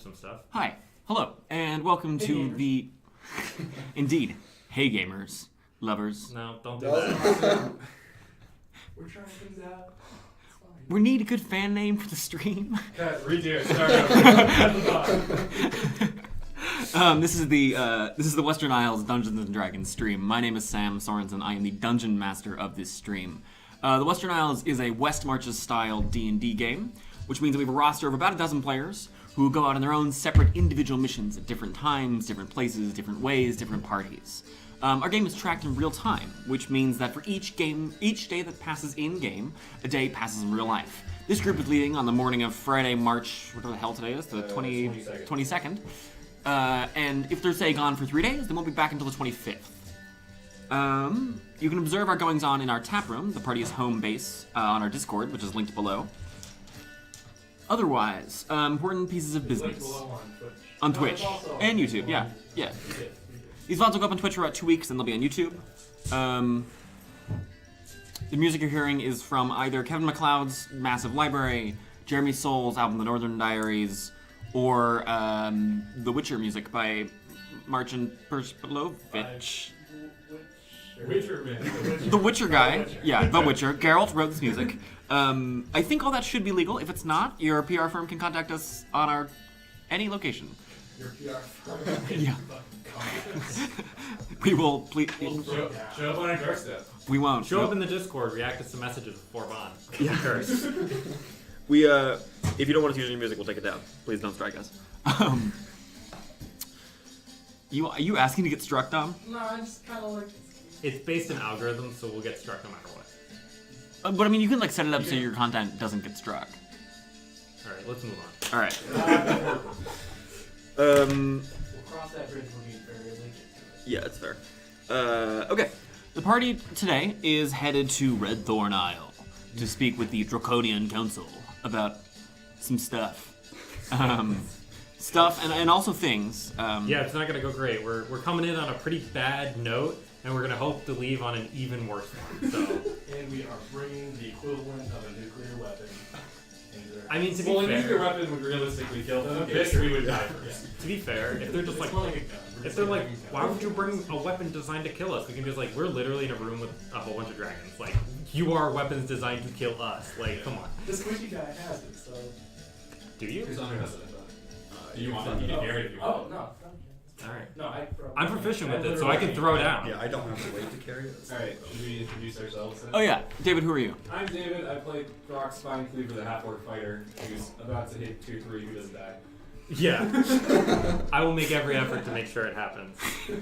some stuff. Hi, hello, and welcome to the... Indeed. Hey, gamers. Lovers. No, don't do that. We're trying things out. We need a good fan name for the stream. Cut, redo it, start over. This is the Western Isles Dungeons and Dragons stream. My name is Sam Sorensen. I am the dungeon master of this stream. The Western Isles is a West Marches style D&D game, which means that we have a roster of about a dozen players who go out on their own separate individual missions at different times, different places, different ways, different parties. Our game is tracked in real time, which means that for each day that passes in-game, a day passes in real life. This group is leaving on the morning of Friday, March, whatever the hell today is, the 22nd. And if they're, say, gone for 3 days, then we'll be back until the 25th. You can observe our goings-on in our taproom, the party's home base, on our Discord, which is linked below. Otherwise, important pieces of business. On Twitch. And YouTube, yeah. These VODs will go up on Twitch for about 2 weeks, and they'll be on YouTube. The music you're hearing is from either Kevin MacLeod's massive library, Jeremy Soul's album The Northern Diaries, or The Witcher music by Marcin Persplovich. Witcher man. The Witcher guy. Yeah, The Witcher. Geralt wrote this music. I think all that should be legal. If it's not, your PR firm can contact us on any location. Your PR firm. Yeah. We will please. Show up on our doorstep. We won't. Show up in the Discord, react to some messages before Bond. Yeah. Curse. We if you don't want us using music, we'll take it down. Please don't strike us. Are you asking to get struck, Dom? No, I just kind of like... It's based in algorithms, so we'll get struck no matter what. But I mean, you can like set it up so your content doesn't get struck. Alright, let's move on. All right. We'll cross that bridge when we very late. Yeah, it's fair. Okay. The party today is headed to Redthorn Isle to speak with the Draconian Council about some stuff. Stuff and also things. Yeah, it's not gonna go great. We're coming in on a pretty bad note, and we're gonna hope to leave on an even worse one. So. And we are bringing the equivalent of a nuclear weapon. I mean, to be a fair, nuclear weapon would realistically kill them. History would die first. to be fair, if they're just like, if they're like, why would you bring a weapon designed to kill us? We can be like, we're literally in a room with a whole bunch of dragons. Like, you are weapons designed to kill us. Like, come on. The squishy guy has it, so... Do you? Cassandra has it, you want it? You can hear it if you want. Oh, no. Alright. No, I'm proficient with it, so I can throw down. Yeah, I don't have to wait to carry it. Alright, should we introduce ourselves then? Oh yeah, David, who are you? I'm David. I play Throk Spine Cleaver, the half-orc fighter, who's about to hit tier 3 who doesn't die. Yeah. I will make every effort to make sure it happens.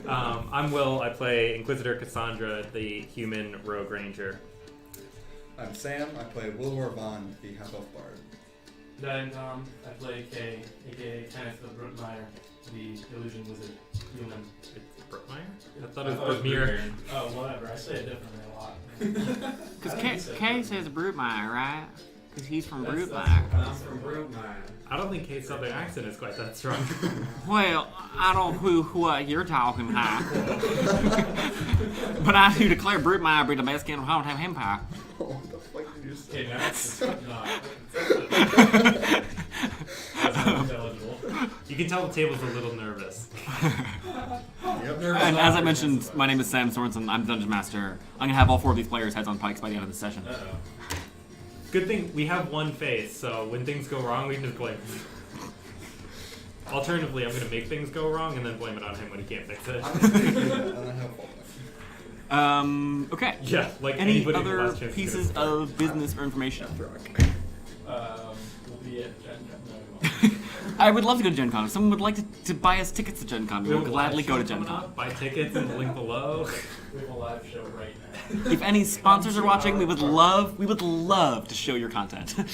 I'm Will. I play Inquisitor Cassandra, the human rogue ranger. I'm Sam. I play Wilavor, the half-elf bard. I'm Tom. I play Kay, aka Kenneth the Brookmeyer, the illusion wizard human. It's Brookmeyer? I thought it was Brookmeyer. Oh, whatever. I say it differently a lot. Because Kay says Brookmeyer, right? Because he's from Brookmeyer. I'm from Brookmeyer. I don't think Kate's southern accent is quite that strong. Well, I don't know what you're talking about. But I do declare Brookmeyer be the best king of Hometown Empire. What the fuck did you say? Okay, that's not. That's unintelligible. You can tell the table's a little nervous. Yep. And as I mentioned, my name is Sam Sorensen. I'm the Dungeon Master. I'm going to have all 4 of these players heads on pikes by the end of the session. Uh-oh. Good thing we have one face, so when things go wrong, we can just blame him. Alternatively, I'm going to make things go wrong and then blame it on him when he can't fix it. Okay. Yeah, like Any anybody who other last chance to pieces get a of business or information? We'll be at Gen Con. I would love to go to Gen Con. If someone would like to buy us tickets to Gen Con, we will gladly go to Gen Con. Buy tickets in the link below. We have a live show right now. If any sponsors are watching, we would love to show your content. So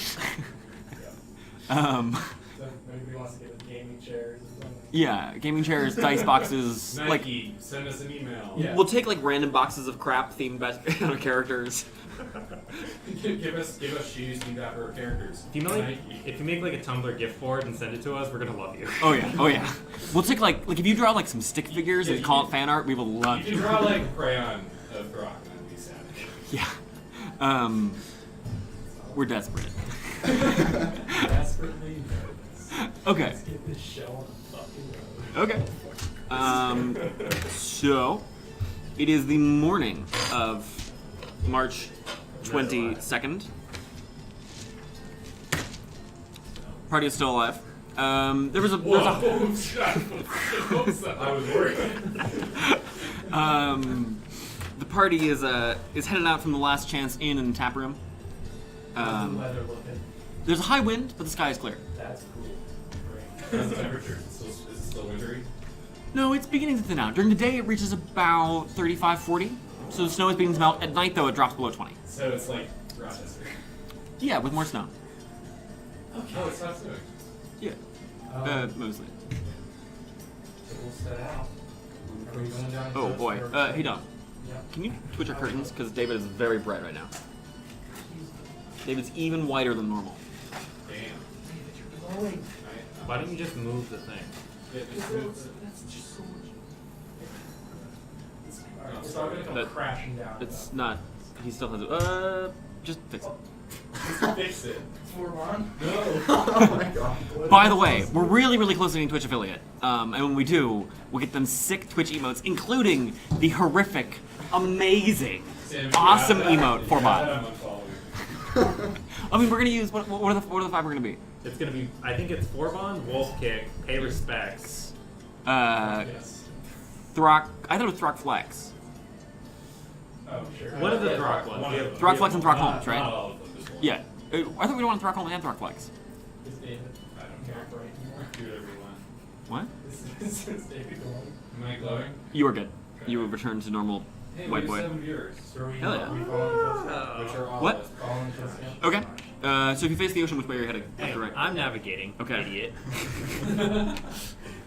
maybe wants to get us gaming chairs or something. Yeah, gaming chairs, dice boxes, like Nike, send us an email. Yeah. we'll take like random boxes of crap themed by our characters. give us shoes themed after our characters. If you make like a Tumblr gift board and send it to us, we're gonna love you. Oh yeah. We'll take like if you draw like some stick figures and call it fan art, we will love You can draw like a crayon of Throk and that'd be savage. Yeah. We're desperate. Desperately nervous. Okay. Let's get this show on the fucking road. Okay. So, it is the morning of March 22nd. Party is still alive. There's a Whoa, shut up. I was worried. the party is headed out from the Last Chance Inn and taproom. How's the weather looking? There's a high wind, but the sky is clear. That's cool. How's the temperature? Is it still wintry? No, it's beginning to thin out. During the day, it reaches about 35, 40. So the snow is beginning to melt. At night, though, it drops below 20. So it's like Rochester. Yeah, with more snow. Okay. Oh, it's not snowing. Yeah, mostly. So we'll set out. Are we going down the Oh coast boy. or- Hey Dom, Yeah. can you twitch your curtains? Because David is very bright right now. David's even whiter than normal. Damn. Glowing. Why don't you just move the thing? Yeah, just move it. That's just so much. Alright, it's all gonna come That- crashing down. It's not. He still has it. Just fix it. Just fix it. We're on. No. Oh my god. By the way, we're really, really close to getting Twitch affiliate. And when we do, we'll get them sick Twitch emotes, including the horrific, amazing, Sam, awesome yeah, emote for bot. I'm unfollowing. I mean, we're gonna use what are the 5 we're gonna be? It's gonna be. I think it's Forbon, Wolf Kick, Pay Respects. Yes. Throk. I thought it was Throk Flex. Oh, sure. One of the Yeah, Throk ones. one of them. Throk Flex and Throk Not- Holmes, right? Not all of them, just one. Yeah. I thought we don't want Throk Holmes and Throk Flex. Is David I don't care. not bright anymore? Do whatever you want. What? Is David glowing? Am I glowing? You were good. You were returned to normal Hey, white we have boy. 7 viewers. So are we, Hell yeah. are we following the footsteps? Which are all What? of us. Following the footsteps? Okay. So if you face the ocean, which way are you heading? Hey, Direct. I'm navigating. Okay. Idiot.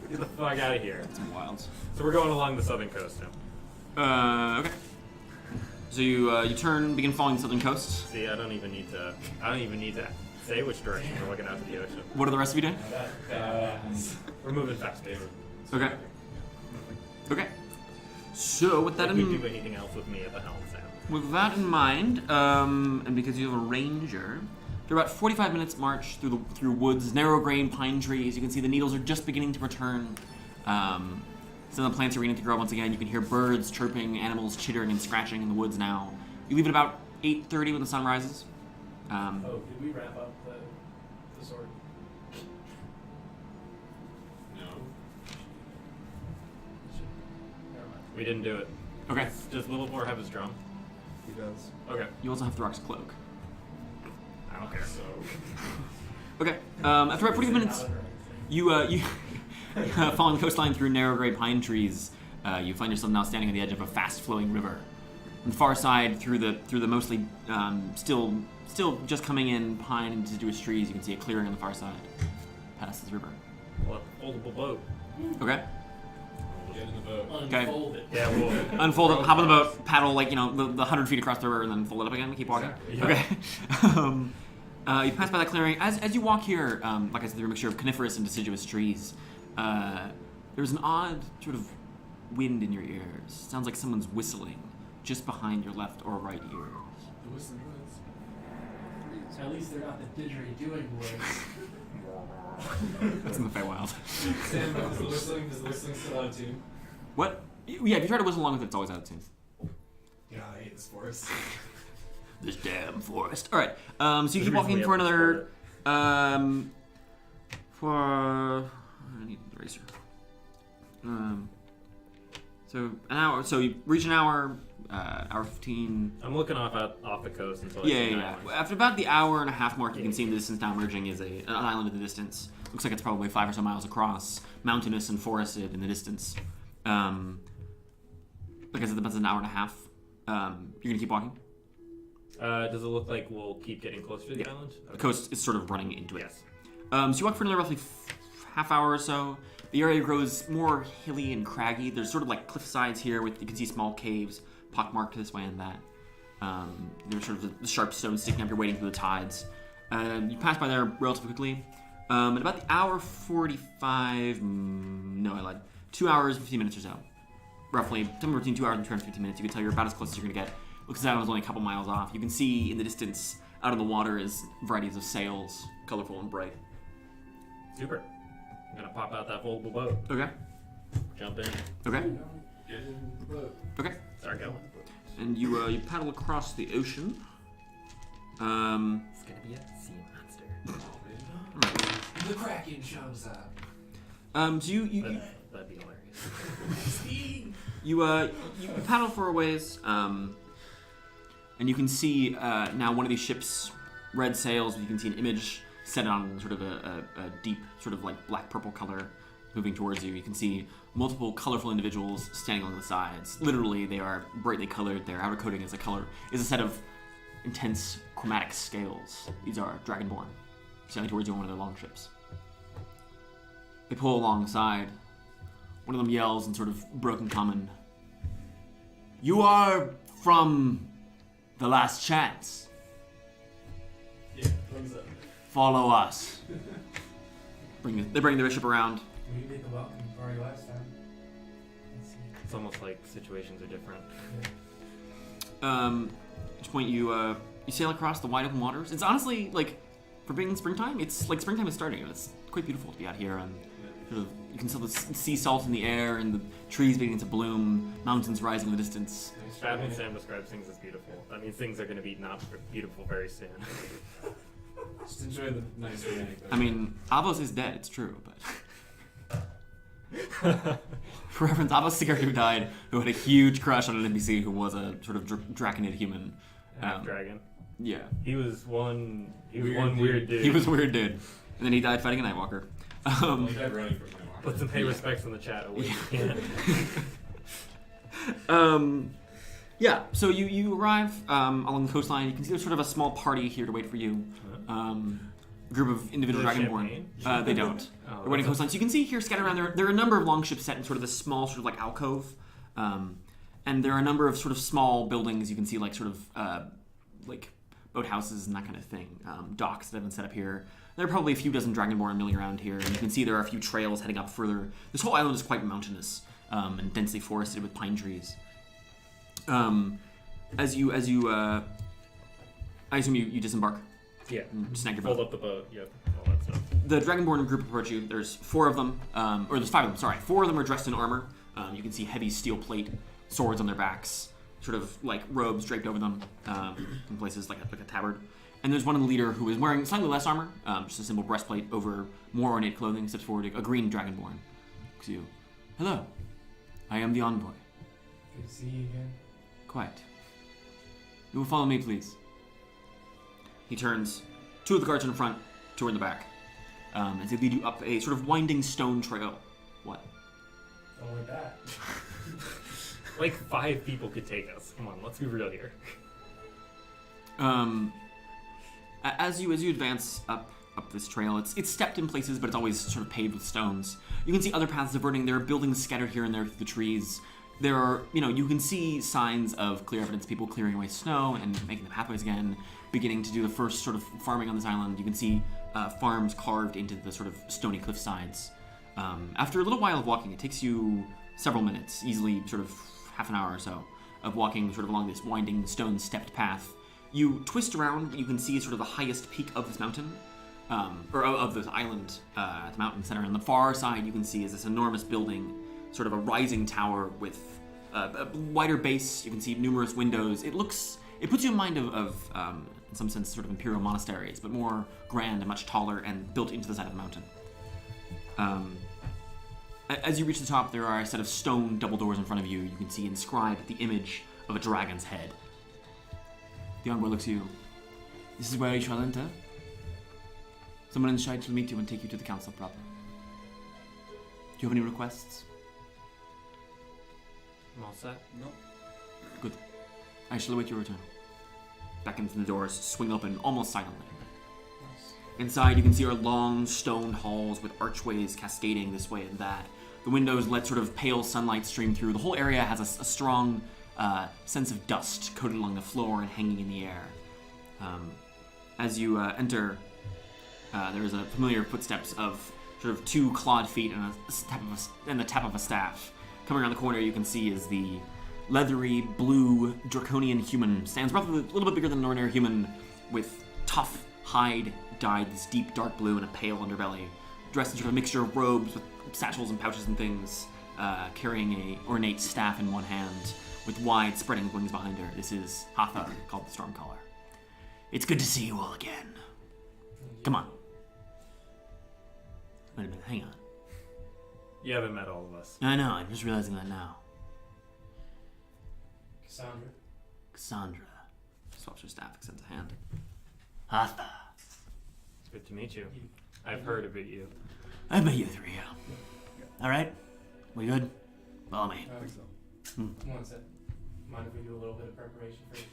Get the fuck out of here. Some wilds. So we're going along the southern coast now. Okay. So you turn, begin following the southern coast. See, I don't even need to say which direction we're looking out to the ocean. What are the rest of you doing? We're moving fast, David. Okay. Okay. So with that If we in do anything else with me at the helm, Sam. with that in mind, and because you have a ranger, after about 45 minutes march through woods, narrow grain pine trees, you can see the needles are just beginning to return. Some of the plants are beginning to grow once again. You can hear birds chirping, animals chittering and scratching in the woods now. You leave at about 8:30 when the sun rises. Oh, did we wrap up the sword? No. Never mind. We didn't do it. Okay. Does Wilavor have his drum? He does. Okay. You also have Throk's cloak. I don't care. So. Okay. After about 40 minutes, you following the coastline through narrow gray pine trees, you find yourself now standing on the edge of a fast-flowing river. On the far side, through the mostly still just coming in pine and deciduous trees, you can see a clearing on the far side, past this river. Well, foldable boat. Okay. Get in the boat. Okay. Unfold it. Yeah, we'll. Unfold it, hop on the boat, paddle the 100 feet across the river, and then fold it up again. Keep walking. Exactly. Okay. You pass by that clearing. As you walk here, like I said, there are a mixture of coniferous and deciduous trees. There's an odd sort of wind in your ears. Sounds like someone's whistling just behind your left or right ears. The whistling woods. At least they're not the didgeridoo voice. That's in the Feywild. Sam, is the whistling still out of tune? What? Yeah, if you try to whistle along with it, it's always out of tune. God, I hate this forest. This damn forest. All right. So you keep There's a walking reason for we have to another. I need the eraser. So an hour. So you reach an hour. Hour 15. I'm looking off the coast until. I Yeah, see yeah, an yeah. island. After about the hour and a half mark, you can see in the distance now emerging is an island in the distance. Looks like it's probably 5 or so miles across, mountainous and forested in the distance. Like I said, that's an hour and a half. You're gonna keep walking. Does it look like we'll keep getting closer to the Yeah. island? The coast is sort of running into it. Yes. So you walk for another roughly half hour or so. The area grows more hilly and craggy. There's sort of like cliff sides here with you can see small caves pockmarked this way and that. There's sort of the sharp stones sticking up. You're wading through the tides. You pass by there relatively quickly. At about the hour 45, no, I lied. 2 hours, 15 minutes or so. Roughly, somewhere between 2 hours and 250 minutes. You can tell you're about as close as you're going to get. Looks as though it was only a couple miles off. You can see in the distance, out on the water, is varieties of sails, colorful and bright. Super. I'm gonna pop out that foldable boat. Okay. Jump in. Okay. Get in the boat. Okay. Start going. And you paddle across the ocean. It's gonna be a sea monster. The Kraken shows up. So you That'd be hilarious. you paddle for a ways, and you can see now one of these ships, red sails. You can see an image set on sort of a deep, sort of like black purple color, moving towards you. You can see multiple colorful individuals standing along the sides. Literally, they are brightly colored. Their outer coating is a set of intense chromatic scales. These are Dragonborn, sailing towards you on one of their longships. They pull alongside. One of them yells in sort of broken common, "You are from the Last Chance. Yeah, thumbs up. Follow us." They bring the bishop around. We did the welcome party last time. Let's see. It's almost like situations are different. At which point you sail across the wide open waters. It's honestly like, for being springtime, it's like springtime is starting. It's quite beautiful to be out here, and sort of you can still sea salt in the air and the trees beginning to bloom, mountains rising in the distance. That means Sam describes things as beautiful. That means things are gonna be not beautiful very soon. Just enjoy the nice romantic. I mean, Avos is dead. It's true, but for reference, Avos is the character who died, who had a huge crush on an NPC who was a sort of Draconian human. Half dragon. Yeah, He was one Weird weird dude. he was a weird dude, and then he died fighting a Nightwalker. Well, he died running from him. Put some pay respects in the chat. Yeah, so you arrive along the coastline. You can see there's sort of a small party here to wait for you. A group of individual Do they have Dragonborn. They don't. Oh, They're waiting coastline. So you can see here scattered around there are a number of longships set in sort of this small sort of like alcove. And there are a number of sort of small buildings you can see like sort of like boathouses and that kind of thing. Docks that have been set up here. There are probably a few dozen Dragonborn milling around here. And you can see there are a few trails heading up further. This whole island is quite mountainous and densely forested with pine trees. As you I assume you disembark. Yeah. Snag your Fold boat. up the boat. Yep. All that stuff. The Dragonborn group approach you. There's 4 of them, or there's 5 of them. Sorry, 4 of them are dressed in armor. You can see heavy steel plate, swords on their backs, sort of like robes draped over them in places like a tabard. And there's one leader who is wearing slightly less armor, just a simple breastplate over more ornate clothing. Steps forward, a green Dragonborn. Looks at you. Hello, I am the envoy. Good to see you again. Quiet. You will follow me, please. He turns 2 of the guards in front, 2 in the back, as they lead you up a sort of winding stone trail. What? Don't like that. Like 5 people could take us. Come on, let's be real here. As you advance up this trail, it's stepped in places, but it's always sort of paved with stones. You can see other paths diverting. There are buildings scattered here and there through the trees. There are, you can see signs of clear evidence, people clearing away snow and making the pathways again, beginning to do the first sort of farming on this island. You can see farms carved into the sort of stony cliff sides. After a little while of walking, it takes you several minutes, easily sort of half an hour or so, of walking sort of along this winding stone-stepped path. You twist around, you can see sort of the highest peak of this mountain, or of this island at the mountain center. On the far side, you can see is this enormous building, sort of a rising tower with a wider base. You can see numerous windows. It puts you in mind of in some sense, sort of imperial monasteries, but more grand and much taller and built into the side of the mountain. As you reach the top, there are a set of stone double doors in front of you. You can see inscribed the image of a dragon's head. The envoy looks at you. This is where you shall enter. Someone inside shall meet you and take you to the council proper. Do you have any requests? I'm all set. No. Good. I shall await your return. Back into the doors swing open almost silently. Inside, you can see our long stone halls with archways cascading this way and that. The windows let sort of pale sunlight stream through. The whole area has a strong sense of dust coated along the floor and hanging in the air. As you enter, there is a familiar footsteps of sort of 2 clawed feet and the tap of a staff. Coming around the corner, you can see is the leathery blue Draconian human. Stands roughly a little bit bigger than an ordinary human, with tough hide dyed this deep dark blue and a pale underbelly. dressed in sort of a mixture of robes with satchels and pouches and things, carrying a ornate staff in one hand with wide spreading wings behind her. This is Hatha, called the Stormcaller. It's good to see you all again. Come on. Wait a minute, hang on. You haven't met all of us. I know, I'm just realizing that now. Cassandra. Swaps her staff, extends a hand. Hatha. It's good to meet you. I've heard about you. I've met you three. Alright? We good? Follow me. I think so. One sec. Mind if we do a little bit of preparation first?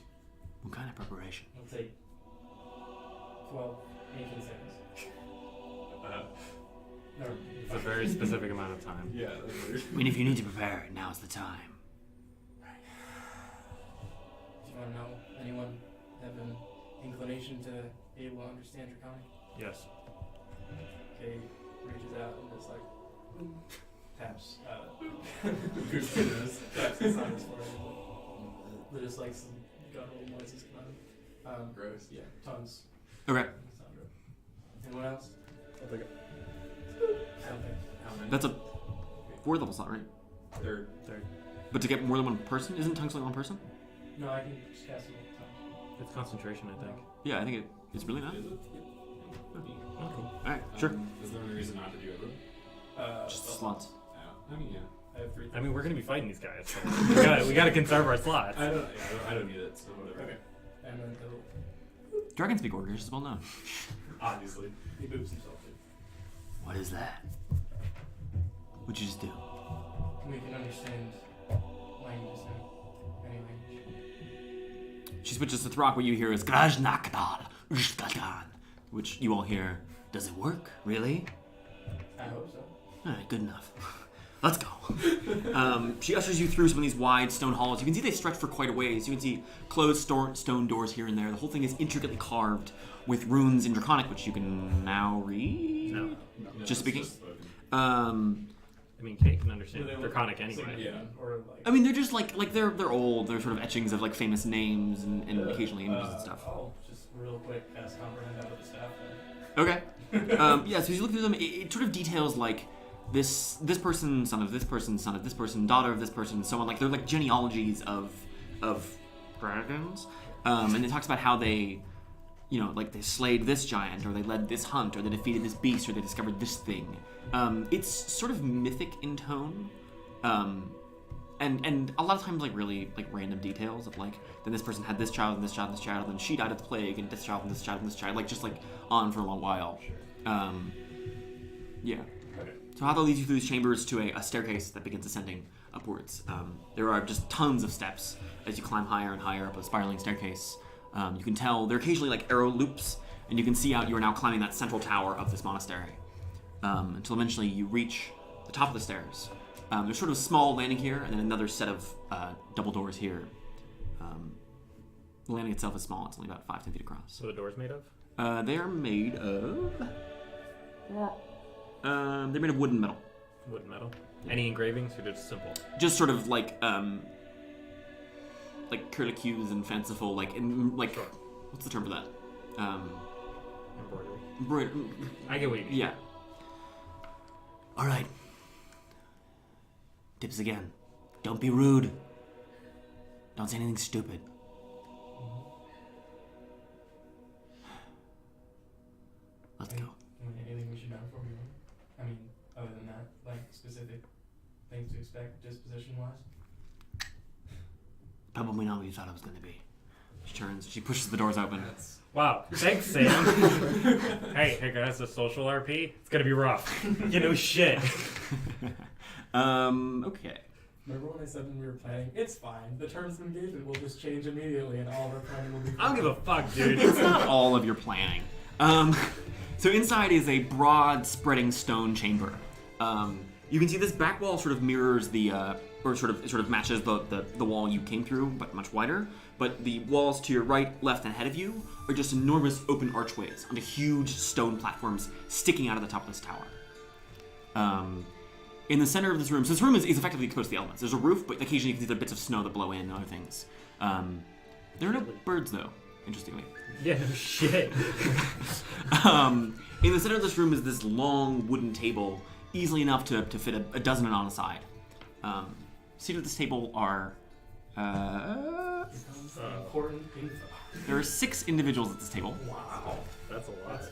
What kind of preparation? It'll take 12, 18 seconds. No, It's a very specific amount of time. Yeah, that's weird. I mean, if you need to prepare, now's the time. Do you want to know anyone have an inclination to be able to understand Draconian? Yes. Kay reaches out and just like taps taps Cassandra's forehead. There's just like some guttural noises come out. Gross. Yeah, tongues. Okay. Cassandra. Anyone else? I'll take it. Okay. How many? That's a 4th level slot, right? Third. But to get more than one person? Isn't tongues only one person? No, I can just cast it all It's concentration, I think. Yeah, I think it's really not. Is it? Oh, cool. Alright, sure. Is there any reason not to do everyone? the time. Just the slots. Yeah. I mean, yeah. I have 3. I mean, we're gonna be fighting these guys. So we gotta conserve our slots. I don't need it, so whatever. Okay. And then Dragon speak orders is well known. Obviously. he boops himself too. What is that? What'd you just do? We can understand languages now. Any language. She switches to Throk. What you hear is Grajnakdal, Ushkadan, which you all hear. Does it work? Really? I hope so. Alright, good enough. Let's go. She ushers you through some of these wide stone halls. You can see they stretch for quite a ways. You can see closed stone doors here and there. The whole thing is intricately carved with runes in Draconic, which you can now read. No. Just speaking. spoken. I mean, Kate can understand Do they look Draconic anyway. significant Or like. I mean, they're just like they're old. They're sort of etchings of like famous names and occasionally images and stuff. Oh, just real quick, cast comprehend out of the staff. Then. Okay. Yeah. So as you look through them, it sort of details like this person, son of this person, son of this person, daughter of this person, so on. Like they're like genealogies of dragons, and it talks about how they, you know, like they slayed this giant, or they led this hunt, or they defeated this beast, or they discovered this thing. It's sort of mythic in tone, and a lot of times like really like random details of like then this person had this child and this child and this child, and then she died of the plague, and this child and this child and this child, like just like on for a long while. Yeah. Okay. So Hatha leads you through these chambers to a staircase that begins ascending upwards. There are just tons of steps as you climb higher and higher up a spiraling staircase. You can tell there are occasionally like arrow loops, and you can see out you are now climbing that central tower of this monastery. Until eventually you reach the top of the stairs. There's sort of a small landing here, and then another set of double doors here. The landing itself is small. It's only about 5-10 feet across. What are the doors made of? They are made of... they're made of wood and metal. Wood and metal. Any engravings or just simple? Just sort of like curlicues and fanciful, like Sure. what's the term for that? Embroidery. I get what you mean. Yeah. All right. Tips again. Don't be rude. Don't say anything stupid. Let's go. Anything we should know before we move? I mean, other than that, like specific things to expect disposition-wise? Probably not what you thought it was going to be. She turns. She pushes the doors open. Wow. Thanks, Sam. hey guys, the social RP? It's gonna be rough. You know shit. Okay. Remember when I said when we were planning, it's fine, the terms of engagement will just change immediately and all of our planning will be I don't give a fuck, dude. It's not all of your planning. So inside is a broad, spreading stone chamber. You can see this back wall sort of mirrors the, or sort of matches the wall you came through, but much wider. But the walls to your right, left, and ahead of you are just enormous open archways onto huge stone platforms sticking out of the top of this tower. In the center of this room, so this room is effectively exposed to the elements. There's a roof, but occasionally you can see the bits of snow that blow in and other things. There are no birds, though. interestingly. Yeah, no shit. In the center of this room is this long wooden table, easily enough to fit a dozen on a side. Seated at this table are... Important info. there are 6 individuals at this table. Wow, that's a lot.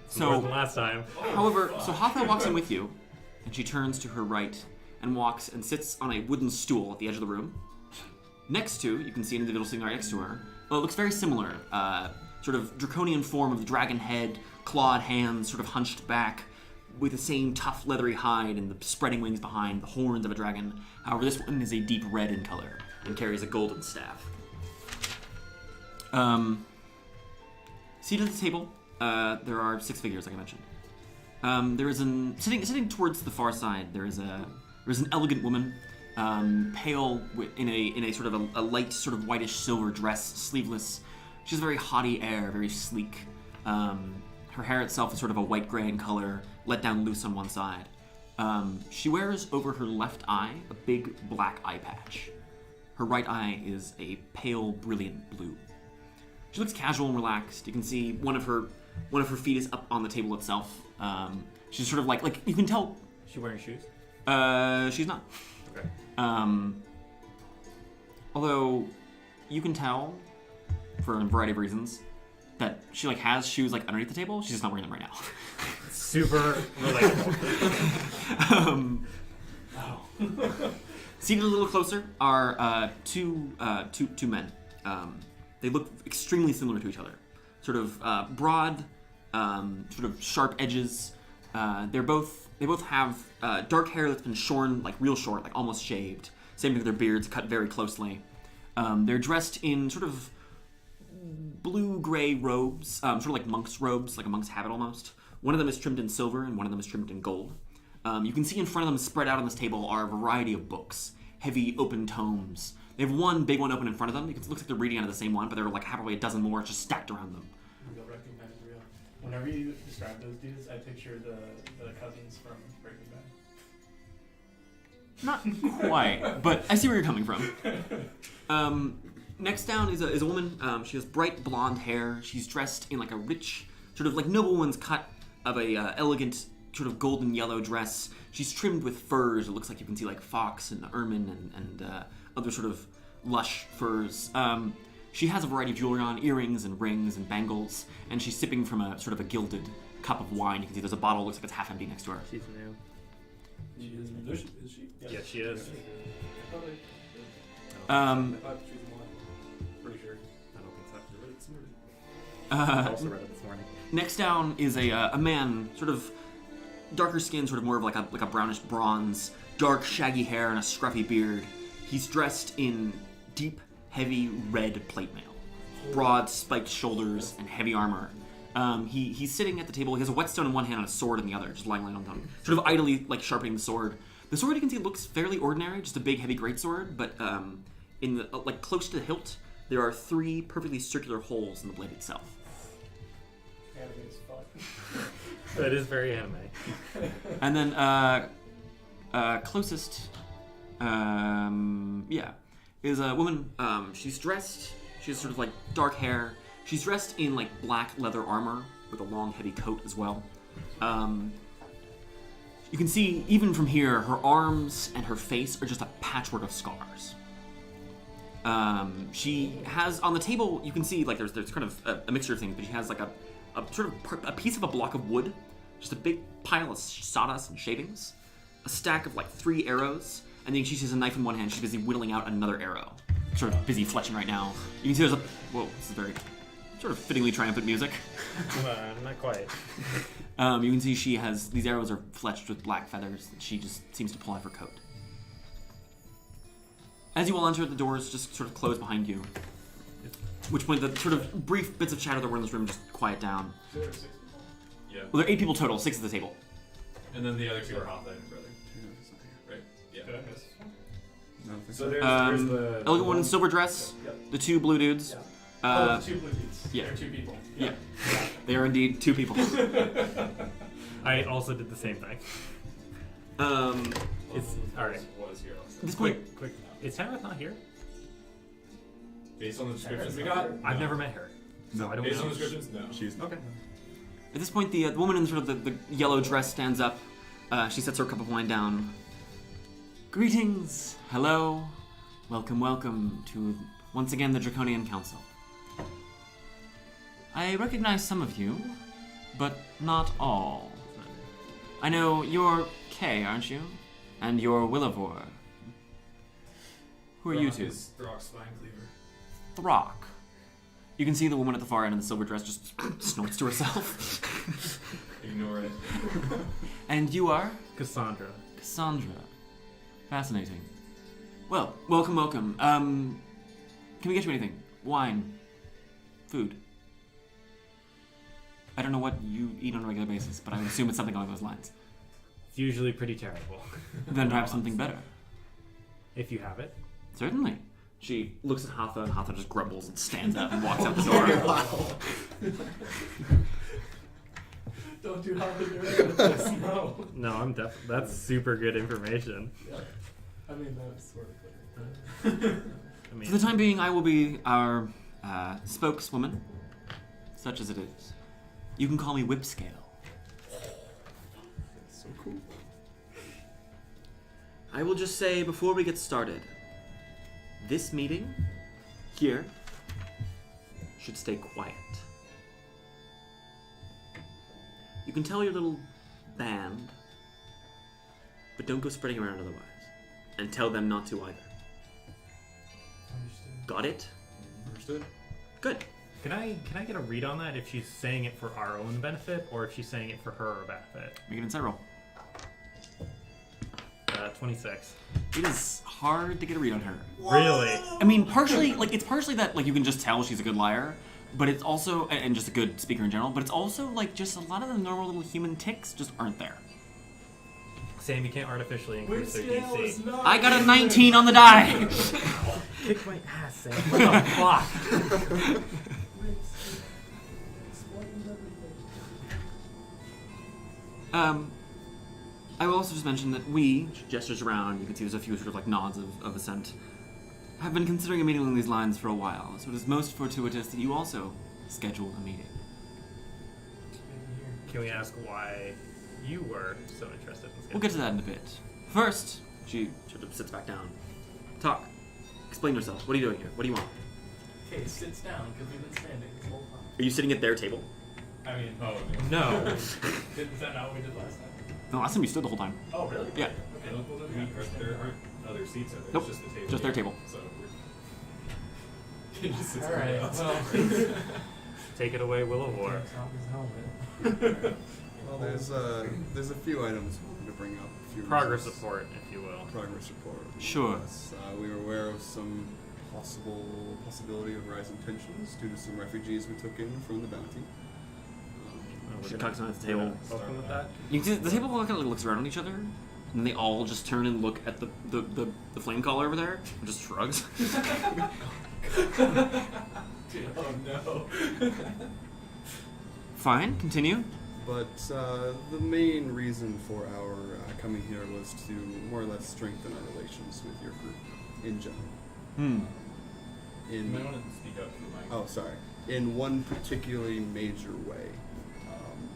So, More than last time. however, so Hafna walks in with you, and she turns to her right and walks and sits on a wooden stool at the edge of the room. Next to, you can see an individual sitting right next to her. Well, it looks very similar. Sort of draconian form of the dragon head, clawed hands, sort of hunched back, with the same tough leathery hide and the spreading wings behind, the horns of a dragon. However, this one is a deep red in color and carries a golden staff. Seated at the table, there are 6 figures, like I mentioned. There is sitting towards the far side. There is an elegant woman, pale in a sort of a light, sort of whitish silver dress, sleeveless. She has a very haughty air, very sleek. Her hair itself is sort of a white gray in color, let down loose on one side. She wears over her left eye a big black eye patch. Her right eye is a pale, brilliant blue. She looks casual and relaxed. You can see one of her feet is up on the table itself. She's sort of like you can tell. Is she wearing shoes? She's not. Okay. Although you can tell, for a variety of reasons, that she has shoes underneath the table. She's just not wearing them right now. Super relatable. Seated a little closer are two men. They look extremely similar to each other. Sort of broad, sort of sharp edges. They both have dark hair that's been shorn, real short, almost shaved. Same thing with their beards, cut very closely. They're dressed in sort of blue-gray robes, sort of like monk's robes, like a monk's habit almost. One of them is trimmed in silver, and one of them is trimmed in gold. You can see in front of them, spread out on this table, are a variety of books, heavy open tomes. They have one big one open in front of them. It looks like they're reading out of the same one, but there are probably a dozen more just stacked around them. Real recognize real. Whenever you describe those dudes, I picture the cousins from Breaking Bad. Not quite, but I see where you're coming from. Next down is a woman. She has bright blonde hair. She's dressed in a rich, sort of noblewoman's cut of a elegant, sort of golden yellow dress. She's trimmed with furs. It looks like you can see fox and ermine and other sort of lush furs. She has a variety of jewelry on, earrings and rings and bangles, and she's sipping from a sort of a gilded cup of wine. You can see there's a bottle. Looks like it's half empty next to her. She's new. She is she? Yeah, she is. I thought she was one. Pretty sure. I don't think so. I read it this morning. I also read it this morning. Next down is a man, sort of darker skin, sort of more of like a brownish bronze, dark shaggy hair and a scruffy beard. He's dressed in deep, heavy red plate mail, broad spiked shoulders and heavy armor. He's sitting at the table. He has a whetstone in one hand and a sword in the other, just lying on him, sort of idly sharpening the sword. The sword you can see looks fairly ordinary, just a big heavy greatsword, but in the close to the hilt, there are 3 perfectly circular holes in the blade itself. Anime as fuck. That is very anime. And then closest, is a woman. She's dressed. She has sort of dark hair. She's dressed in black leather armor with a long, heavy coat as well. You can see even from here, her arms and her face are just a patchwork of scars. She has on the table. You can see there's kind of a mixture of things, but she has a sort of a piece of a block of wood, just a big pile of sawdust and shavings, a stack of 3 arrows, and then she has a knife in one hand. She's busy whittling out another arrow, sort of busy fletching right now. You can see there's whoa, this is very sort of fittingly triumphant music. Not quite. You can see she has these arrows are fletched with black feathers that she just seems to pull out of her coat. As you all enter, the doors just sort of close behind you. At which point, the sort of brief bits of chatter that were in this room just quiet down. There are 6 people. Yeah. Well, there are 8 people total, 6 at the table. And then the other 2 are Hoffa and brother. Right? Yeah. Did I miss? No, I don't think So so. there's the Elegant one in silver dress, Yep. the 2 blue dudes. The 2 blue dudes. yeah. There are 2 people. Yeah. They are indeed 2 people. I also did the same thing. It's all right. Was here also. At this point, Quick. Is Tarath not here? Based on the descriptions we got, I've never met her. So I don't based know. on the descriptions, no. She's Okay. At this point, the woman in sort of the yellow dress stands up. She sets her cup of wine down. Greetings. Hello. Welcome, welcome to, once again, the Draconian Council. I recognize some of you, but not all. I know you're Kay, aren't you? And you're Wilavor. Who are you two? Is Throk's spine cleaver. Throk. You can see the woman at the far end in the silver dress just snorts to herself. Ignore it. And you are? Cassandra. Cassandra. Fascinating. Well, welcome, welcome. Can we get you anything? Wine? Food? I don't know what you eat on a regular basis, but I would assume it's something along those lines. It's usually pretty terrible. Then perhaps something better. If you have it. Certainly. She looks at Hatha, and Hatha just grumbles and stands up and walks out the door. Don't do half the dirty. No. No, I'm that's super good information. Yeah. I mean, that was sort of clear. I mean, For the time being, I will be our spokeswoman, such as it is. You can call me Whipscale. so cool. I will just say before we get started, this meeting here should stay quiet. You can tell your little band, but don't go spreading around otherwise. And tell them not to either. Understood. Got it? Understood. Good. can I get a read on that if she's saying it for our own benefit or if she's saying it for her benefit? Make an insight roll. 26. It is hard to get a read on her. Really? I mean, partially, like, it's partially that, like, you can just tell she's a good liar, but it's also, and just a good speaker in general, but it's also, like, just a lot of the normal little human ticks just aren't there. Sam, you can't artificially Which increase their scale is DC. not I got a even- 19 on the die! Kick my ass, Sam. What the fuck? I will also just mention that we, gestures around, you can see there's a few sort of like nods of assent, have been considering a meeting along these lines for a while, so it is most fortuitous that you also scheduled a meeting. Can we ask why you were so interested in this? We'll get to that in a bit. First, she sort of sits back down. Talk. Explain yourself. What are you doing here? What do you want? Okay, sits down because we've been standing this whole time. Are you sitting at their table? I mean, No. is that not what we did last time? No, last time you stood the whole time. Oh, really? Yeah. Okay. There aren't other seats out there. Nope. It's just the table. Just their table. So we're... just sits All right. out. Well, Take it away, Wilavor. takes off his helmet. Well, there's a few items I wanted to bring up. A few Progress reasons. report, if you will. Progress report. Sure. Yes, we were aware of some possibility of rising tensions due to some refugees we took in from the bounty. She talks on the table. Open with that. You can see the table kind of looks around on each other, and they all just turn and look at the flame caller over there, and just shrugs. Oh no. Fine, continue. But the main reason for our coming here was to more or less strengthen our relations with your group in general. You might want to speak up for the mic. Oh, sorry. In one particularly major way.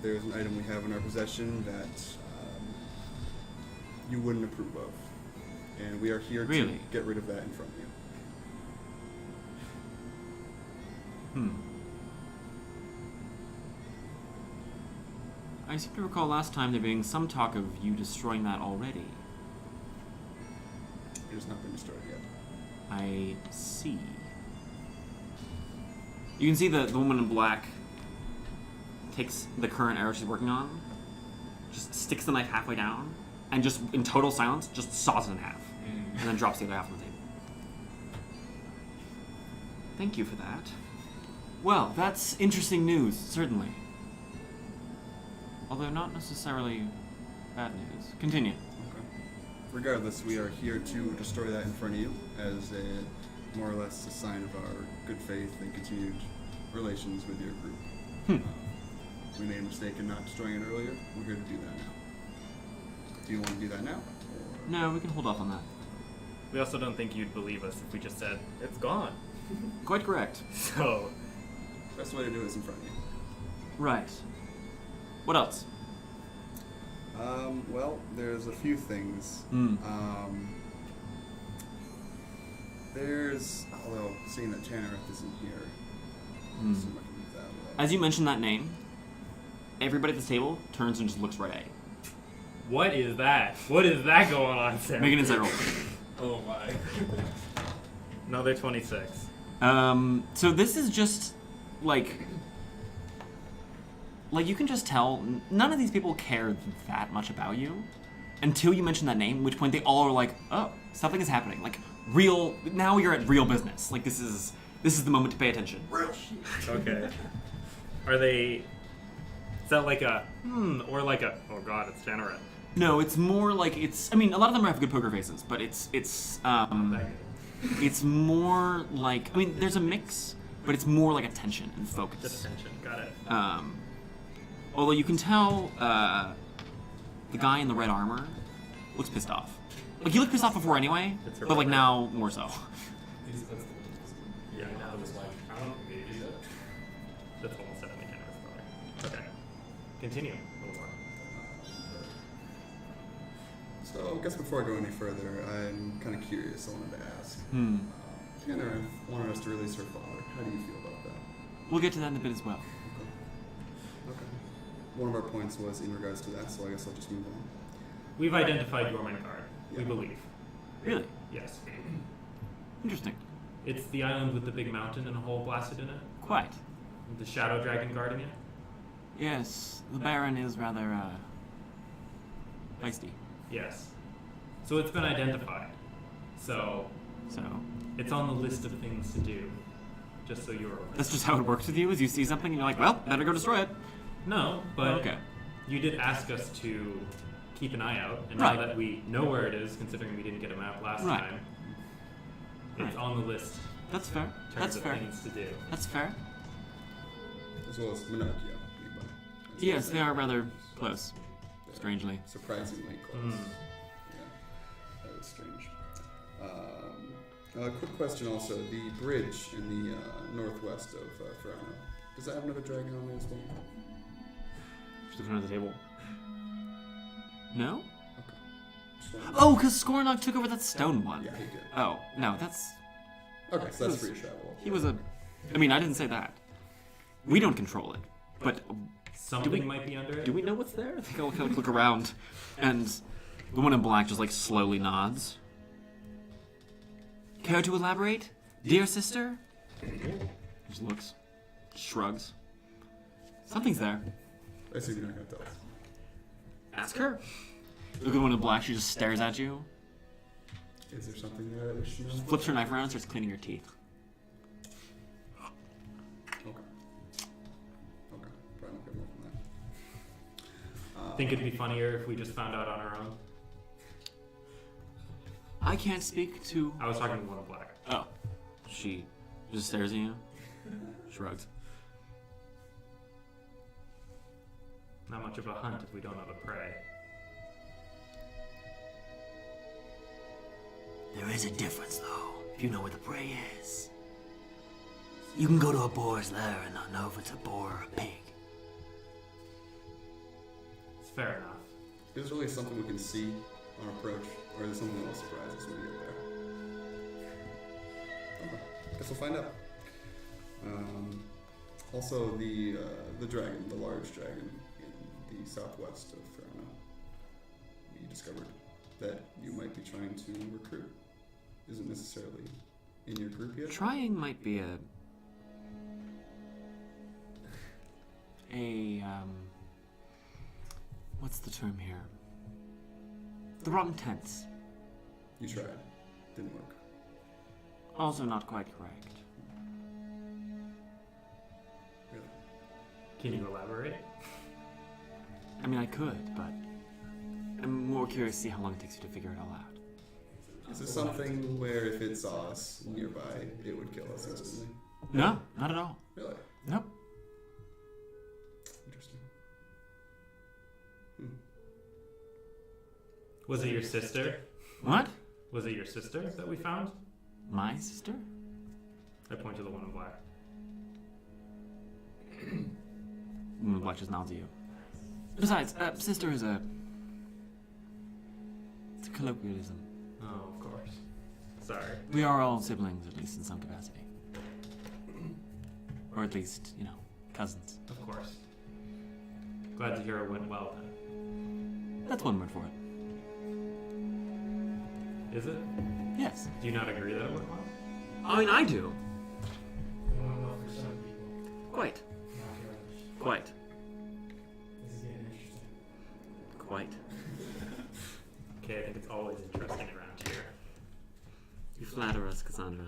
There's an item we have in our possession that you wouldn't approve of. And we are here Really? to get rid of that in front of you. I seem to recall last time there being some talk of you destroying that already. It has not been destroyed yet. I see. You can see the woman in black takes the current arrow she's working on, just sticks the knife halfway down, and just in total silence, just saws it in half, and then drops the other half on the table. Thank you for that. Well, that's interesting news, certainly. Although not necessarily bad news. Continue. Okay. Regardless, we are here to destroy that in front of you as a more or less a sign of our good faith and continued relations with your group. We made a mistake in not destroying it earlier. We're here to do that now. Do you want to do that now? Or... No, we can hold off on that. We also don't think you'd believe us if we just said, it's gone. Quite correct. So, Best way to do it is in front of you. Right. What else? Well, there's a few things. Although seeing that Tannereth isn't here, I assume I can leave that away. As you mention that name, everybody at this table turns and just looks right at you. what is that? What is that going on, Sam? Make an insight roll. Oh my. Another 26. So this is just like you can just tell none of these people care that much about you until you mention that name, at which point they all are like, oh, something is happening. Like now you're at real business. Like this is the moment to pay attention. Okay. Are they... Is that like a, or like a, oh god, it's Tannereth. No, it's more like a lot of them have good poker faces, but it's more like, there's a mix, but it's more like attention and focus. Just attention, got it. Although you can tell the guy in the red armor looks pissed off. Like, he looked pissed off before anyway, It's her but like brother. now more so. Yeah, Now it was like, I don't know, maybe that. that's almost definitely Tannereth's brother. Okay. Continue. A little more. So I guess before I go any further, I'm kind of curious. I wanted to ask. Tannereth wanted us to release her father. How do you feel about that? We'll get to that in a bit as well. Okay. One of our points was in regards to that, so I guess I'll just move on. We've identified your main card. We Yeah. believe. Really? Yes. Interesting. It's the island with the big mountain and a hole blasted in it. Quite. The shadow dragon guarding it. Yes, the Baron is rather, feisty. Yes. So it's been identified. So So, it's on the list of things to do. Just so you're aware. that's just how it works with you, is you see something and you're like, well, better go destroy it. No, but Okay. you did ask us to keep an eye out, and Right. now that we know where it is, considering we didn't get a map last Right. time, it's Right. on the list That's fair. in terms That's of fair. things to do. That's fair. As well as Monarchia, nearby. Yes, they are rather close, strangely. Surprisingly close. Mm. Yeah, that was strange. A quick question also. The bridge in the northwest of Throk, does that have another dragon on it as well? Just looking at the table. No? Just wanted to- Oh, because Skornog took over that stone one. Yeah, he did. Oh, no, that's... Okay, so that's free travel. He was a... I didn't say that. We don't control it. But Something might be under it. do we know what's there? I think I'll kind of look around. And the one in black just, slowly nods. Care to elaborate? Dear sister? Just looks. Shrugs. Something's there. I assume you're not going to tell us. Ask her. Look at the one in black. She just stares at you. Is there something there that we should know? Flips her knife around and starts cleaning her teeth. Okay. Probably not get more from that. Think it'd be funnier if we just found out on our own. I can't speak to... I was talking to one in black. Oh. She just stares at you. Shrugs. Not much of a hunt if we don't know the prey. There is a difference, though, if you know where the prey is. You can go to a boar's lair and not know if it's a boar or a pig. It's fair enough. Is this really something we can see on approach, or is it something that will surprise us when we get there? Okay, guess we'll find out. Also, the dragon, the large dragon in the southwest of Throna, we discovered that you might be trying to recruit. Isn't necessarily in your group yet. Trying might be what's the term here? The wrong tense. You tried. Didn't work. Also not quite correct. Really. Can you elaborate? I could, but I'm more curious to see how long it takes you to figure it all out. Is this something where if it saw us nearby, it would kill us instantly? No, not at all. Really? Nope. Interesting. Was it your sister? What? Was it your sister that we found? My sister? I point to the one in black. Woman in black just nods at you. Besides, sister is a... It's a colloquialism. Oh, of course. Sorry. We are all siblings, at least in some capacity. Or at least, you know, cousins. Of course. Glad to hear it went well then. That's one word for it. Is it? Yes. Do you not agree that it went well? I mean, I do. Well, for some people, Quite. not for others. Quite. This is getting interesting. Quite. Okay, I think it's always interesting around here. You flatter us, Cassandra.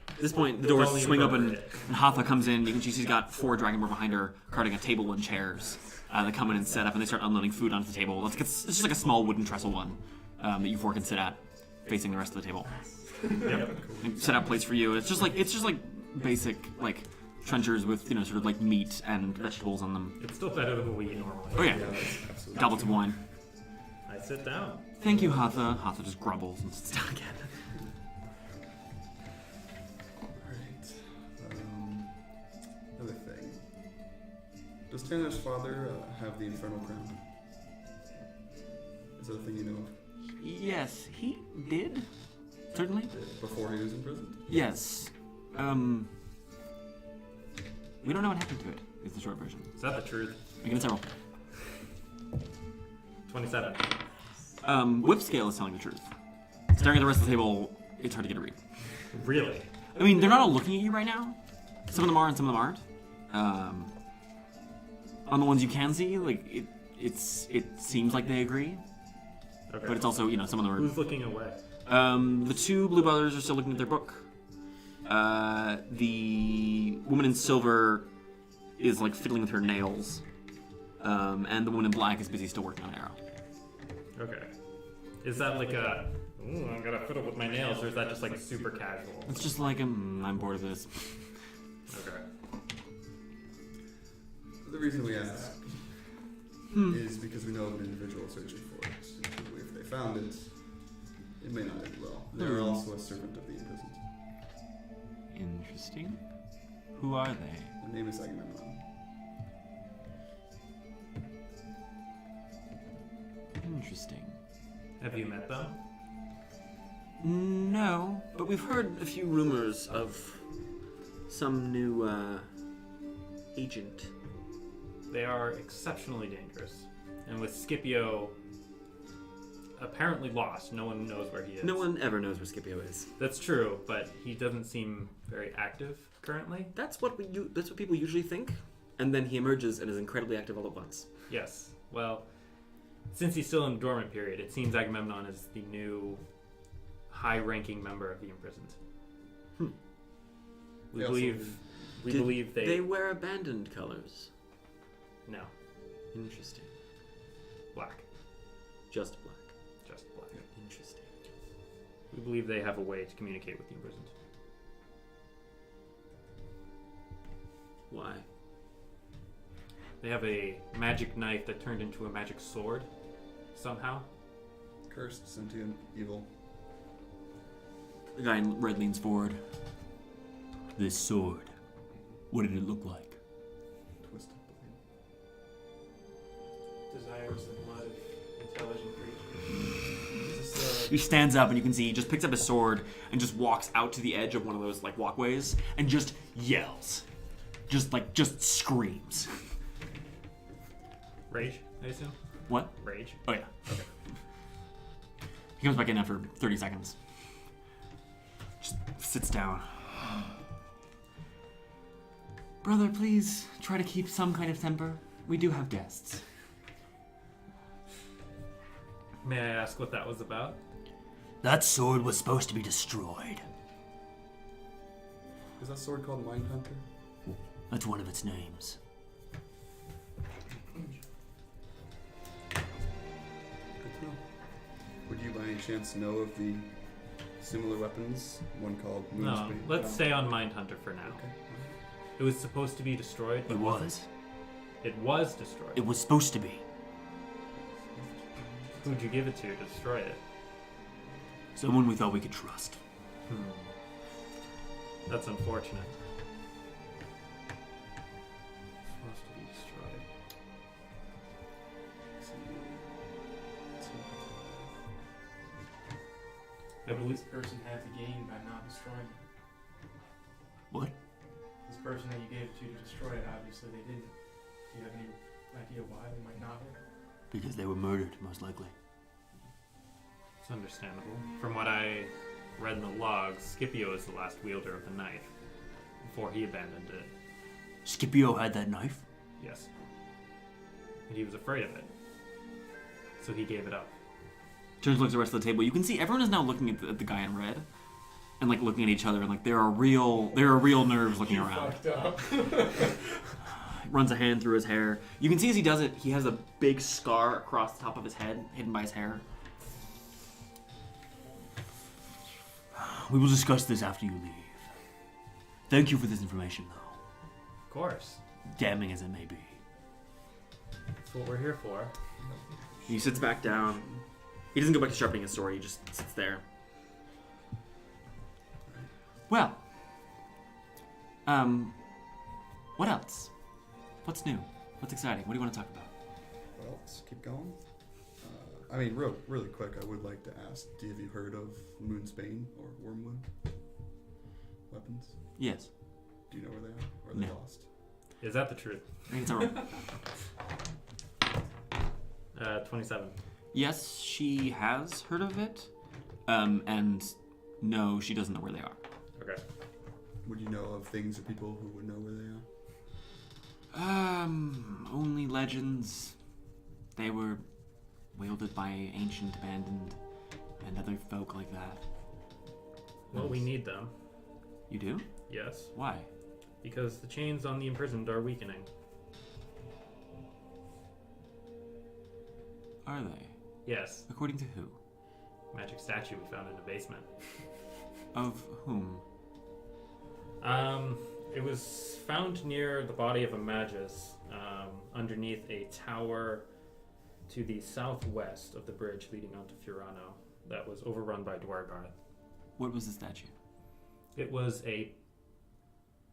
At this point, the doors Totally swing open, appropriate. and Hatha comes in. You can see she's got 4 dragonborn behind her, carting a table and chairs. They come in and set up, and they start unloading food onto the table. It's just like a small wooden trestle one that you 4 can sit at, facing the rest of the table. Yep. And set out plates for you. It's just like basic like trenchers with sort of like meat and vegetables on them. It's still better than what we eat normally. Oh yeah, Absolutely. goblets of wine. I sit down. Thank you, Hatha. Hatha just grumbles and sits down again. Alright. Another thing. Does Tanner's father have the Infernal Crown? Is that a thing you know of? Yes, he did. Certainly. Before he was imprisoned? Yes. We don't know what happened to it, is the short version. Is that the truth? We can several. 27. Whip scale is telling the truth. Staring at the rest of the table, it's hard to get a read. Really? I mean, they're not all looking at you right now. Some of them are and some of them aren't. On the ones you can see, like, it seems like they agree. Okay. But it's also, some of them are... Who's looking away? The 2 blue brothers are still looking at their book. The woman in silver is like fiddling with her nails. And the woman in black is busy still working on an arrow. Okay. Is that like a, ooh, I'm gonna fiddle with my nails, or is that just like super casual? It's just like, I'm bored of this. Okay. The reason we ask is because we know of an individual searching for it. If they found it, it may not end well. They are also a servant of the imprisoned. Interesting. Who are they? Their name is Agamemnon. Interesting. Have you met them? No, but we've heard a few rumors of some new, agent. They are exceptionally dangerous. And with Scipio apparently lost, no one knows where he is. No one ever knows where Scipio is. That's true, but he doesn't seem very active currently. That's what people usually think. And then he emerges and is incredibly active all at once. Yes. Well, since he's still in the dormant period, it seems Agamemnon is the new high-ranking member of the imprisoned. We They also- believe they... They wear abandoned colors. No. Interesting. Black. Just black. Just black. Interesting. We believe they have a way to communicate with the imprisoned. Why? They have a magic knife that turned into a magic sword, somehow. Cursed, sentient, evil. The guy in red leans forward. This sword. What did it look like? Twisted blade. Desires the blood of intelligent creatures. Is this He stands up and you can see he just picks up his sword and just walks out to the edge of one of those like walkways and just yells. Just screams. Rage, I assume? What? Rage. Oh yeah. Okay. He comes back in after 30 seconds. Just sits down. Brother, please try to keep some kind of temper. We do have guests. May I ask what that was about? That sword was supposed to be destroyed. Is that sword called Mindhunter? That's one of its names. Good to know. Would you by any chance know of the similar weapons? One called No, Moonspeed? let's stay on Mindhunter for now. Okay. It was supposed to be destroyed, but It was. it was destroyed. It was supposed to be. Who'd you give it to destroy it? Someone we thought we could trust. That's unfortunate. Supposed to be destroyed. I believe this person had to gain by not destroying it. What? This person that you gave it to destroy it, obviously they didn't. Do you have any idea why they might not have? Because they were murdered, most likely. It's understandable. From what I read in the logs, Scipio is the last wielder of the knife before he abandoned it. Scipio had that knife? Yes. And he was afraid of it. So he gave it up. Turns to look at the rest of the table. You can see everyone is now looking at the guy in red, and like looking at each other, and like there are real nerves looking around. Fucked up. Runs a hand through his hair. You can see as he does it, he has a big scar across the top of his head, hidden by his hair. We will discuss this after you leave. Thank you for this information, though. Of course. Damning as it may be. That's what we're here for. He sits back down. He doesn't go back to sharpening his sword, he just sits there. Well. What else? What's new? What's exciting? What do you want to talk about? Well, let's keep going. Really quick, I would like to ask, have you heard of Moonsbane or Wormwood weapons? Yes. Do you know where they are? Or are they No. lost? Is that the truth? I think it's alright. 27. Yes, she has heard of it. And no, she doesn't know where they are. Okay. Would you know of things or people who would know where they are? Only legends. They were wielded by ancient, abandoned, and other folk like that. Well, we need them. You do? Yes. Why? Because the chains on the imprisoned are weakening. Are they? Yes. According to who? Magic statue we found in the basement. Of whom? It was found near the body of a magus, underneath a tower to the southwest of the bridge leading onto Furano that was overrun by Dwargarth. What was the statue? It was a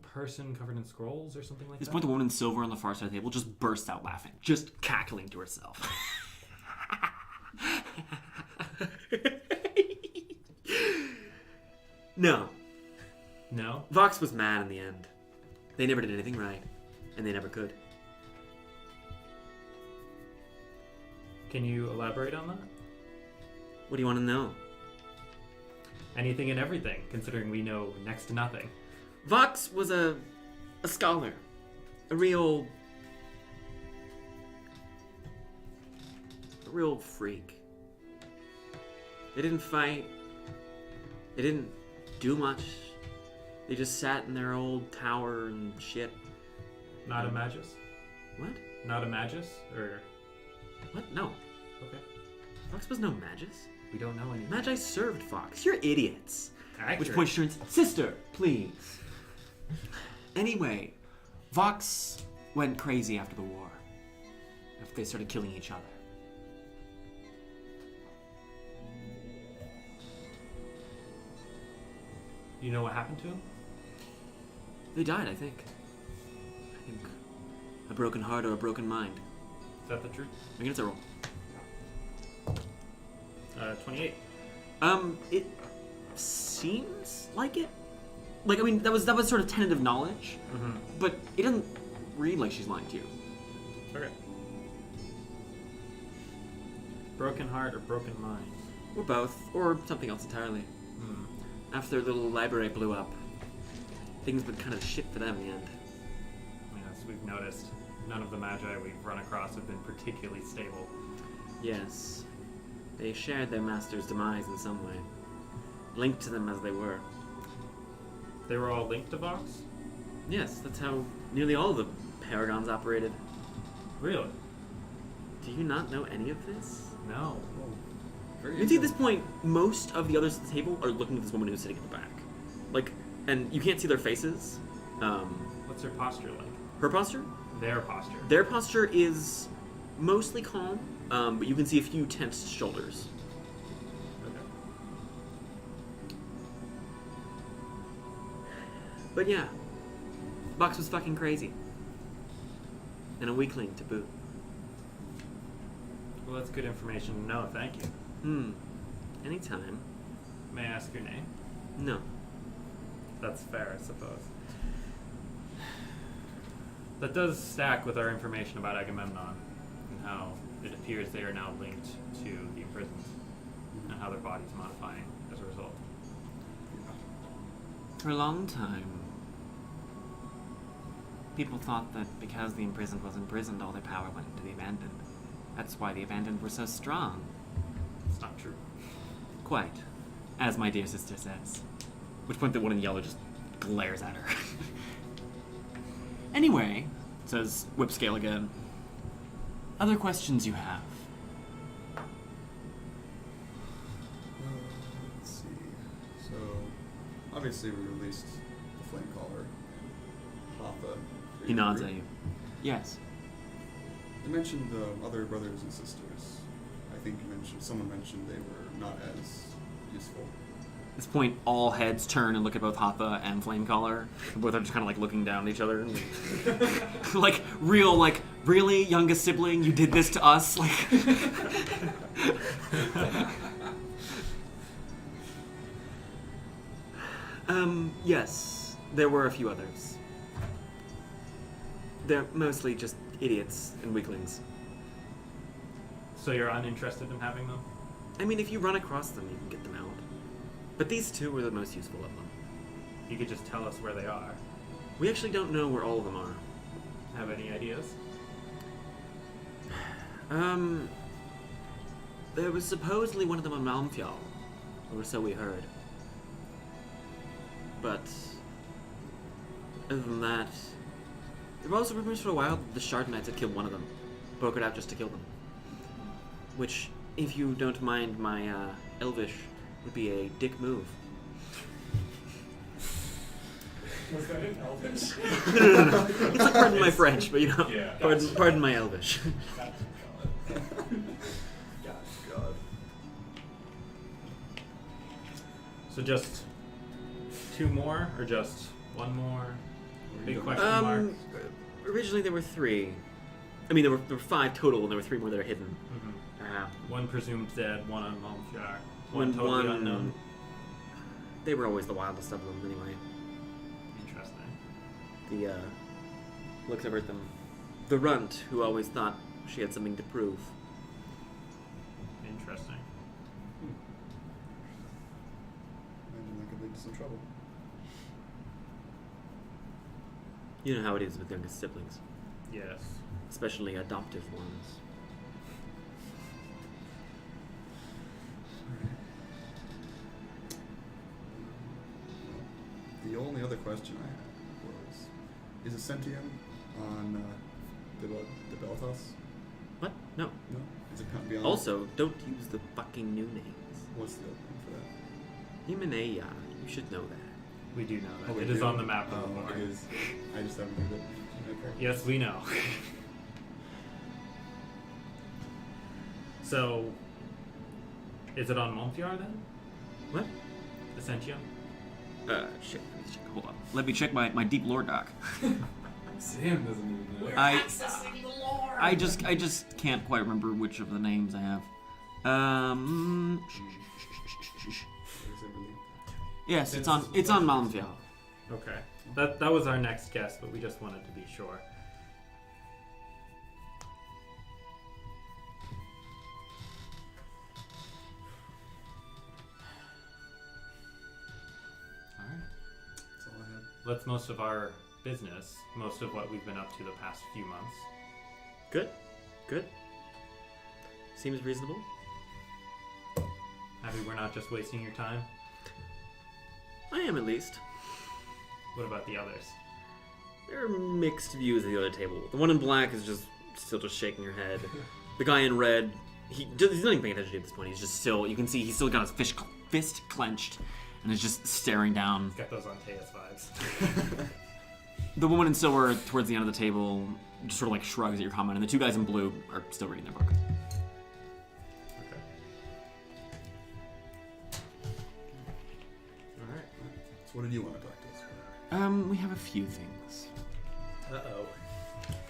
person covered in scrolls or something like At this that. point, the woman in silver on the far side of the table just bursts out laughing, just cackling to herself. No. No? Vox was mad in the end. They never did anything right, and they never could. Can you elaborate on that? What do you want to know? Anything and everything, considering we know next to nothing. Vox was a scholar. A real freak. They didn't fight. They didn't do much. They just sat in their old tower and shit. Not a magus? What? Not a magus? Or... What? No. Okay. Vox was no magus. We don't know anything. Magi served Vox. You're idiots. Accurate. Which point she turns, sister, please. Anyway, Vox went crazy after the war. After they started killing each other. You know what happened to him? They died, I think. A broken heart or a broken mind. Is that the truth? Make it a roll. 28. It seems like it. Like, I mean, that was sort of tentative knowledge, Mm-hmm. but it doesn't read like she's lying to you. Okay. Broken heart or broken mind? Or both, or something else entirely. Hmm. After their little library blew up, things went kind of shit for them in the end. Yes, we've noticed. None of the magi we've run across have been particularly stable. Yes. They shared their master's demise in some way. Linked to them as they were. They were all linked to Vox? Yes, that's how nearly all the paragons operated. Really? Do you not know any of this? No. Very You can see at this point, most of the others at the table are looking at this woman who's sitting in the back. Like, and you can't see their faces. What's their posture like? Her posture? Their posture. Their posture is mostly calm, but you can see a few tensed shoulders. Okay. But yeah, Bucks was fucking crazy. And a weakling to boot. Well, that's good information to know. Thank you. Anytime. May I ask your name? No. That's fair, I suppose. That does stack with our information about Agamemnon and how it appears they are now linked to the imprisoned and how their body's modifying as a result. For a long time, people thought that because the imprisoned was imprisoned, all their power went into the abandoned. That's why the abandoned were so strong. It's not true. Quite. As my dear sister says. Which point the one in yellow just glares at her. Anyway, says Whipscale again. Other questions you have? Let's see. So, obviously we released the Flame Caller. Hoffa. He nods at you. Yes. You mentioned the other brothers and sisters. I think someone mentioned they were not as useful. At this point, all heads turn and look at both Hoffa and Flamecaller. Both are just kind of like looking down at each other. And like, really, youngest sibling, you did this to us? Like, yes, there were a few others. They're mostly just idiots and weaklings. So you're uninterested in having them? I mean, if you run across them, you can get them out. But these two were the most useful of them. You could just tell us where they are. We actually don't know where all of them are. Have any ideas? There was supposedly one of them on Malmfjall, or so we heard. But other than that, there were also rumors for a while that the Shard Knights had killed one of them, broke it out just to kill them. Which, if you don't mind my Elvish, would be a dick move. Was that in Elvish? No. It's like, pardon my French, but you know, Yeah. pardon my Elvish. God. So just two more, or just one more? Big question mark. Originally there were three. I mean, there were five total, and there were three more that are hidden. One presumed dead, one on Malmfjord, When totally unknown. They were always the wildest of them, anyway. Interesting. The, looks over at them. The runt, who always thought she had something to prove. Interesting. Imagine that could lead to some trouble. You know how it is with youngest siblings. Yes. Especially adoptive ones. The only other question I had was, is Ascentium on the Beltas? What? No. No? Is it beyond? Also, don't use the fucking new names. What's the opening for that? Himeneia. You should know that. We do know that. Oh, we It is do? on the map of the Oh, board. it is. I just haven't heard it. Okay. Yes, we know. So, is it on Malmfjord then? What? Ascension? Shit. Let me check. Hold on. Let me check my deep lore doc. Sam doesn't even know. I just can't quite remember which of the names I have. Or is it really? Yes, it's on Malmfjall. Okay. That was our next guess, but we just wanted to be sure. Alright. That's all I had. That's most of our business, most of what we've been up to the past few months. Good. Good. Seems reasonable. Happy we're not just wasting your time? I am, at least. What about the others? There are mixed views of the other table. The one in black is still just shaking her head. The guy in red, he's not even paying attention to you at this point. He's just still, you can see he's still got his fist clenched and is just staring down. Got those Antaeus vibes. The woman in silver towards the end of the table just sort of like shrugs at your comment, and the two guys in blue are still reading their book. Okay. Alright. So what did you want to talk to us We have a few things.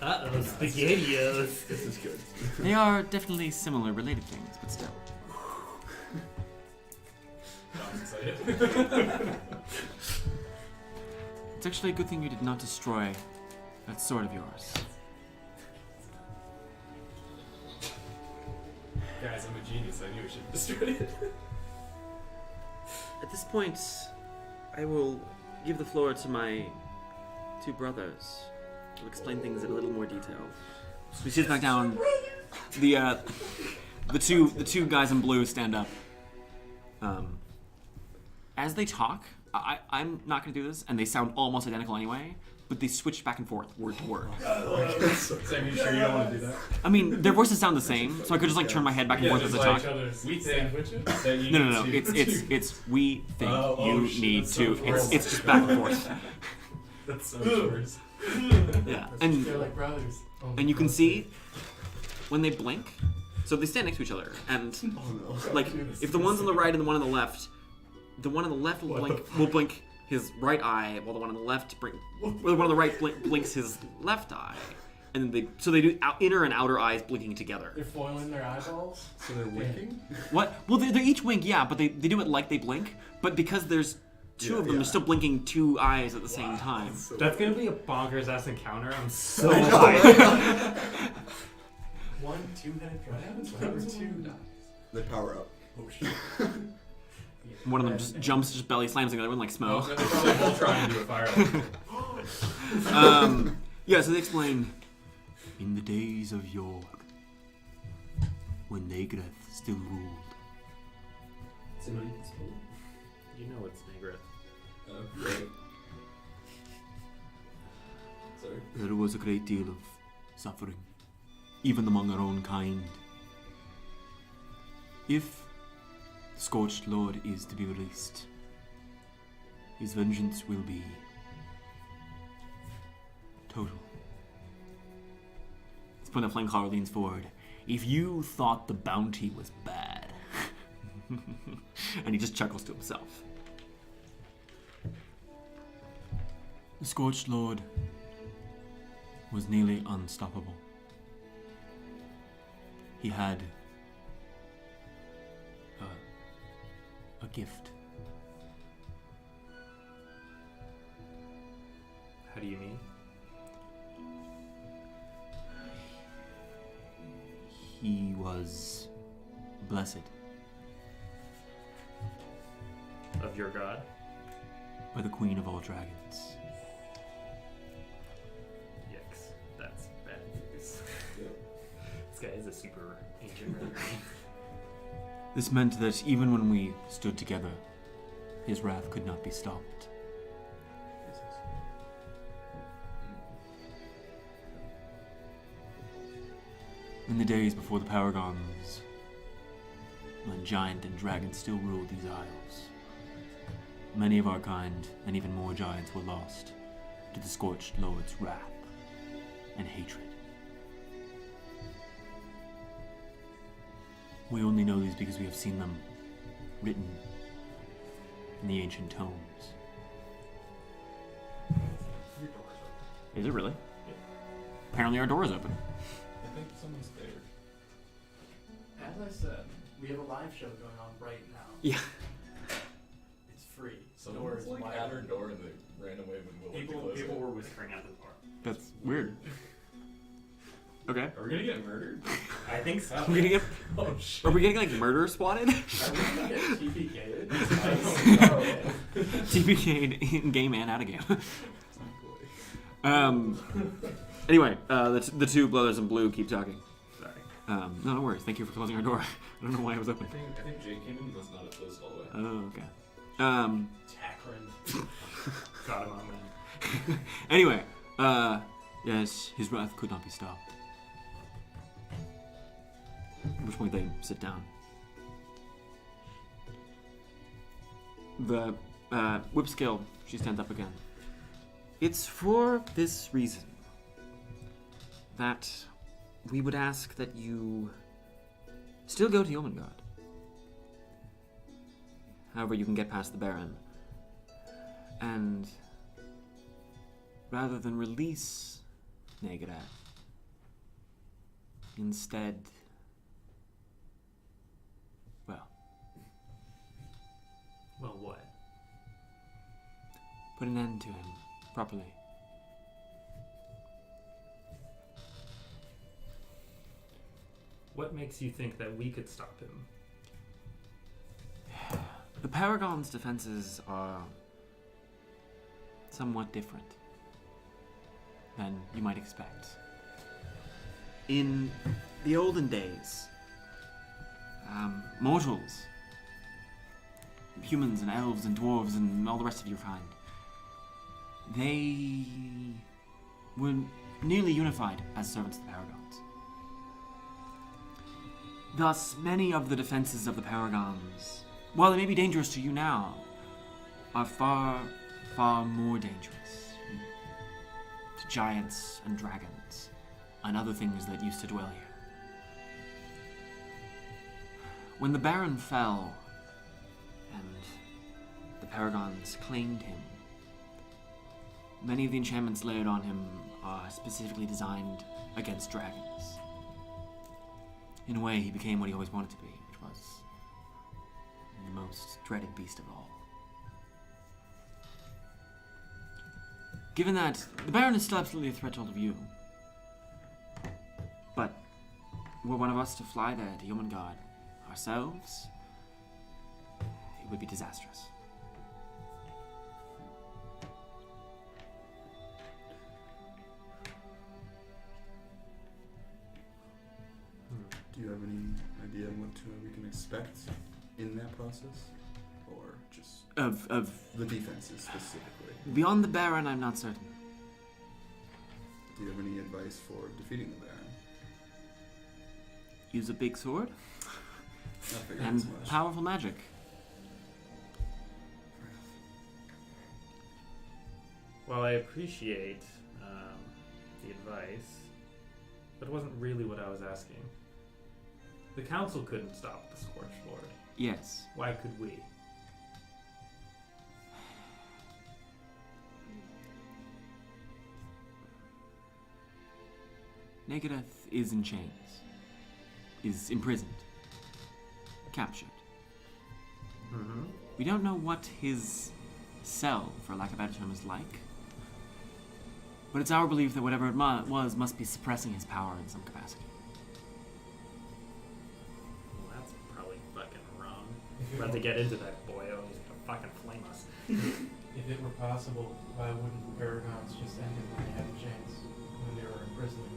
Spaghettios. This is good. They are definitely similar, related things, but still. I'm excited. It's actually a good thing you did not destroy that sword of yours. Guys, I'm a genius. I knew we should destroy it. At this point, I will give the floor to my two brothers. I'll explain things in a little more detail. We sit back down. The two guys in blue stand up. As they talk, I'm not going to do this, and they sound almost identical anyway, but they switch back and forth, word to word. Sam, you sure you don't want to do that? I mean, their voices sound the same, so I could just like turn my head back and forth as they talk. We sandwiches? That you No. need to- It's we think you shit, need that's to. so It's just back and forth. That's so yours. Yeah, and They're like brothers. Oh, you can see when they blink. So they stand next to each other, and Oh no. like if the one's on the right and the one on the left will blink his right eye, while the one on the left the one on the right blinks his left eye, and then they do inner and outer eyes blinking together. They're foiling their eyeballs. So they're winking? What? Well, they each wink, yeah, but they do it like they blink. But because there's two of them, they're still blinking two eyes at the same time. That's gonna be a bonkers ass encounter. I'm so hyped. One two-headed dragon. Number two. They power up. Oh shit. One of them just jumps, just belly slams the other one like Oh, smoke. they're probably both trying to do a fire. Yeah, so they explain, in the days of yore, when Nagreth still ruled, You know it's Negreth. Right. Sorry. there was a great deal of suffering, even among our own kind. If the Scorched Lord is to be released, his vengeance will be total. Let's point that Flameclaw leans forward. If you thought the bounty was bad, and he just chuckles to himself. The Scorched Lord was nearly unstoppable. He had a gift. How do you mean? He was blessed Of your god? by the Queen of all Dragons. Yikes. That's bad news. This guy is a super ancient red. This meant that even when we stood together, his wrath could not be stopped. In the days before the Paragons, when giant and dragon still ruled these isles, many of our kind and even more giants were lost to the Scorched Lord's wrath and hatred. We only know these because we have seen them written in the ancient tomes. Your door's open. Is it really? Apparently our door is open. I think someone's there. As I said, we have a live show going on right now. Yeah. It's free. Someone Door was is like wide at her open. door and they ran away when Will went to close People it. were whispering at the door. That's weird. Okay. Are we gonna get murdered? I think so. Are we getting, Oh shit. are we getting like murder swatted? Are we gonna get TPK'd? TPK'd in game and out of game. Anyway, the two brothers in blue keep talking. Sorry. No worries. Thank you for closing our door. I don't know why it was open. I think Jake came in, must not have closed all the way. Oh, okay. Tacrin. Got him on man. Anyway, yes, his wrath could not be stopped. At which point they sit down. The Whipskill, she stands up again. It's for this reason that we would ask that you still go to Yomengard. However, you can get past the Baron. And rather than release Negative, instead, well, what? put an end to him properly. What makes you think that we could stop him? The Paragon's defenses are somewhat different than you might expect. In the olden days, mortals, humans and elves and dwarves and all the rest of your kind, they were nearly unified as servants of the Paragons. Thus, many of the defenses of the Paragons, while they may be dangerous to you now, are far, far more dangerous to giants and dragons and other things that used to dwell here. When the Baron fell and the Paragons claimed him, many of the enchantments layered on him are specifically designed against dragons. In a way, he became what he always wanted to be, which was the most dreaded beast of all. Given that, the Baron is still absolutely a threat to all of you. But were one of us to fly there to Jormungand ourselves, it would be disastrous. Do you have any idea what we can expect in that process? Or just Of the defenses specifically? beyond the Baron, I'm not certain. Do you have any advice for defeating the Baron? Use a big sword I figured as and much. powerful magic. Fair enough. Well, I appreciate the advice, but it wasn't really what I was asking. The council couldn't stop the Scorched Lord. Yes. Why could we? Negative is in chains. Is imprisoned. Captured. Mm-hmm. We don't know what his cell, for lack of a better term, is like. But it's our belief that whatever it was must be suppressing his power in some capacity. Well, that's probably fucking wrong. We're about to get into that boyo. He's gonna fucking flame us. If it were possible, why wouldn't the Paragons just end it when they had a chance, when they were imprisoned?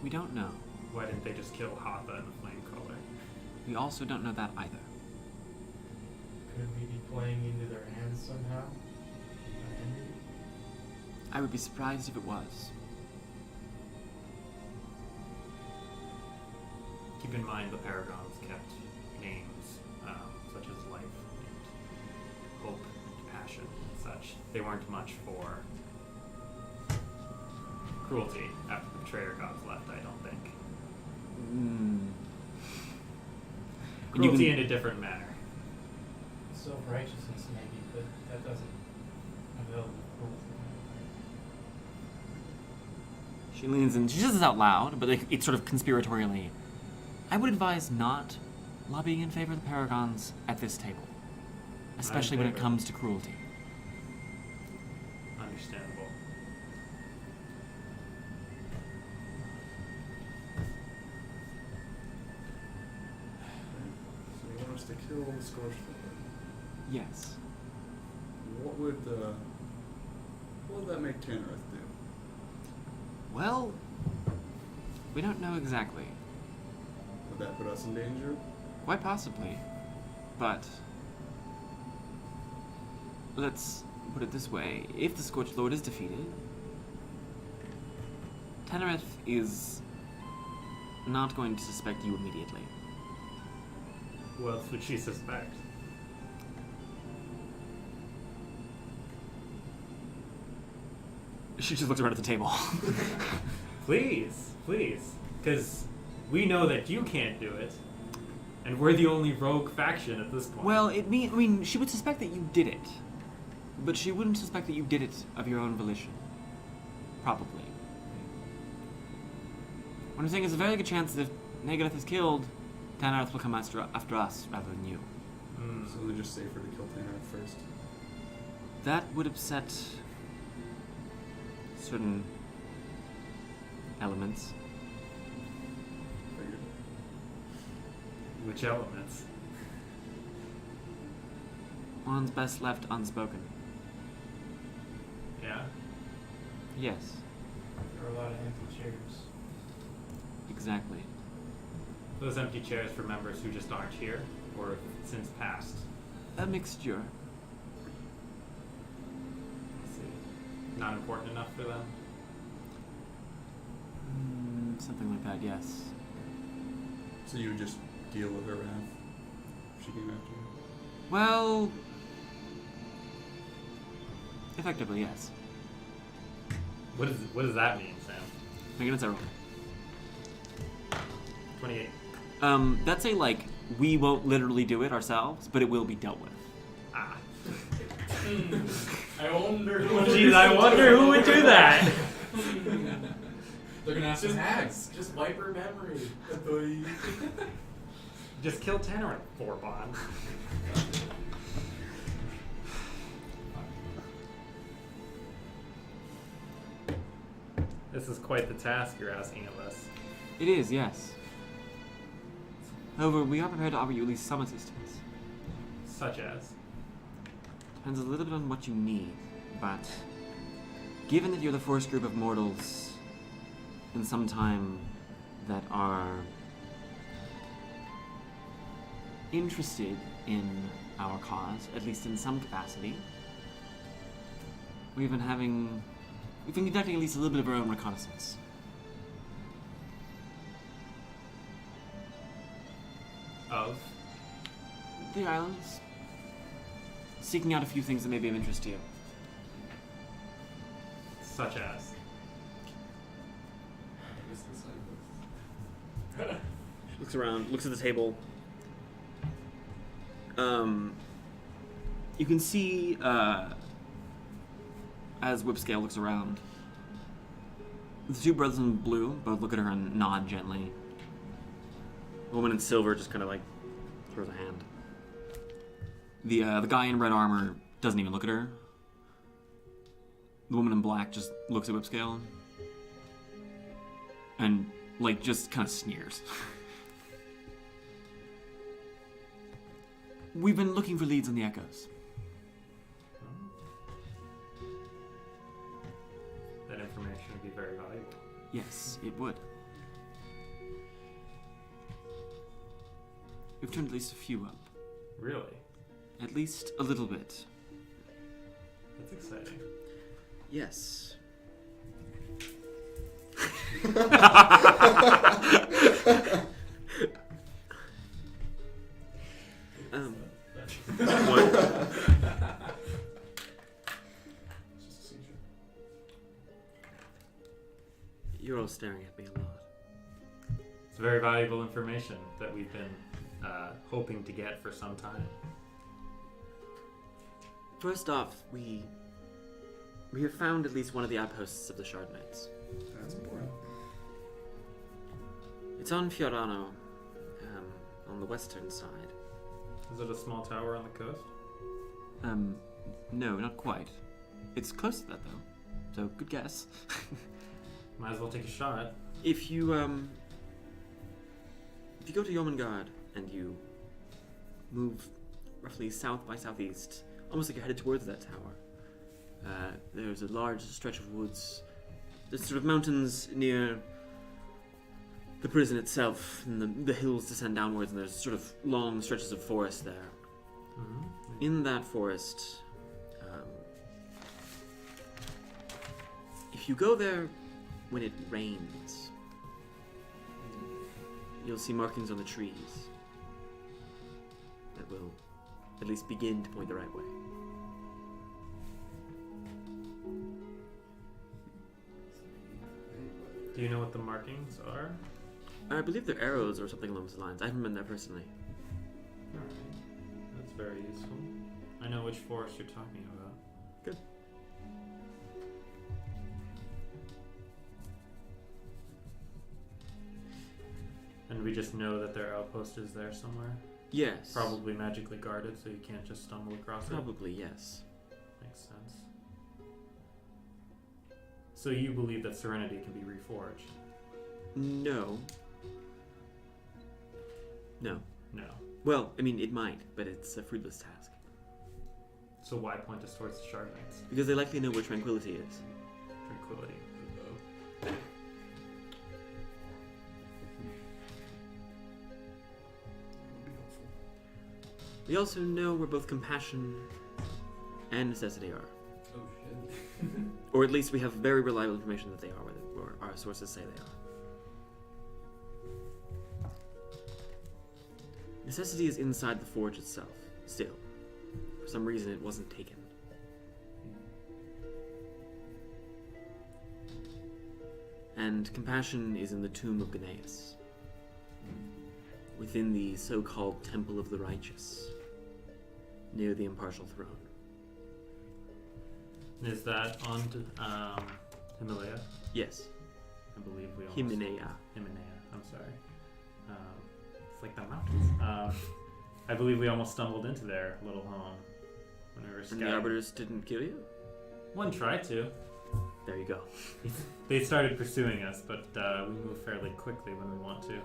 We don't know. Why didn't they just kill Hatha and the Flamecaller? We also don't know that either. Could we be playing into their hands somehow? Unhindered? I would be surprised if it was. Keep in mind the Paragons kept names such as life and hope and passion and such. They weren't much for cruelty after the betrayer gods left, I don't think. And you Cruelty can- in a different manner. Self-righteousness maybe, but that doesn't avail the cruelty. She leans in. She says this out loud, but it's sort of conspiratorially. I would advise not lobbying in favor of the Paragons at this table, especially when it favor. comes to cruelty. Understandable. So you want us to kill the Scorched Lord? Yes. What would that make Tannereth do? Well, we don't know exactly. Would that put us in danger? Quite possibly. But let's put it this way. If the Scorched Lord is defeated, Tannereth is not going to suspect you immediately. Who else would she suspect? She just looks around at the table. Please, please. Because we know that you can't do it. And we're the only rogue faction at this point. Well, I mean, she would suspect that you did it. But she wouldn't suspect that you did it of your own volition. Probably. What I'm saying is a very good chance that if Negath is killed, Tanarth will come after us rather than you. So they're just safer to kill Tanarth first. That would upset certain elements. Figured. Which elements? One's best left unspoken. Yeah. Yes, There are a lot of empty chairs. exactly. Those empty chairs for members who just aren't here, or have since passed. A mixture. Let's see. Not important enough for them? Something like that, yes. So you would just deal with her wrath if she came after you? Well, effectively, yes. What does that mean, Sam? Make an insight roll. 28. That's a, like, we won't literally do it ourselves, but it will be dealt with. Ah. I wonder who Jeez, I wonder who would do that. They're gonna have some Just hacks. Just wipe her memory. Just kill Tanner at 4 bond. This is quite the task you're asking of us. It is, yes. However, we are prepared to offer you at least some assistance. Such as? Depends a little bit on what you need, but given that you're the first group of mortals in some time that are interested in our cause, at least in some capacity, we've been conducting at least a little bit of our own reconnaissance. Of? The islands. Seeking out a few things that may be of interest to you. Such as? She looks around, looks at the table. You can see, as Whipscale looks around, the two brothers in blue both look at her and nod gently. The woman in silver just kind of like throws a hand. The guy in red armor doesn't even look at her. The woman in black just looks at Whipscale and like just kind of sneers. We've been looking for leads on the Echoes. That information would be very valuable. Yes, it would. We've turned at least a few up. Really? At least a little bit. That's exciting. Yes. You're all staring at me a lot. It's very valuable information that we've been hoping to get for some time. First off, we have found at least one of the outposts of the Shard Knights. That's important. It's on Fiorano, on the western side. Is it a small tower on the coast? No, not quite. It's close to that though, so good guess. Might as well take a shot. If you go to Yomengard and you move roughly south by southeast, almost like you're headed towards that tower, there's a large stretch of woods. There's sort of mountains near the prison itself, and the hills descend downwards, and there's sort of long stretches of forest there. Mm-hmm. In that forest, if you go there when it rains, you'll see markings on the trees that will at least begin to point the right way. Do you know what the markings are? I believe they're arrows or something along those lines. I haven't been there personally. Alright. That's very useful. I know which forest you're talking about. Good. just know that their outpost is there somewhere? Yes. Probably magically guarded, so you can't just stumble across it? Probably, yes. Makes sense. So you believe that Serenity can be reforged? No. No. No. Well, I mean, it might, but it's a fruitless task. So why point us towards the Shard Knights? Because they likely know where Tranquility is. Tranquility. We also know where both Compassion and Necessity are. Oh shit. Or at least we have very reliable information that they are where our sources say they are. Necessity is inside the forge itself, still. For some reason it wasn't taken. And Compassion is in the tomb of Gnaeus, within the so-called Temple of the Righteous, near the Impartial Throne. Is that on Himalaya? Yes, I believe we almost... Himalaya. Himalaya, I'm sorry. It's like the mountains. I believe we almost stumbled into their little home when we were And scouting. the Arbiters didn't kill you? One tried to. There you go. They started pursuing us, but we move fairly quickly when we want to.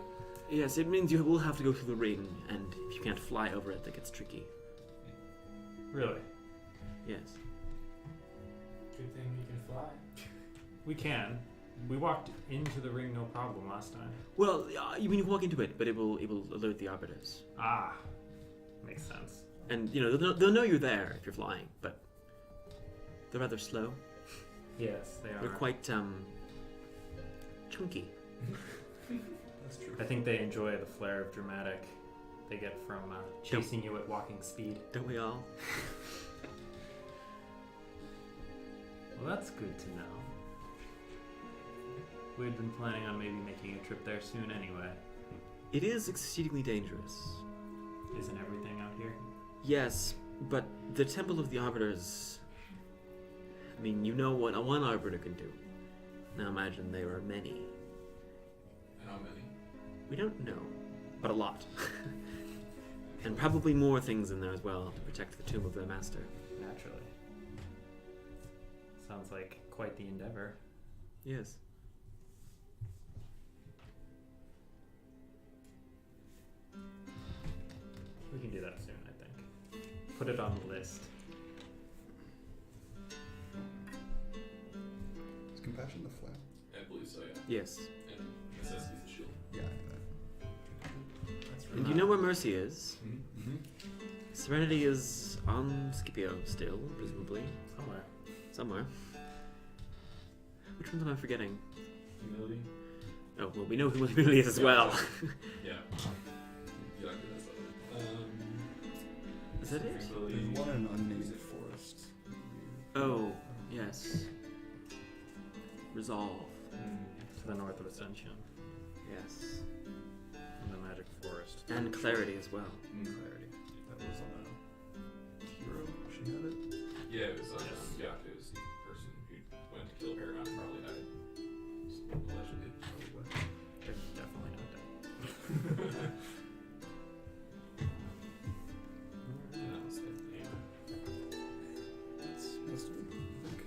Yes, it means you will have to go through the ring, and if you can't fly over it, that gets tricky. Really? Yes. Good thing we can fly. We can. We walked into the ring no problem last time. Well, you mean you walk into it, but it will alert the Arbiters. Ah, makes sense. And, you know, they'll know you're there if you're flying, but they're rather slow. Yes, they are. They're quite, chunky. That's true. I think they enjoy the flair of dramatic they get from chasing you at walking speed. Don't we all? Well, that's good to know. We'd been planning on maybe making a trip there soon anyway. It is exceedingly dangerous. Isn't everything out here? Yes, but the Temple of the Arbiters... I mean, you know what one Arbiter can do. Now imagine there are many. How many? We don't know, but a lot. And probably more things in there as well to protect the tomb of their master. Naturally. Sounds like quite the endeavor. Yes. We can do that soon, I think. Put it on the list. Is Compassion the flag? I believe so, yeah. Yes. And Necessity's the shield. Yeah. That's And you know where Mercy is? Mm-hmm. Serenity is on Scipio still, presumably. Somewhere. Somewhere. Which ones am I forgetting? Humility? Oh, well, we know who Humility is as well. Yeah. You like this Is that it? There's one in unnamed forest. Oh, yes. Resolve. To the north of Ascension. Yes. In the magic forest. And Clarity as well. Clarity. That was on a hero. She had it. Yeah, it was Yes. yeah, it was the person who went to kill Paragon probably died. Allegedly. They're definitely not dead. And that was the name. That's must be. I think.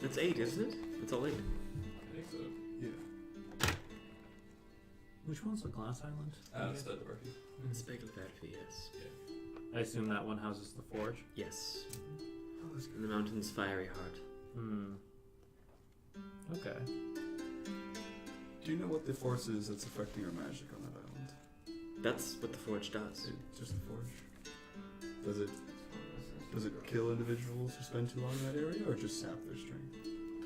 That's 8, isn't it? That's all 8. I think so. Yeah. Which one's the Glass Island? It's Dead Barky. Spegelverfi, yes. I assume that one houses the forge. Yes. Oh, that's In the mountain's fiery heart. Okay. Do you know what the force is that's affecting our magic on that island? That's what the forge does. It's just the forge. Does it kill individuals who spend too long in that area, or just sap their strength?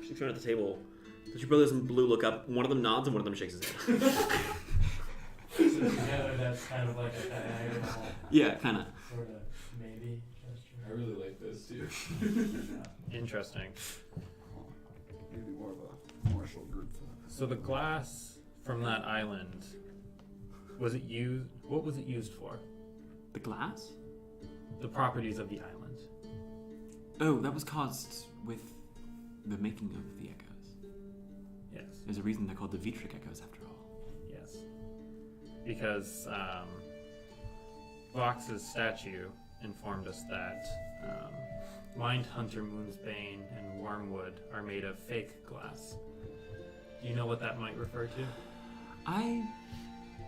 She's trying at the table. The two brothers in blue look up. One of them nods and one of them shakes his head. So together, that's kind of like a diagonal Yeah, kind of. sort of maybe gesture. I really like this too. Interesting. Maybe more of a martial group thought. So the glass from that island, was it used? What was it used for? The glass? The properties of the island. Oh, that was caused with the making of the echoes. Yes. There's a reason they're called the Vitric echoes after all. Yes. because Vox's statue informed us that Mindhunter Moonsbane and Wormwood are made of fake glass. Do you know what that might refer to? I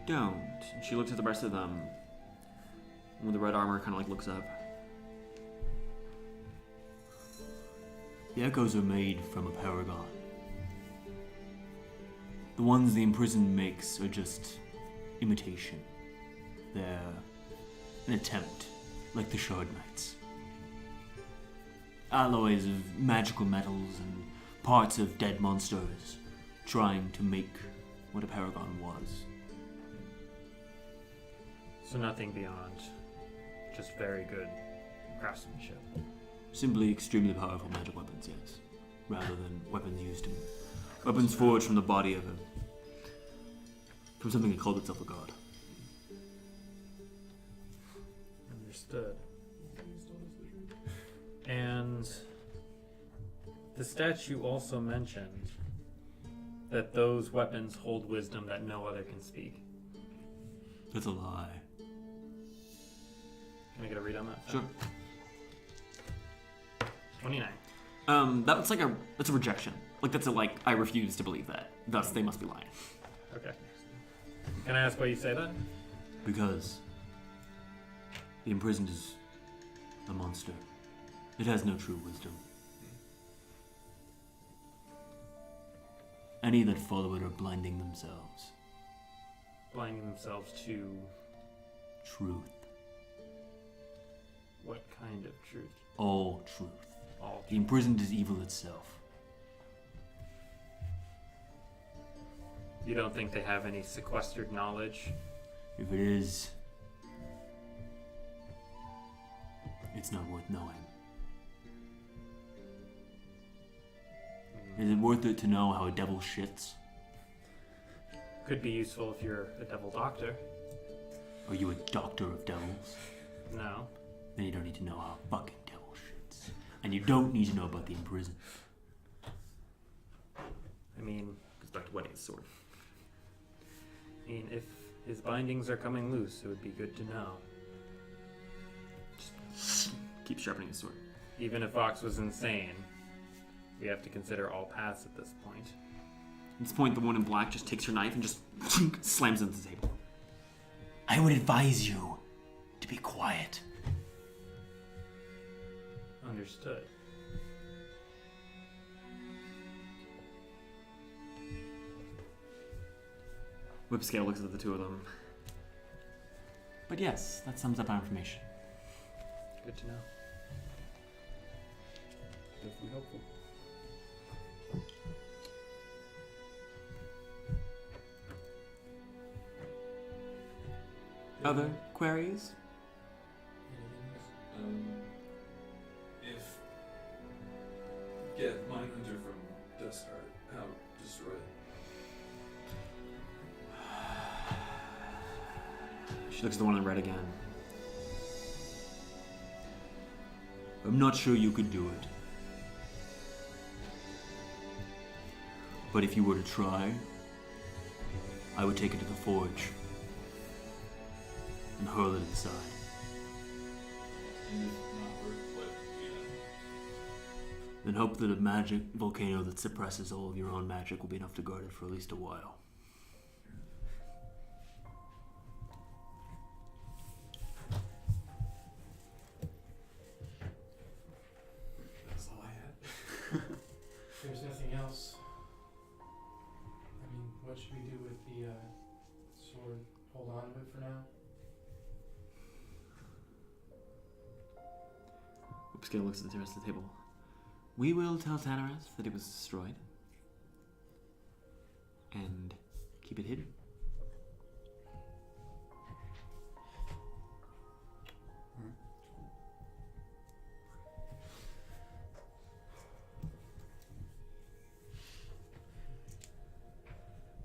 don't. She looks at the rest of them. With the red armor, kind of like looks up. The echoes are made from a paragon. The ones the imprisoned makes are just imitation. They're an attempt, like the Shard Knights. Alloys of magical metals and parts of dead monsters, trying to make what a paragon was. So nothing beyond just very good craftsmanship. Simply extremely powerful magic weapons, yes. Rather than weapons used in... Weapons forged from the body of from something that called itself a god. Understood. And the statue also mentioned that those weapons hold wisdom that no other can speak. That's a lie. Can I get a read on that? Sure. 29. That's like that's a rejection. Like that's a like I refuse to believe that. Thus they must be lying. Okay. Can I ask why you say that? Because the imprisoned is a monster. It has no true wisdom. Any that follow it are blinding themselves. Blinding themselves to Truth. what kind of truth? All truth. All The imprisoned is evil itself. You don't think they have any sequestered knowledge? If it is, it's not worth knowing. Is it worth it to know how a devil shits? Could be useful if you're a devil doctor. Are you a doctor of devils? No. Then you don't need to know how a fucking devil shits. And you don't need to know about the imprisoned. I mean, Goes back to wetting his sword. if his bindings are coming loose, it would be good to know. Keep sharpening his sword. Even if Vox was insane, we have to consider all paths at this point. At this point, the one in black just takes her knife and just slams it into the table. I would advise you to be quiet. Understood. Whipscale looks at the two of them. But yes, that sums up our information. Good to know. Definitely helpful. Other queries? If get Mindhunter from Dustcart, how destroy it? She looks at the one in red again. I'm not sure you could do it. But if you were to try, I would take it to the forge and hurl it inside. And if not work, what do you Then hope that a magic volcano that suppresses all of your own magic will be enough to guard it for at least a while. That's all I had. If there's nothing else, I mean, what should we do with the sword? Hold on to it for now? Whipscale looks at the rest of the table. We will tell Tanaras that it was destroyed. And keep it hidden.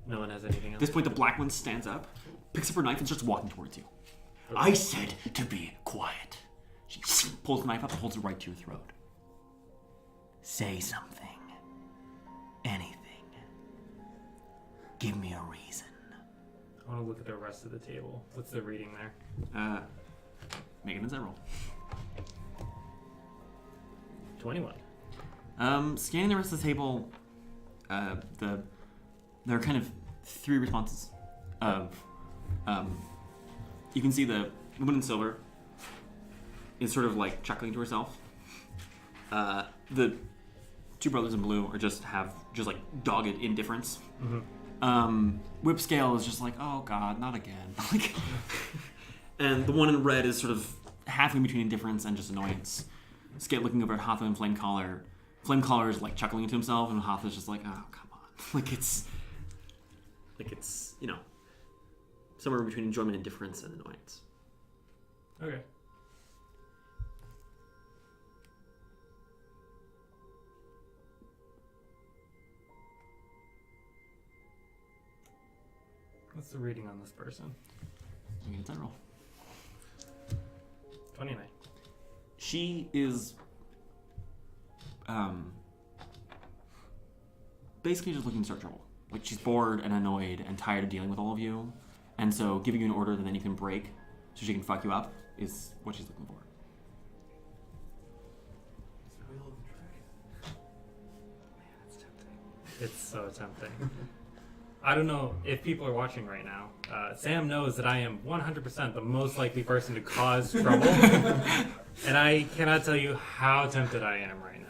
No one has anything At else? this point, the black one stands up, picks up her knife, and starts walking towards you. I said to be quiet. She pulls the knife up and holds it right to your throat. Say something. Anything. Give me a reason. I want to look at the rest of the table. What's the reading there? Make an insight roll. 21. Scanning the rest of the table, there are kind of three responses. You can see the woman in silver is sort of like chuckling to herself. The two brothers in blue are just like dogged indifference. Mm-hmm. Whipscale is just like, oh god, not again. Like, and the one in red is sort of halfway between indifference and just annoyance. Skate looking over at Hotha and Flamecaller. Flamecaller is like chuckling to himself, and Hotha's just like, oh come on. like it's somewhere between enjoyment, indifference, and annoyance. Okay. What's the reading on this person? Make an insight roll. 29. She is basically just looking to start trouble. Like, she's bored and annoyed and tired of dealing with all of you, and so giving you an order that then you can break so she can fuck you up is what she's looking for. It's so tempting. I don't know if people are watching right now. Sam knows that I am 100% the most likely person to cause trouble, and I cannot tell you how tempted I am right now.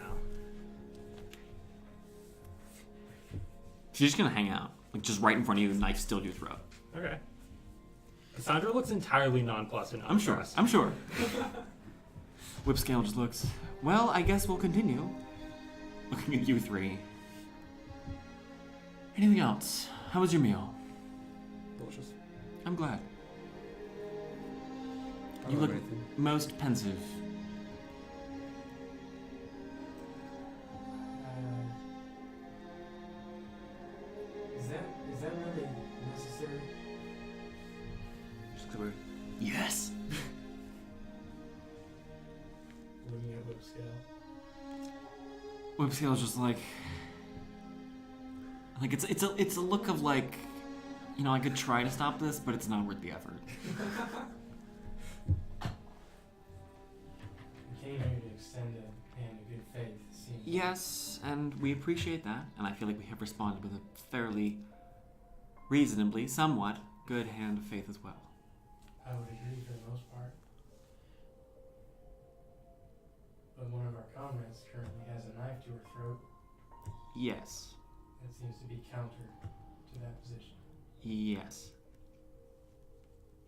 She's just gonna hang out, like just right in front of you, knife still to your throat. Okay. Cassandra looks entirely nonplussed and I'm sure. unimpressed. I'm sure. Whipscale just looks. Well, I guess we'll continue. Looking at you three. Anything else? How was your meal? Delicious. I'm glad. I You don't look have anything. most pensive. Is that really necessary? Just clear. Yes. Looking at Whipscale. Whipscale's just like it's a look of like, you know, I could try to stop this, but it's not worth the effort. We came here to extend a hand of good faith. Seems Yes, and we appreciate that, and I feel like we have responded with a fairly reasonably, somewhat good hand of faith as well. I would agree for the most part. But one of our comrades currently has a knife to her throat. Yes. That seems to be counter to that position. Yes.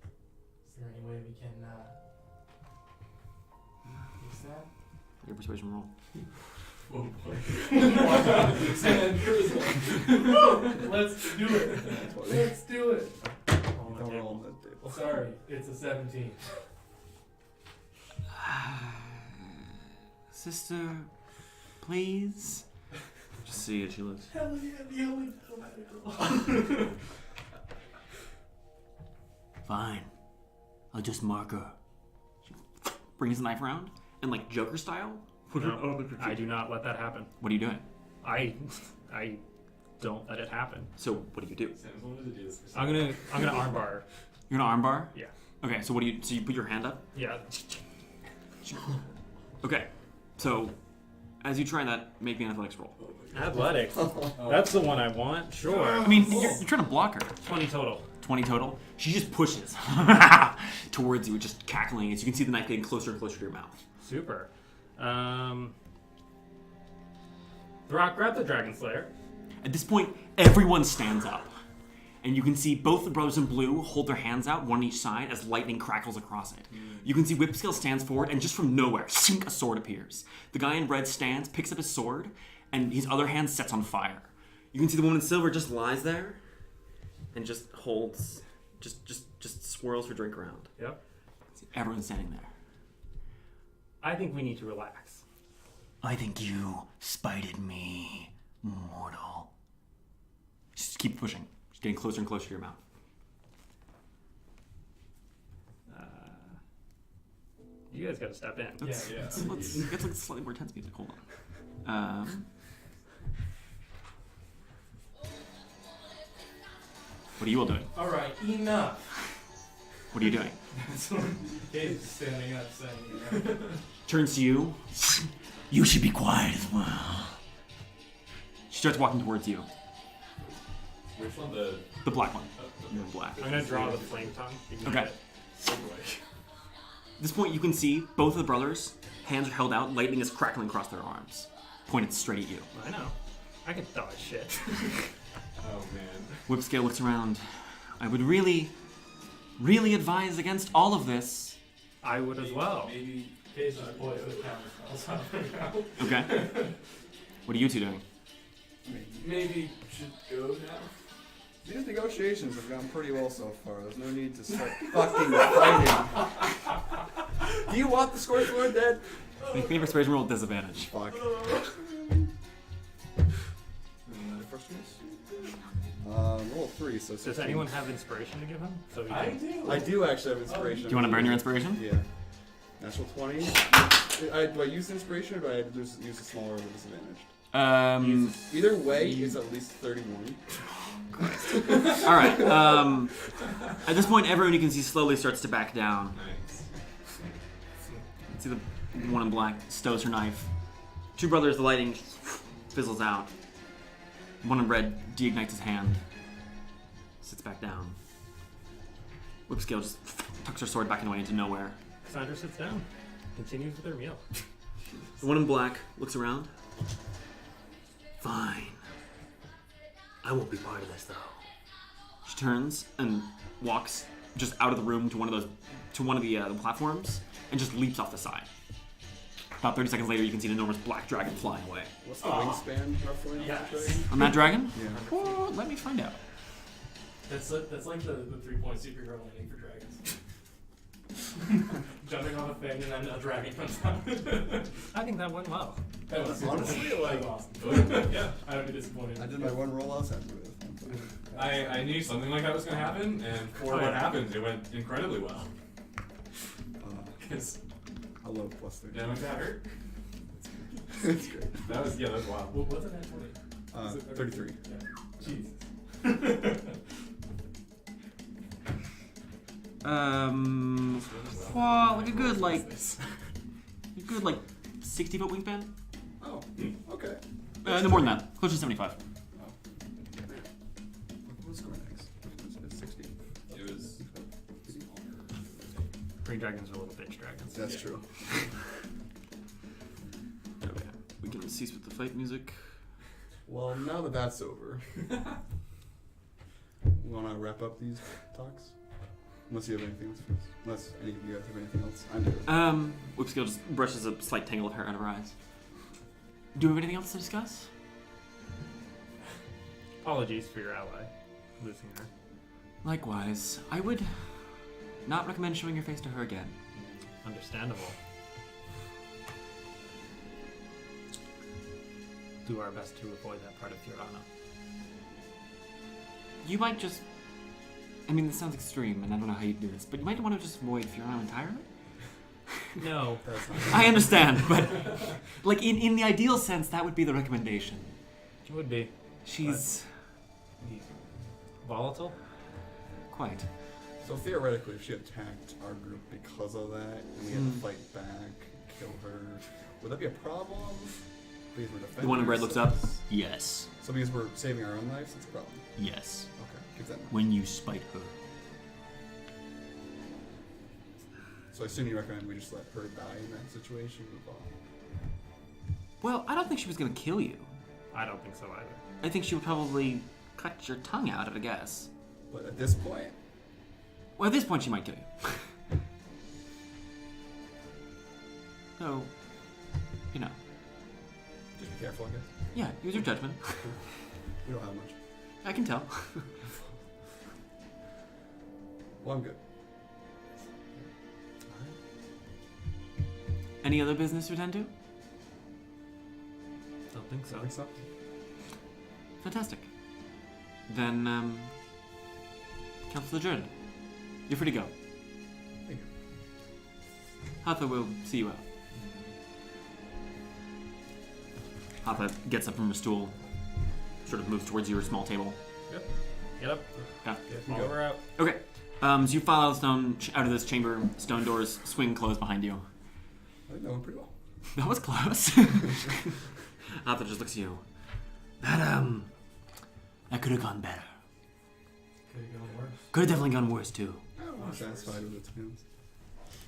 Is there any way we can fix that? Your persuasion roll. Oh boy. Let's do it. Let's do it. On the Don't roll table. on that table. Sorry, it's a 17. Sister, please. Just see it, she looks. Hell yeah, the only girl. Fine. I'll just mark her. She brings the knife around, and like Joker style. No, I do not let that happen. What are you doing? I don't let it happen. So what do you do? Sam's wanted to do this for I'm gonna armbar her. You're gonna armbar? Yeah. Okay, so what do you? So you put your hand up? Yeah. Okay. So as you try that, make me an athletics roll. Athletics. That's the one I want. Sure. I mean, you're trying to block her. 20 total. 20 total. She just pushes towards you, just cackling as you can see the knife getting closer and closer to your mouth. Super. Throk, grab the Dragon Slayer. At this point, everyone stands up. And you can see both the brothers in blue hold their hands out, one on each side, as lightning crackles across it. You can see Whipscale stands forward, and just from nowhere, sink, a sword appears. The guy in red stands, picks up his sword, and his other hand sets on fire. You can see the woman in silver just lies there, and just holds, just swirls her drink around. Yep. Everyone's standing there. I think we need to relax. I think you spited me, mortal. Just keep pushing. She's getting closer and closer to your mouth. You guys gotta step in. Let's get like slightly more tense music. Hold on. What are you all doing? Alright, enough. What are you doing? So Kate's standing up saying, Turns to you. You should be quiet as well. She starts walking towards you. Which one? The black one. You're in black. I'm gonna draw the flame tongue. Ignite Okay. it. At this point, you can see both of the brothers, hands are held out, lightning is crackling across their arms, pointed straight at you. I know. I can dodge shit. Oh man. Whipscale looks around. I would really advise against all of this. I would as well. maybe Kate's just boy with counter spells on her now. Okay. What are you two doing? Maybe should go now. These negotiations have gone pretty well so far. There's no need to start fucking fighting. Do you want the Scorchword dead? Make me a persuasion roll with disadvantage. Fuck. First roll 3, so 16. Does anyone have inspiration to give him? So we I can... do. I do actually have inspiration. Do you want to burn your inspiration? Yeah. Natural 20. Do I use inspiration or do I use a smaller with disadvantage? Either way, it's at least 31. All right. At this point, everyone you can see slowly starts to back down. Nice. See the one in black stows her knife. Two brothers, the lighting fizzles out. One in red deignites his hand. Sits back down. Whipscale just tucks her sword back away into nowhere. Cassandra sits down. Continues with her meal. The one in black looks around. Fine. I won't be part of this though. She turns and walks just out of the room to one of the platforms and just leaps off the side. About 30 seconds later, you can see an enormous black dragon flying away. What's the wingspan roughly? Yes. On that dragon? Yeah. Well, let me find out. That's like the 3-point superhero landing for dragons. Jumping on a thing and then a dragon comes out. I think that went well. That was Honestly, like, awesome. Yeah, I would be disappointed. I did my one roll outside with it. I knew something like that was going to happen, and for what happened, it went incredibly well. Because I love plus 3. damage that hurt. It's great. That was wild. What's a net 20? 33. Yeah. Jeez. Well, like a good 60-foot wingspan. Oh, okay. No more than that. Close to 75. What's score next? It's 60. It was Green dragons are little bitch dragons. That's true. Okay. We can cease with the fight music. Well, now that that's over, we want to wrap up these talks? Unless you have anything else for us. Unless any of you guys have anything else. I do. Whipscale just brushes a slight tangle of hair out of her eyes. Do we have anything else to discuss? Apologies for your ally losing her. Likewise, I would not recommend showing your face to her again. Understandable. Do our best to avoid that part of Tirana. You might just... I mean, this sounds extreme, and I don't know how you do this, but you might want to just avoid Fiorano entirely? No. I understand, but like in the ideal sense, that would be the recommendation. It would be. She's Volatile? quite. So theoretically, if she attacked our group because of that, and we had to fight back, kill her, would that be a problem? Because we're defending The one in red looks up. ourselves? Yes. So because we're saving our own lives, it's a problem. Yes. Okay, keep that in mind. When you spite her. So I assume you recommend we just let her die in that situation? Well, I don't think she was gonna kill you. I don't think so either. I think she would probably cut your tongue out at a guess. But at this point, Well, at this point, she might kill you. So, you know. just be careful, I guess. Yeah, use your judgment. We don't have much. I can tell. Well, I'm good. Any other business to attend to? Don't think so. I think so. Fantastic. Then, Council adjourned. You're free to go. Thank you. Hatha will see you out. Hatha gets up from her stool, sort of moves towards your small table. Yep. Get up. Okay. Go over out. Okay. So you file out of this chamber. Stone doors swing closed behind you. I think that went pretty well. That was close. Arthur just looks at you. That could have gone better. Could have gone worse. Could have definitely gone worse too. I'm satisfied with it, to be honest.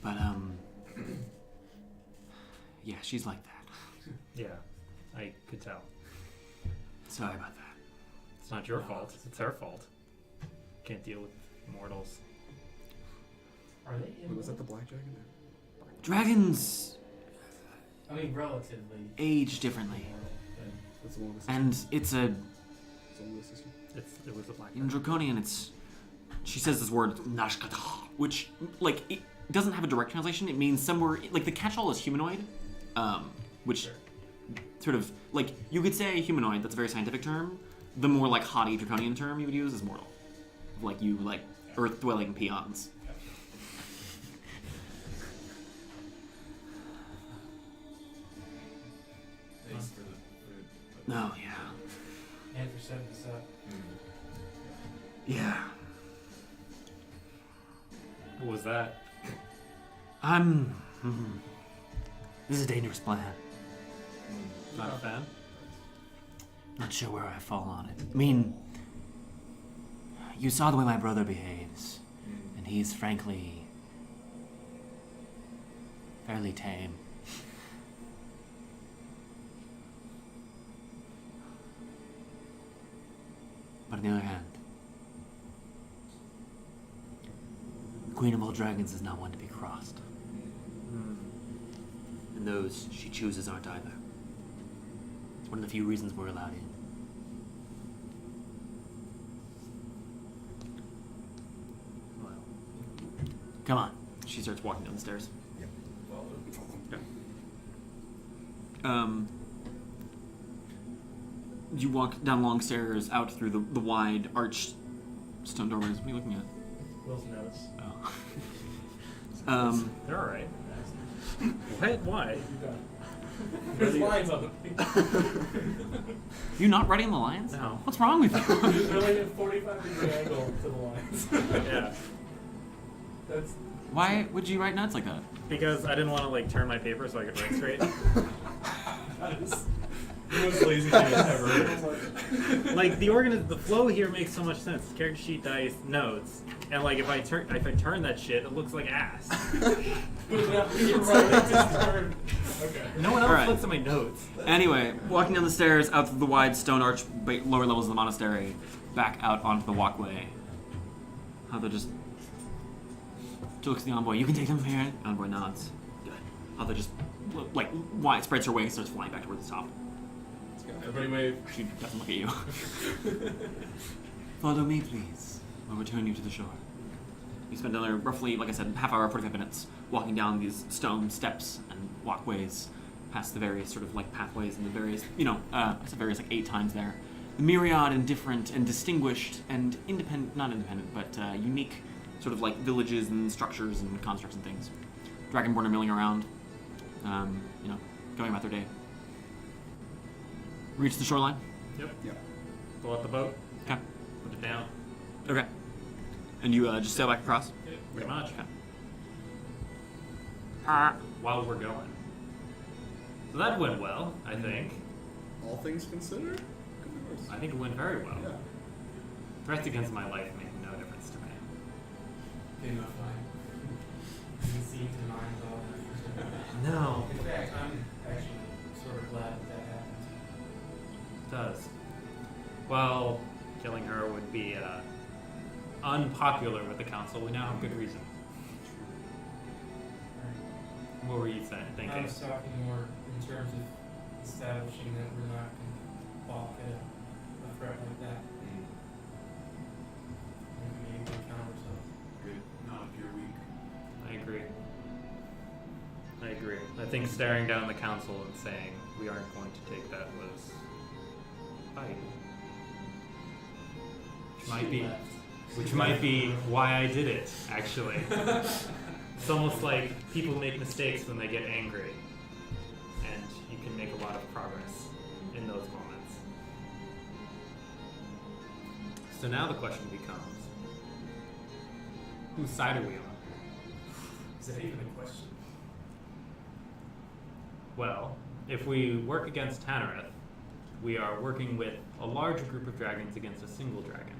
But yeah, she's like that. Yeah, I could tell. Sorry about that. It's not your fault. It's her fault. Can't deal with mortals. Are they Wait, was that the black dragon? Dragons I mean, relatively. age differently, That's the one with the and it's a It's the one with the system. It was the black. in Draconian. It's she says this word nashkata, which like it doesn't have a direct translation. It means somewhere like the catch-all is humanoid, which sort of like you could say humanoid. That's a very scientific term. The more like haughty Draconian term you would use is mortal, like you like earth-dwelling peons. Thanks for the food. No, yeah, And for setting this up. yeah. What was that? This is a dangerous plan. Not a fan. Not sure where I fall on it. I mean, you saw the way my brother behaves, and he's frankly fairly tame. But on the other hand, the Queen of all Dragons is not one to be crossed. And those she chooses aren't either. It's one of the few reasons we're allowed in. Well, Come on. She starts walking down the stairs. Follow. You walk down long stairs out through the wide arched stone doorways. What are you looking at? Will's notes. Oh. they're all right. What? Why? There's lines on the page. You not writing the lines? No. What's wrong with you? They're like a 45-degree angle to the lines. Yeah. That's Why would you write notes like that? Because I didn't want to like turn my paper so I could write straight. that is the most lazy thing I've ever heard. Like the flow here makes so much sense. Character sheet, dice, notes, and like if I turn that shit, it looks like ass. You're right, just turn. Okay. No one else Alright. looks at my notes. Anyway, walking down the stairs out through the wide stone arch lower levels of the monastery, back out onto the walkway. Hunter just looks at the envoy. You can take them from here. Envoy nods. Good. Hunter just like wide spreads her wings and starts flying back towards the top. Everybody wave. She doesn't look at you. Follow me, please. I'll return you to the shore. You spend another roughly, like I said, half hour, 45 minutes walking down these stone steps and walkways, past the various sort of like pathways and the various, it's various like 8 times there. The myriad and different and distinguished and not independent, but unique sort of like villages and structures and constructs and things. Dragonborn are milling around, going about their day. Reach the shoreline. Yep. Yeah. Pull out the boat. Okay. Put it down. Okay. And you just sail back across. Pretty much. Okay. While we're going. So that went well, I think. All things considered, could be worse. I think it went very well. Yeah. Threats against my life make no difference to me. They not fine. You can see into minds all that. No. In fact, I'm actually sort of glad that happened. It does. Well, killing her would be unpopular with the council. We now have good reason. What were you thinking? I was talking more in terms of establishing that we're not going to balk at a threat like that. And maybe we can counter ourselves. Good. Not if you're weak. I agree. I think staring down the council and saying we aren't going to take that was fight. Which might be why I did it, actually. It's almost like people make mistakes when they get angry. And you can make a lot of progress in those moments. So now the question becomes, whose side are we on? Is that even a question? Well, if we work against Tanareth, we are working with a larger group of dragons against a single dragon.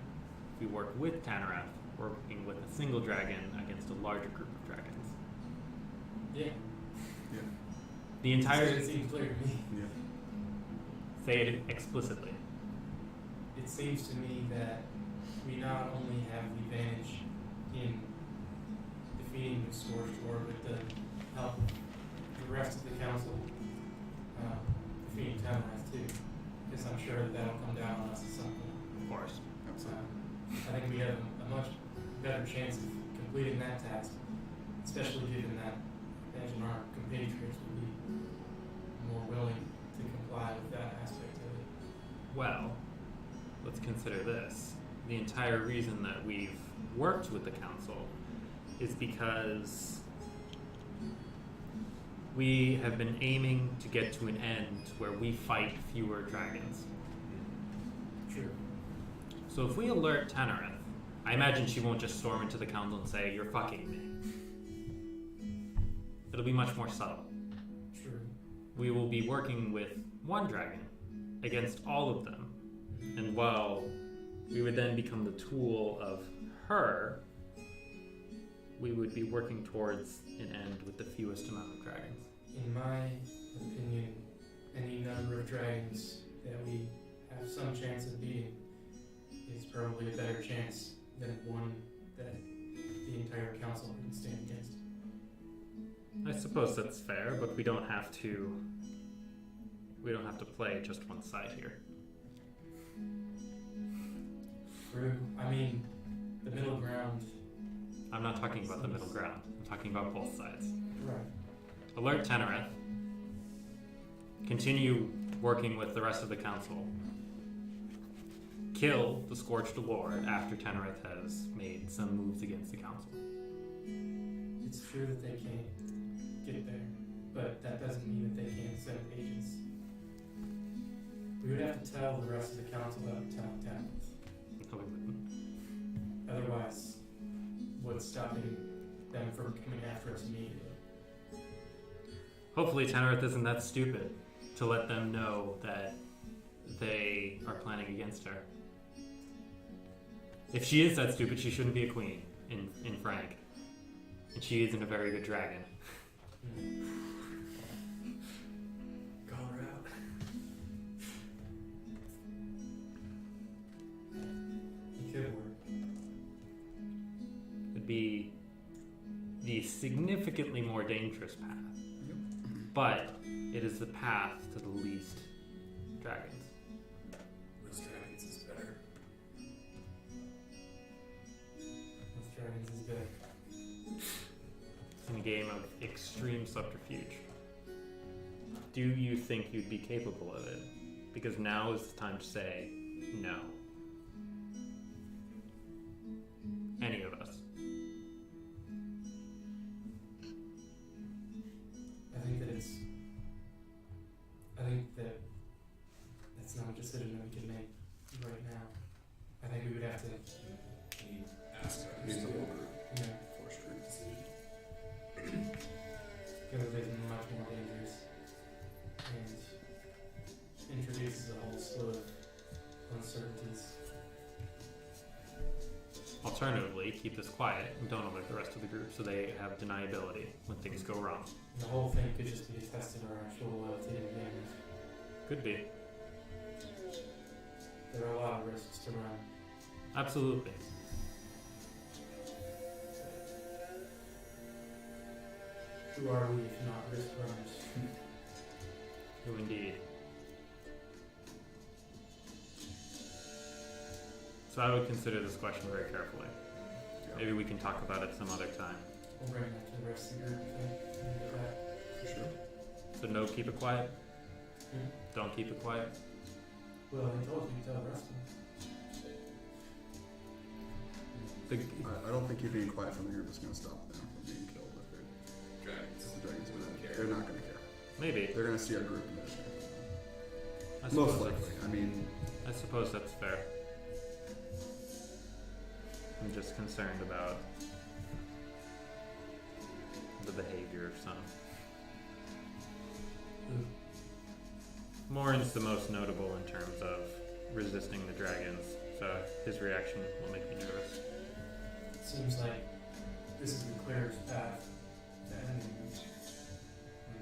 If we work with Tanareth, we're working with a single dragon against a larger group of dragons. Yeah. Yeah. The entire... It seems clear to me. Yeah. Say it explicitly. It seems to me that we not only have the advantage in defeating the Scorched Lord with the help of the rest of the council, defeating Tamarath too, because I'm sure that that'll come down on us at some point. Of course. I think we have a much better chance of completing that task, especially given that I imagine our compatriots will be more willing to comply with that aspect of it. Well, let's consider this. The entire reason that we've worked with the council is because we have been aiming to get to an end where we fight fewer dragons. True. So if we alert Tanareth, I imagine she won't just storm into the council and say, "You're fucking me." It'll be much more subtle. True. We will be working with one dragon against all of them. And while we would then become the tool of her, we would be working towards an end with the fewest amount of dragons. In my opinion, any number of dragons that we have some chance of beating is probably a better chance than one that the entire council can stand against. I suppose that's fair, but we don't have to play just one side here. True. I mean, the middle ground. I'm not talking about the middle ground. I'm talking about both sides. Right. Alert Tanareth. Continue working with the rest of the council. Kill the Scorched Lord after Tanareth has made some moves against the council. It's true that they can't get there, but that doesn't mean that they can't send agents. We would have to tell the rest of the council about Tanareth. No, we wouldn't. Otherwise, what's stopping them from coming after us immediately? Hopefully Tanareth isn't that stupid to let them know that they are planning against her. If she is that stupid, she shouldn't be a queen in Frank. And she isn't a very good dragon. Call her out. It could work. It'd be the significantly more dangerous path. But it is the path to the least dragons. Most dragons is better. Most dragons is better. In a game of extreme subterfuge. Do you think you'd be capable of it? Because now is the time to say no. Any of us. I think that that's not a decision that we can make right now. I think we would have to, Ask our Needs a whole group yeah, for a straight decision. because it is much more dangerous and introduces a whole slew of uncertainties. Alternatively, keep this quiet and don't alert the rest of the group so they have deniability when things go wrong. The whole thing could just be a test of our actual loyalty to the gamers. Could be. There are a lot of risks to run. Absolutely. Who are we if not risk runners? Who indeed. So I would consider this question very carefully. Yeah. Maybe we can talk about it some other time. We'll bring that to the rest of the group, I think. and do that. For sure. So no, keep it quiet. Hmm? Don't keep it quiet. Well, I told you to tell the rest of them. I don't think keeping it quiet from the group is going to stop them from being killed if they're Dragons. the dragons. Don't care. They're not going to care. Maybe. They're going to see our group and they're I most suppose likely. I mean, I suppose that's fair. I'm just concerned about the behavior of some. Morin's the most notable in terms of resisting the dragons, so his reaction will make me nervous. It seems like this is the clearest path to ending this.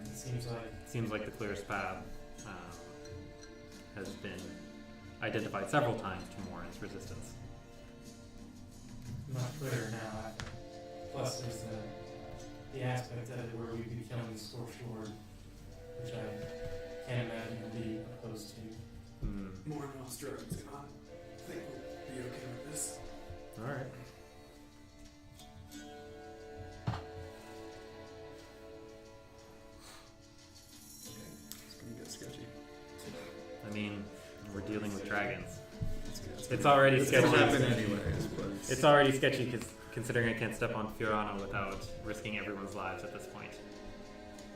It seems like The clearest path has been identified several times to Morin's resistance. much clearer now. Plus, there's the aspect of it where we'd be killing the Scorched Lord, which I can't imagine he'll be opposed to. More than most drugs, I think we'll be okay with this. Alright. It's gonna get sketchy. I mean, we're dealing with dragons. It's It's already It's sketchy. gonna happen anyways, but It's already sketchy because considering I can't step on Fiorano without risking everyone's lives at this point.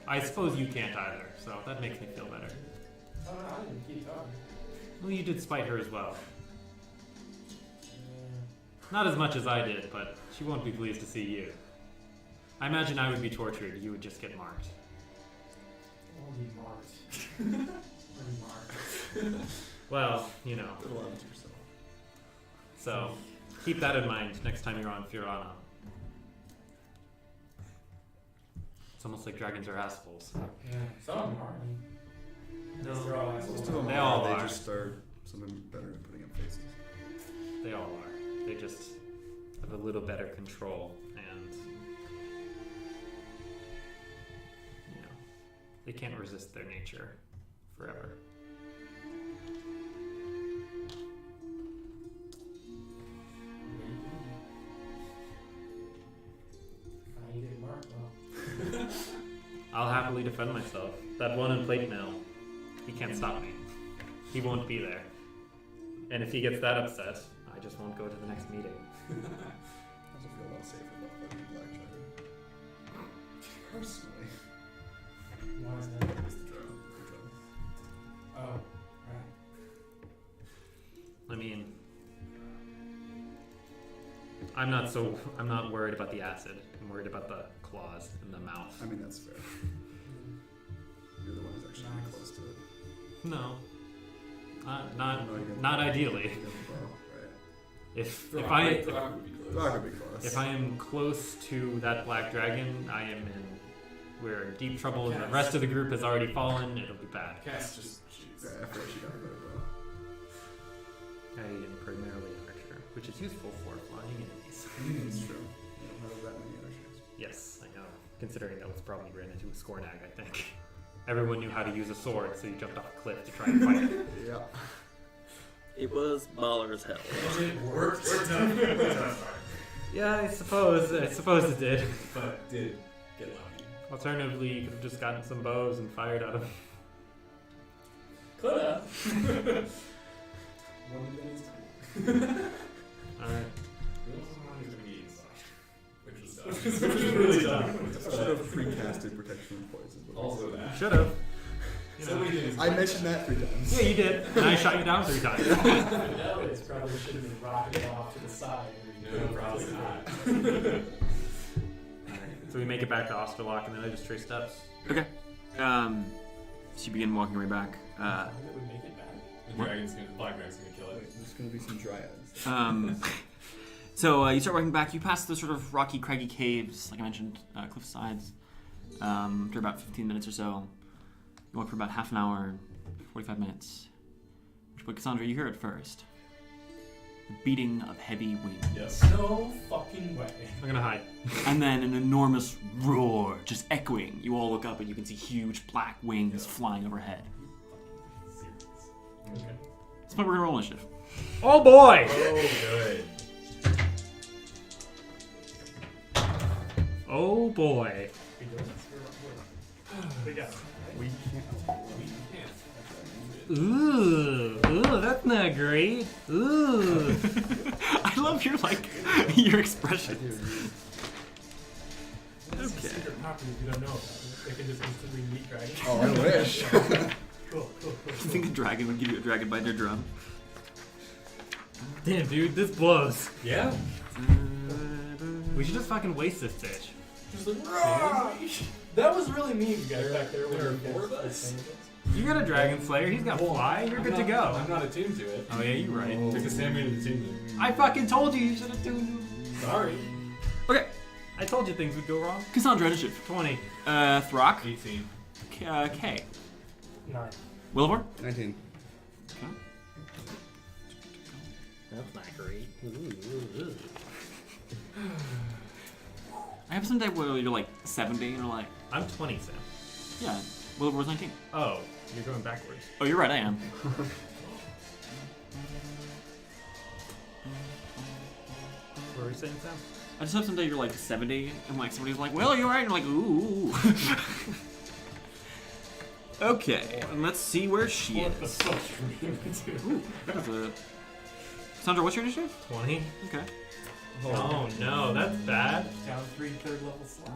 I suppose you can't either, so that makes me feel better. Oh, no, I didn't keep talking. Well, you did spite her as well. Not as much as I did, but she won't be pleased to see you. I imagine I would be tortured, you would just get marked. I'll be marked. I'll be marked. Well, you know. Don't allow it to yourself. So, keep that in mind next time you're on Fiorano. It's almost like dragons are assholes. Yeah, some of them are. I mean, No. they're all assholes. Most of them They all They are. just are something better at putting up faces. They all are. They just have a little better control and, you know, they can't resist their nature forever. I ain't getting marked, well. I'll happily defend myself. That one in plate mill, he can't stop me. He won't be there. And if he gets that upset, I just won't go to the next meeting. I also feel a lot safer about fighting Black Dragon. Personally. Why is that? It's the drone. The drone. Oh, right. I mean, I'm not worried about the acid. I'm worried about the claws in the mouth. I mean, that's fair. You're the one who's actually Nice. close to it. No. Not No, you get- not ideally. You get the ball, right. If Throk I would be close. Throk would be close. if I am close to that black dragon, I am in we're in deep trouble and the rest of the group has already fallen, it'll be bad. Cass just shoots. Yeah, I feel like she got it very well. I am primarily an archer, which is useful for flying enemies. It's true. You don't have that many archers. Yes, I know. Considering that was probably ran into a Scornag, I think. Everyone knew how to use a sword, so you jumped off a cliff to try and fight it. Yeah. It was baller as hell. It worked. Yeah, I suppose it did. But did get lucky. Alternatively, you could have just gotten some bows and fired at them. Coulda. One minute. Alright. We also know he's gonna be eaten soft, which was dumb. Which was really dumb. I should have precasted protection from poison. but- Also that. Should have. You So know. many things. I mentioned that 3 times. Yeah, you did. And I shot you down 3 times. No, it's probably should have been rocketed off to the side. No, probably not. So we make it back to Osterlock and then I just trace steps. Okay. So you begin walking your way back. That would make it bad. The black dragon's gonna kill it. There's gonna be some dryads. So you start walking back. You pass the sort of rocky, craggy caves, like I mentioned, cliff sides. After about 15 minutes or so, you walk for about half an hour, 45 minutes. Which point, Cassandra, you hear it first. The beating of heavy wings. Yes. No fucking way. I'm gonna hide. And then an enormous roar, just echoing. You all look up and you can see huge black wings flying overhead. Okay. That's why we're gonna roll initiative. Oh boy! Oh, good. Oh boy. We got We We can't. ooh, that's not great. Ooh. I love your your expression. This is a secret property if you don't know about it. They can just instantly meet dragons. Oh, I wish. Cool. You think a dragon would give you a dragon bite your drum? Damn, dude, this blows. Yeah. We should just fucking waste this bitch. Just like, "Rah!" That was really mean, you guys back there. There are four of us. You got a Dragon Slayer, he's got fly, you're good to go. I'm not attuned to it. Oh yeah, you're right. Took a Cassandra to attune you. I fucking told you should have tuned him. Sorry. Okay, I told you things would go wrong. Cassandra initiative. 20. Throk. 18. K. 9. Wilavor. 19. Okay. That's not great. I have some day where you're like 70 and you're like, I'm 20, Sam. yeah, Wilavor's 19. Oh, you're going backwards. Oh, you're right, I am. What were you saying, Sam? I just have some day you're like 70 and like somebody's like, well, you're right, and you're like, ooh. Okay, and let's see where she What the is. fuck are you into? Ooh, that is a... Sandra, what's your initiative? 20? Okay. Oh no, that's bad. Down 3 third level slots.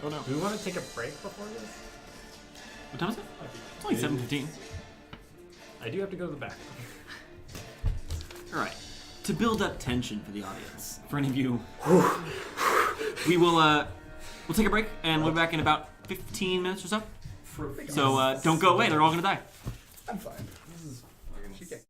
Oh no. Do we want to take a break before this? What time is it? It's only 7:15. I do have to go to the back. Alright. To build up tension for the audience, for any of you, we will, we'll take a break and we'll be back in about 15 minutes or so. So, don't go away, they're all gonna die. I'm fine. This is she can't.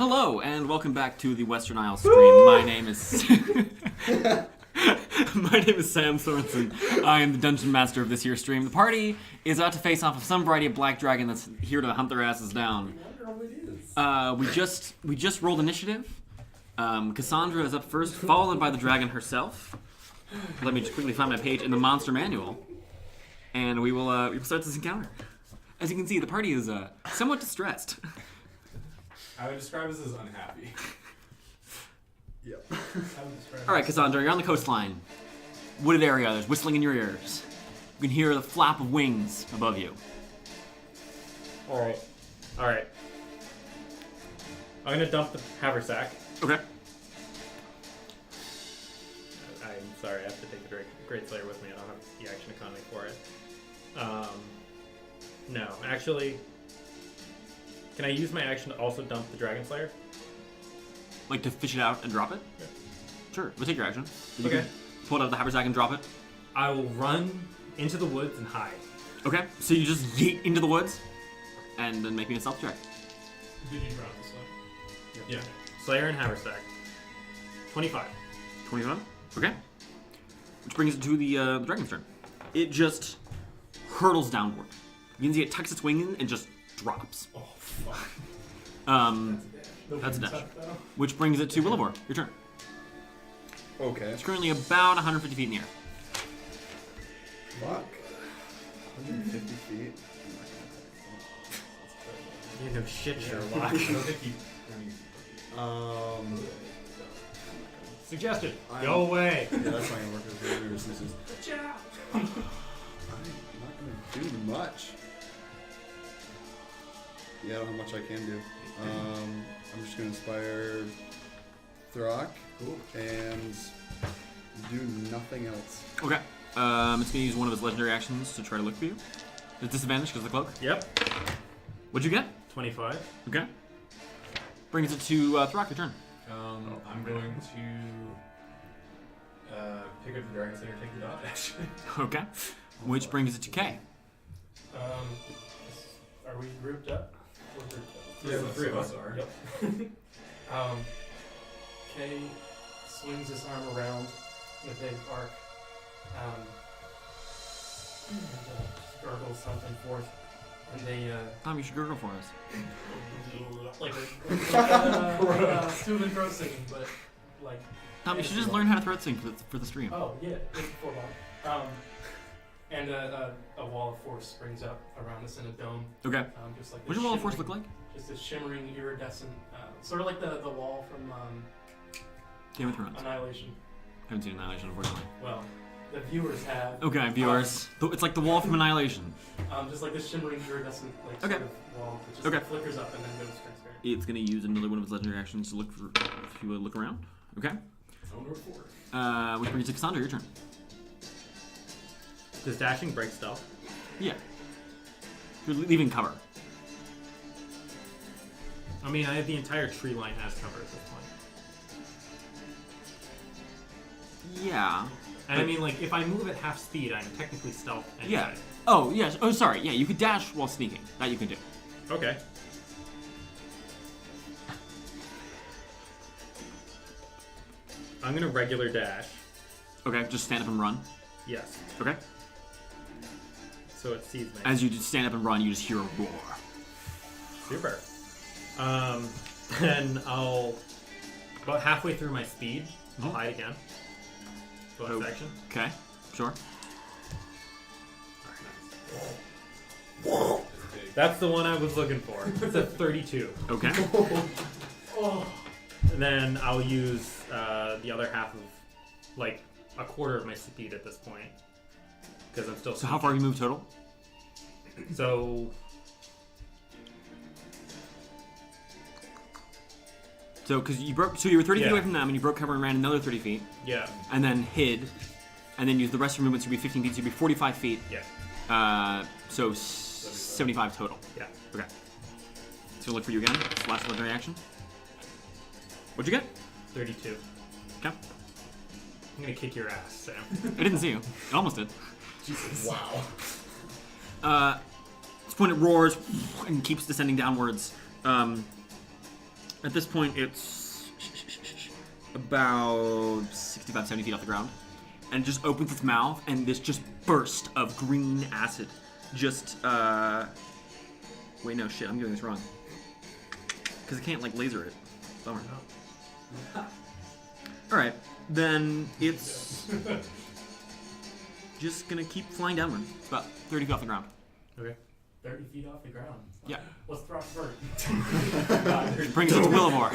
Hello, and welcome back to the Western Isle stream. My name is my name is Sam Sorensen. I am the Dungeon Master of this here stream. The party is about to face off with some variety of black dragon that's here to hunt their asses down. We just rolled initiative. Cassandra is up first, followed by the dragon herself. Let me just quickly find my page in the monster manual, and we will start this encounter. As you can see, the party is somewhat distressed. I would describe this as unhappy. Yep. All right, Cassandra, you're on the coastline. Wooded area, there's whistling in your ears. You can hear the flap of wings above you. Alright. Alright. I'm gonna dump the haversack. Okay. I'm sorry, I have to take the Great Slayer with me. I don't have the action economy for it. No, actually, can I use my action to also dump the Dragon Slayer? Like to fish it out and drop it? Yeah. Sure, we'll take your action. You Okay. can pull it out of the haversack and drop it. I will run into the woods and hide. Okay, so you just yeet into the woods, and then make me a stealth check. Did you run this way? Yeah. Slayer and haversack. 25. 21. Okay. Which brings it to the dragon's turn. It just hurtles downward. You can see it tucks its wing in and just drops. Oh, fuck. That's a dash. Which brings it to Wilavor. Your turn. Okay. It's currently about 150 feet in the air. Fuck. 150 feet. You know shit, I Sherlock. don't think you. Suggested. I'm- Go away. Yeah, that's not gonna work as well. This is. I'm not gonna do much. Yeah, I don't have much I can do. I'm just gonna inspire Throk and do nothing else. Okay. It's going to use one of its legendary actions to try to look for you. There's disadvantage because of the cloak. Yep. What'd you get? 25. Okay. Brings it to Throk, your turn. I'm going to pick up the Dragon Slayer and take the dodge action. Okay. Which brings it to Kay. Are we grouped up? We're grouped up. The three of us are. Yep. Kay swings his arm around in a big arc, and gargles something forth, and they Tom, you should gurgle for us. like a Sylvan throat singing, but like. Tom, you should just learn how to throat sing for the stream. Oh yeah, it's before long. And a wall of force springs up around us in a dome. Okay. Just like What does this your wall of force shimmering- look like? Just a shimmering, iridescent, sort of like the wall from Game of Thrones. Annihilation. Haven't seen Annihilation, unfortunately. Well, the viewers have. Okay, viewers. It's like the wall from Annihilation. Just like this shimmering, iridescent, like Okay. sort of wall that just Okay. flickers up and then goes transparent. It's going to use another one of its legendary actions to look for, if you would look around. Okay. Phone report. Which brings it to Cassandra, your turn. Does dashing break stealth? Yeah. You're leaving cover. I mean, I have the entire tree line as cover at this point. Yeah. And I mean, like, if I move at half speed, I'm technically stealth anyway. Yeah. Oh, yes. Oh, sorry. Yeah, you could dash while sneaking. That you can do. Okay. I'm gonna regular dash. Okay, just stand up and run. Yes. Okay. So it sees me. As you just stand up and run, you just hear a roar. Super. Then I'll about halfway through my speed, I'll hide again. Bonus action. Okay, sure. That's the one I was looking for. It's a 32. Okay. And then I'll use the other half of, like, a quarter of my speed at this point. Because I'm still. So how far have you moved total? So. So, because you broke, so you were 30 feet Yeah. away from them, and you broke cover and ran another 30 feet, Yeah. and then hid, and then used the rest of your movement to be 15 feet, so you'd be 45 feet. Yeah. So 75 total. Yeah. Okay. So look for you again. Last legendary action. What'd you get? 32. Okay. I'm gonna kick your ass, Sam. I didn't see you. It almost did. Jesus. Wow. At this point, it roars and keeps descending downwards. At this point, it's about 65, 70 feet off the ground. And it just opens its mouth, and this just burst of green acid just, Wait, no, shit, I'm doing this wrong. Because I can't, like, laser it. Bummer. Alright, then it's just gonna keep flying downward. It's about 30 feet off the ground. Okay. 30 feet off the ground. Yeah. What's Throk vert? Brings it to Wilavor.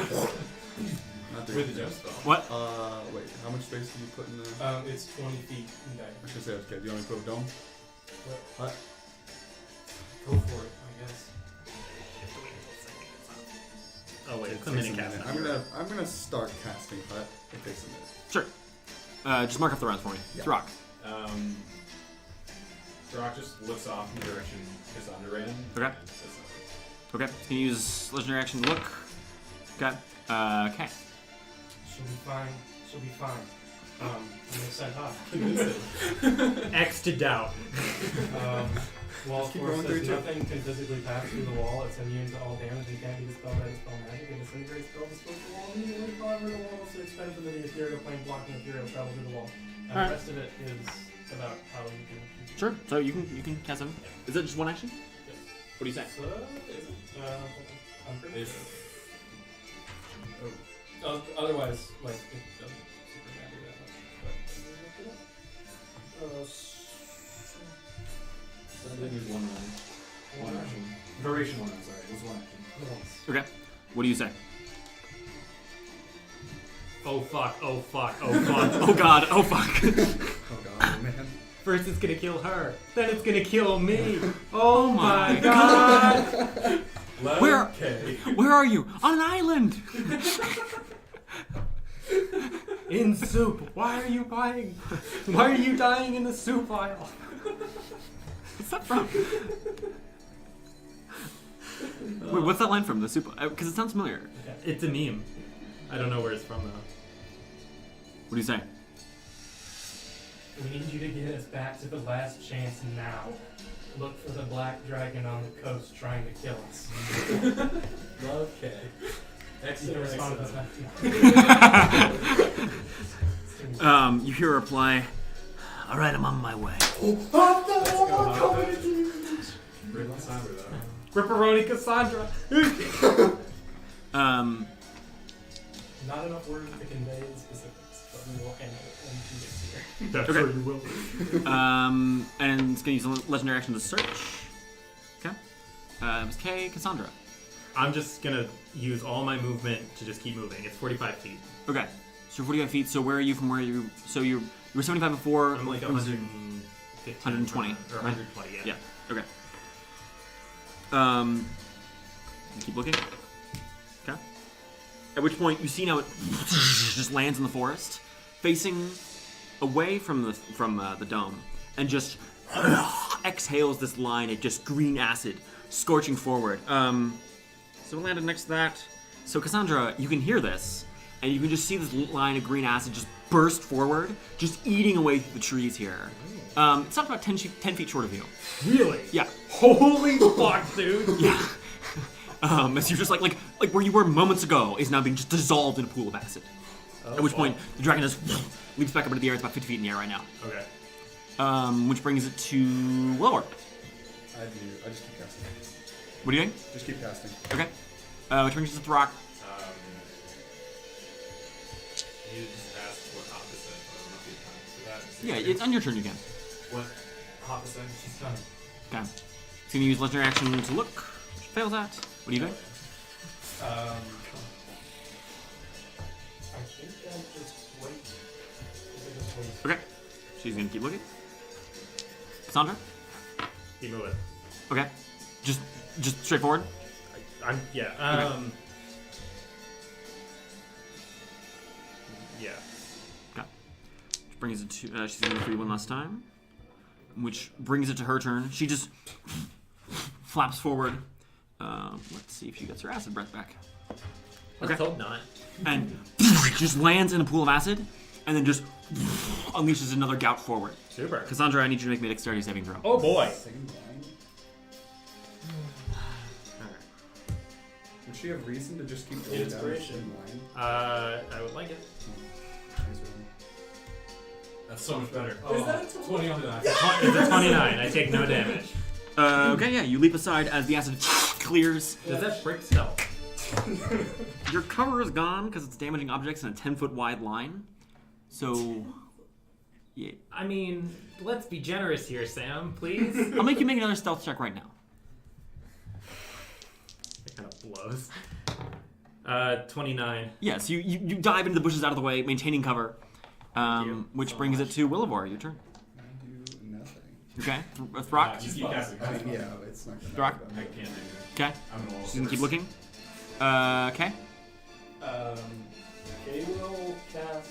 Not With the jump spell. What? Wait, how much space do you put in the... It's 20 feet in I diameter. should say, okay, do you want to put a dome? What? Go for it, I guess. Oh wait, it's a It takes minute cast. I'm gonna start casting hut. It takes a minute. Sure. Just mark off the rounds for me. Yeah. Throk. Throk just looks off in the direction Cassandra ran. Okay. Okay. Can you use legendary action to look? Okay. Okay. She'll be fine. She'll be fine. I'm gonna send off. X to doubt. Wall Just keep force going says through too. nothing can physically pass through the wall. It's immune to all damage and can't be dispelled by dispel magic. And disintegrate spell destroys the wall immediately. However, the wall also extends into the ethereal plane, blocking ethereal travel through the wall. And Alright. the rest of it is about how you can. Sure. So you can cast them. Is it just one action? Yes. What do you say? So, is it? I'm pretty It's- sure. Otherwise, like, it doesn't super matter that much. But, Sending is one round. One action. Duration 1 round, sorry. It was 1 action. Okay. What do you say? Oh fuck, oh fuck, oh fuck. Oh god. Oh fuck. Oh god, man. First it's gonna kill her, then it's gonna kill me. Oh my god! Where? Okay. Where are you? On an island. In soup. Why are you buying? Why are you dying in the soup aisle? What's that from? Wait, what's that line from? The soup? Because it sounds familiar. It's a meme. I don't know where it's from though. What do you say? we need you to get us back to the last chance now. Look for the black dragon on the coast trying to kill us. Love K. You can respond to this. You hear a reply. All right, I'm on my way. Red Cassandra, though. Ripperoni Cassandra. Not enough words to convey the specifics, but we will handle it when she gets here. That's Okay. sure you will. And it's gonna use a legendary action to search. Okay. It was K. Cassandra. I'm just gonna use all my movement to just keep moving. It's 45 feet. Okay. So 45 feet. So where are you from where you? So you were 75 before. I'm like it was- 115. 120, Or right? 120, yeah. Yeah. Okay. Keep looking. Okay. At which point you see now it just lands in the forest, facing away from the dome, and just exhales this line of just green acid, scorching forward. So it landed next to that. So Cassandra, you can hear this, and you can just see this line of green acid just burst forward, just eating away through the trees here. It's not about 10 feet short of you. Really? Yeah. Holy fuck, dude. Yeah. As you're just like where you were moments ago is now being just dissolved in a pool of acid. At which point the dragon just leaps back up into the air. It's about 50 feet in the air right now. Okay. Which brings it to Wilavor. I just keep casting. What are you doing? Just keep casting. Okay. Which brings us to Throk. You just asked what opposite, but I don't know if you can. So that's Yeah, it's on your turn again. what opposite? She's coming. Okay. So you can use legendary action to look. Which fails at. What are you doing? I think I'll just wait. Okay. She's gonna keep looking. Cassandra. Keep moving. Okay. Just straightforward. Yeah. Yeah. Okay. Which brings it to she's gonna free one last time. Which brings it to her turn. She just flaps forward. Let's see if she gets her acid breath back. Let's hope not. And just lands in a pool of acid, and then just unleashes another gout forward. Super. Cassandra, I need you to make me a dexterity saving throw. Oh boy. Second blind. Which she have reason to just keep going down Inspiration. in line? I would like it. That's so much better. Is that a 20 on the die. It's a 29. I take no damage. Okay, yeah, you leap aside as the acid clears. Does that break stealth? Your cover is gone because it's damaging objects in a 10-foot wide line. So, yeah. I mean, let's be generous here, Sam, please. I'll make you make another stealth check right now. It kind of blows. 29. Yes, you dive into the bushes out of the way, maintaining cover, which brings it to Wilavor. Your turn. I do nothing. Okay, Throk. Just keep casting. I mean, yeah, it's not gonna Throk. happen. I can't do it. Okay, I'm gonna roll you can keep first. looking. Okay. Kay will cast.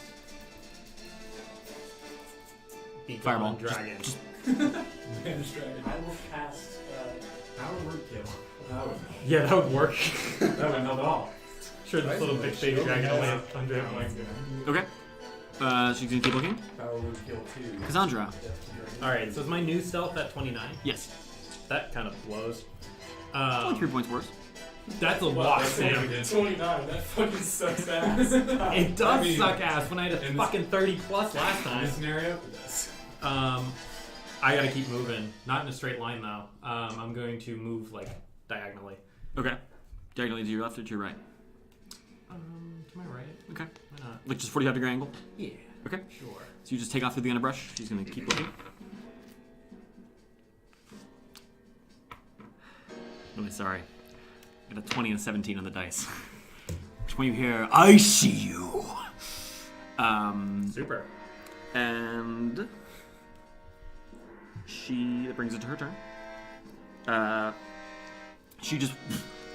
Beacon Fireball. Dragon. Vanish Dragon. I will cast. Power Word Kill. That would Yeah, that would work. that would help at all. Sure, this little big baby dragon only has 100 I'm points. Okay. She's gonna keep looking. Power Word Kill 2. Cassandra. Alright, so is my new stealth at 29? Yes. That kind of blows. Only 3 points worse. That's a lot, Sam. 29. That fucking sucks ass. It does I mean, suck ass when I had a in fucking 30 plus last In time. this scenario, it does. I gotta keep moving. Not in a straight line though. I'm going to move like diagonally. Okay. Diagonally to your left or to your right? To my right. Okay. Why not? Like just 45-degree angle? Yeah. Okay. Sure. So you just take off through the underbrush. She's gonna keep looking. Really sorry. I got a 20 and a 17 on the dice. Which when you hear, I see you. Super. And that brings it to her turn. She just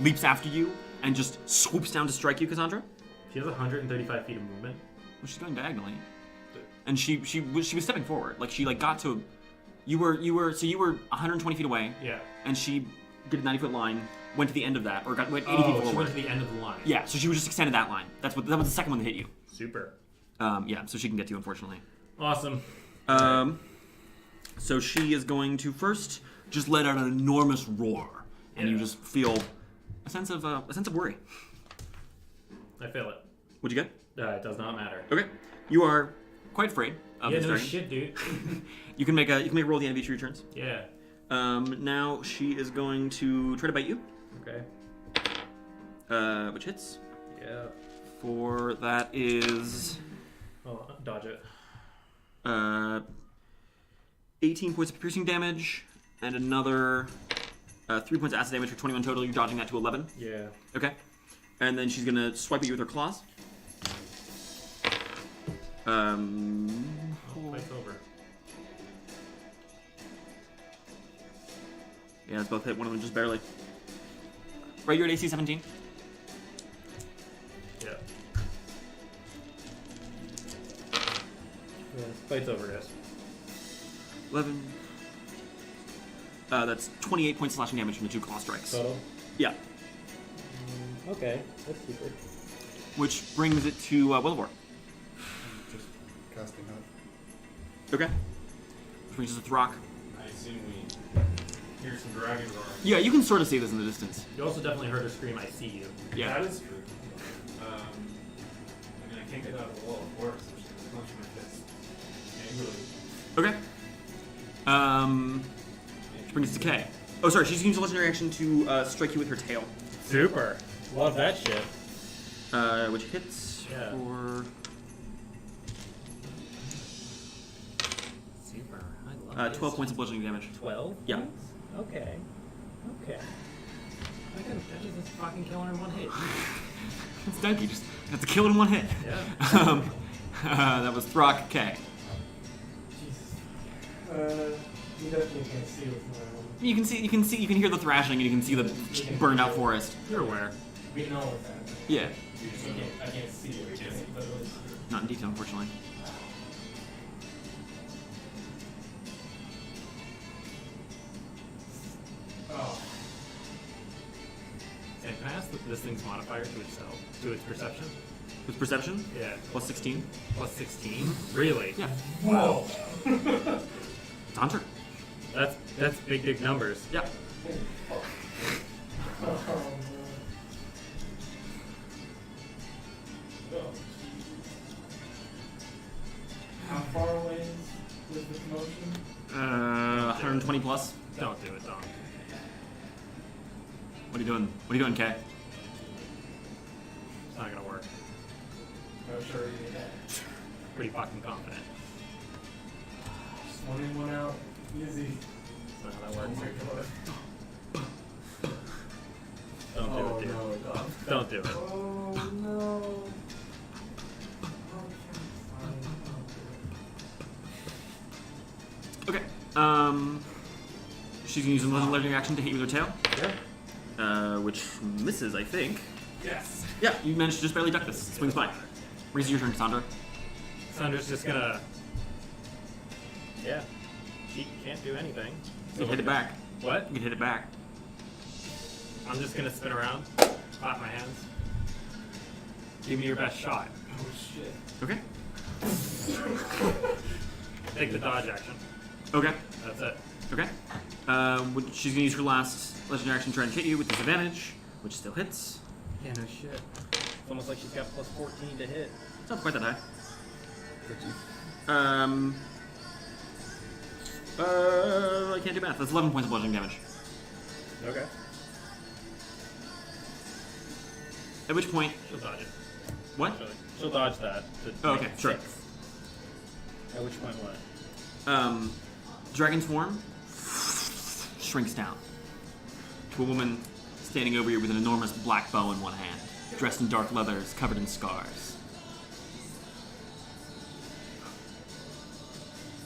leaps after you and just swoops down to strike you, Cassandra. She has 135 feet of movement. Well, she's going diagonally, and she was stepping forward. Like she got to, you were 120 feet away, Yeah. and she did a 90-foot line, went to the end of that, or went 80 feet Oh, forward. she went to the end of the line. Yeah, so she was just extended that line. That was the second one that hit you. Super. Yeah, so she can get to you, unfortunately. Awesome. So she is going to first just let out an enormous roar, and you Yeah. just feel a sense of worry. I fail it. What'd you get? It does not matter. Okay, you are quite afraid of Yeah, this no dragon. shit, dude. You can make a roll at the end of each of your turns. Yeah. Now she is going to try to bite you, Okay. which hits. Yeah. For that is Oh, dodge it. 18 points of piercing damage and another 3 points of acid damage for 21 total. You're dodging that to 11. Yeah. Okay. And then she's gonna swipe at you with her claws. Fight's over. Yeah, it's both hit. One of them just barely. Right, you're at AC 17. Yeah. Fight's over, guys. 11. That's 28 points of slashing damage from the 2 claw strikes. Total? Yeah. Okay. That's super. Which brings it to Wilavor. Just casting out. Okay. Which brings us to Throk. I assume we hear some dragon roaring. Yeah, you can sort of see this in the distance. You also definitely heard her scream, I see you. Yeah. That is true. I mean, I can't get out of the wall, of course. I'm just gonna punch my fist. Angrily. Okay. Which brings us to Kay. Oh, sorry, she's using a legendary action to strike you with her tail. Super. Love that shit. Which hits Yeah. for Super. I love 12 points of bludgeoning damage. 12? Yeah. Okay. Okay. I can just fucking kill her in one hit. It's Donkey, just have to kill it in one hit. Yeah. That was Throk K. Jesus. You definitely can't see what's going on. You can hear the thrashing and you can see the burned out forest. You're aware. We know what's happening. Yeah. I can't see it. We can't see it. Not in detail, unfortunately. Oh. And can I ask this thing's modifier to itself? To its perception? With perception, Yeah. plus 16. Plus 16? Really? Yeah. Whoa. It's Hunter. That's big numbers. Yeah. 20 plus. Don't do it, Dom. What are you doing? What are you doing, Kay? It's not gonna work. I'm sure you did that. Pretty fucking confident. Just one in, one out. Easy. That's not how that works. Oh Don't do it, dude. no, Dom. Don't do it. Oh no. Okay. She's gonna use a legendary action to hit you with her tail. Yeah. Which misses, I think. Yes. Yeah, you managed to just barely duck this. Swings by. Brings your turn, Cassandra. Sandra's just gonna. Yeah. She can't do anything. You can hit it back. What? You can hit it back. I'm just gonna spin around, clap my hands. Give me your best shot. Oh shit. Okay. Take the dodge action. Okay. That's it. Okay. She's gonna use her last legendary action to try and hit you with disadvantage, which still hits. Yeah, no shit. It's almost like she's got plus 14 to hit. It's not quite that high. 13. I can't do math. That's 11 points of bludgeoning damage. Okay. At which point, She'll dodge it. what? Actually. She'll dodge that. To Oh, make okay, it sure. 6. At which point what? Dragon's form shrinks down to a woman standing over you with an enormous black bow in one hand, dressed in dark leathers, covered in scars.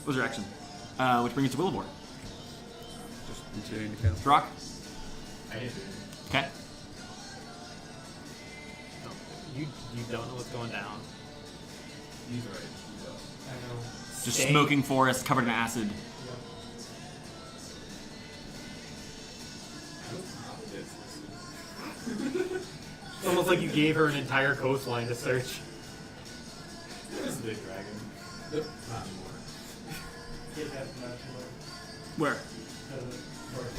What was your action? Which brings us to Wilavor. Just continuing to cast. Throk? I did. Okay. No. You don't know what's going down. He's right. He does. I know. Just Stay- smoking forest, covered in acid. It's almost like you gave her an entire coastline to search. There's a big dragon. Nope, not anymore. Get that from that Where?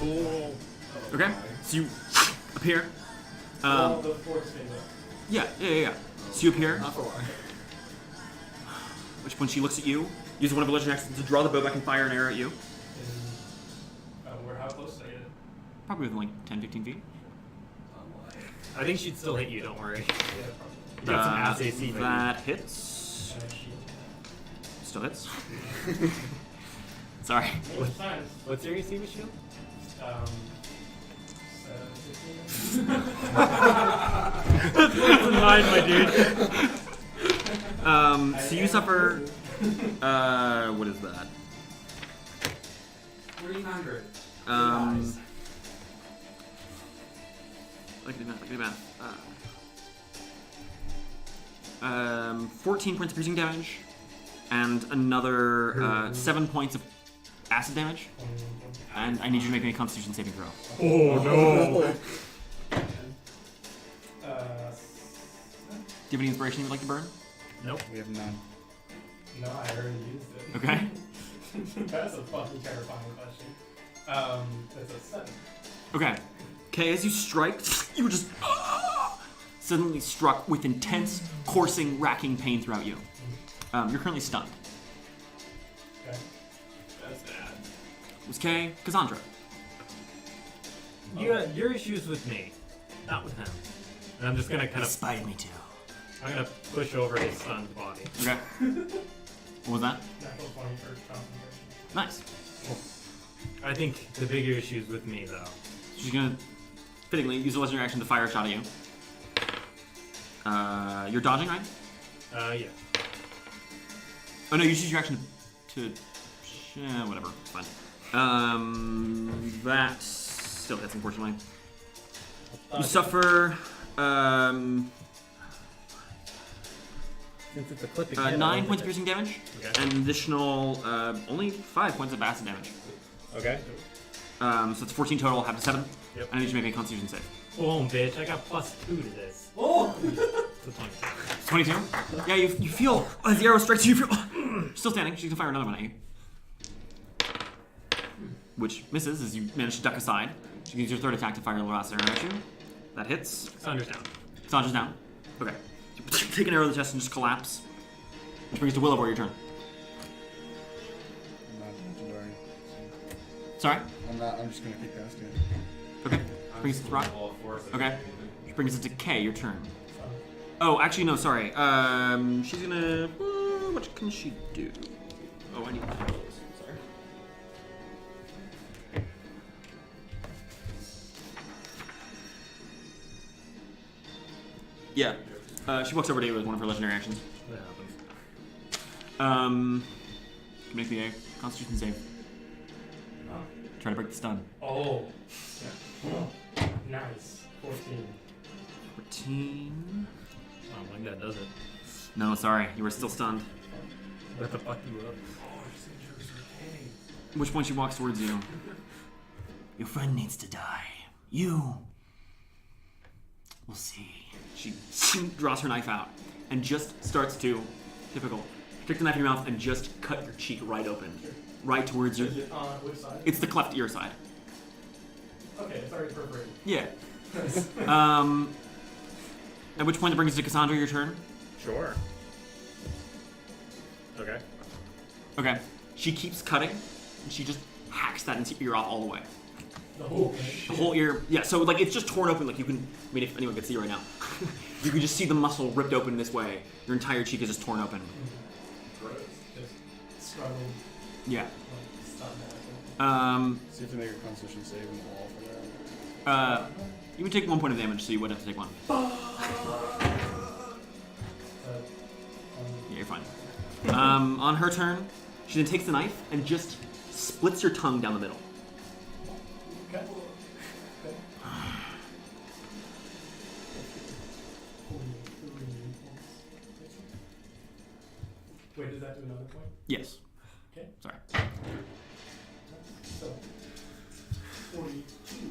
Oh. Okay. So you appear. Well, the force thing up. Yeah. So you appear. Not for a while. Which when she looks at you, use one of her legendary actions to draw the bow back and fire an arrow at you. Where, how close are you? Probably within like 10, 15 feet. I think she'd still hit you, don't worry. Yeah, probably. You got some ass AC, maybe. That hits. Shield. Still hits. Sorry. Which times? What's your AC with shield? 16. That's mine, my dude. So you suffer. What is that? 300. I can do math. 14 points of piercing damage, and another 7 points of acid damage. And I need you to make me a Constitution saving throw. Oh no. Do you have any inspiration you'd like to burn? Nope. We have none. No, I already used it. Okay. That's a fucking terrifying question. That's a 7. Okay. Okay, as you strike, you were just suddenly struck with intense, coursing, racking pain throughout you. You're currently stunned. Okay. That's bad. It was Kay, Cassandra. Your issues with me, not with him. And I'm just gonna kind of. Inspired me too. I'm gonna push over his stunned body. Okay. What was that? Natural 20 for concentration. Nice. I think the bigger issues with me, though. She's gonna, fittingly, use a legendary action to fire a shot at you. You're dodging, right? Yeah. Oh no, you use your action to whatever, it's fine. That still hits, unfortunately. You suffer, Since it's a clip 9 points of piercing damage, Okay. and an additional, only 5 points of acid damage. Okay. So it's 14 total, half to 7. Yep. And I need you to make a Constitution save. Boom, bitch. I got +2 to this. Oh! It's a 22. 22? Yeah, you feel, as the arrow strikes you, you feel, still standing, she's gonna fire another one at you. Which misses as you manage to duck aside. She can use your third attack to fire the last arrow at you. That hits. Sandra's down. Sandra's down. Okay. You take an arrow to the chest and just collapse. Which brings to Wilavor, your turn. I'm not legendary. Sorry? I'm just gonna keep casting it. Okay. Brings it to Throk. All four, so Okay. Which brings it to K, your turn. Oh, actually, no, sorry. She's gonna. What can she do? Oh, I need to. Sorry. Yeah. She walks over to you with one of her legendary actions. That happens. Make me a Constitution save. Try to break the stun. Oh. Nice. 14. 14. Oh, my God, does it? No, sorry. You were still stunned. What the fuck you up? At which point she walks towards you. Your friend needs to die. You. We'll see. She draws her knife out and just starts to, typical, take the knife in your mouth and just cut your cheek right open. Right towards your... Is it on which side? It's the cleft ear side. Okay, it's already perforated. Yeah. At which point it brings us to Cassandra, your turn. Sure. Okay. Okay. She keeps cutting, and she just hacks that ear off all the way. The whole thing. The whole ear, yeah, so like it's just torn open, like you can, I mean if anyone could see right now, you can just see the muscle ripped open this way. Your entire cheek is just torn open. Just struggle. Yeah. Like, stop that. See if you make a Constitution save in the wall for that. You would take 1 point of damage, so you would have to take 1. Yeah, you're fine. On her turn, she then takes the knife and just splits your tongue down the middle. Okay. Wait, does that do another point? Yes. Okay. Sorry. So, 42.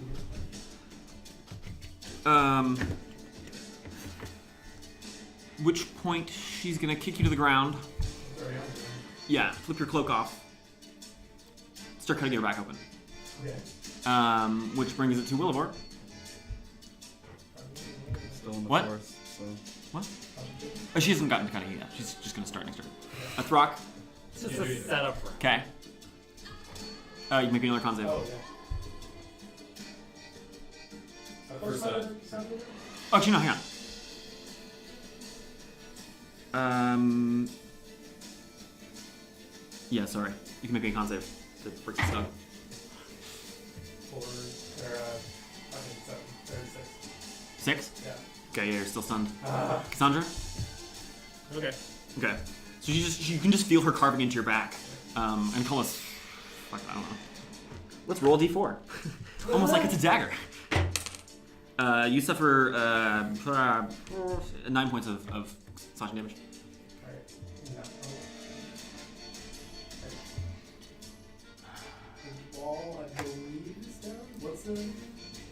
Which point she's gonna kick you to the ground. Sorry, Yeah, flip your cloak off. Start cutting your back open. okay. Which brings it to Wilavor. Still in the What? forest, so What? Oh, she hasn't gotten to cutting it yet. She's just gonna start next turn. A Throk. It's just a setup for Okay. You make another con save. Oh, yeah. First up. Oh, actually, no, hang on. Yeah, sorry. You can make me a con save to break the stun. 4, or, I think 7, 36. 6? Yeah. Okay, yeah, you're still stunned. Cassandra? Okay. Okay. So you can just feel her carving into your back. And call us... Fuck, I don't know. Let's roll a d4. Almost like it's a dagger. You suffer 9 points of slashing damage. Alright. No. The wall, I believe, is down. What's the...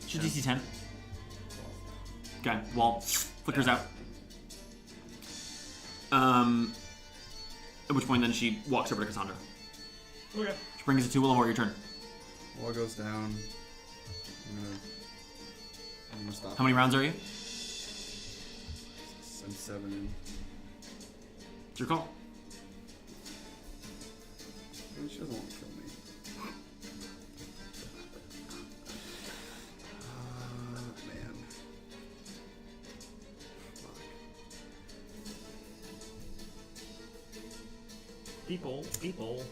Should DC 10. Okay, wall flickers out. At which point then she walks over to Cassandra. Okay. Which brings it to Wilavor, your turn. wall goes down. I'm gonna stop. How many rounds are you? I'm 7 in. It's your call. I mean, she doesn't want to kill me. Man. People,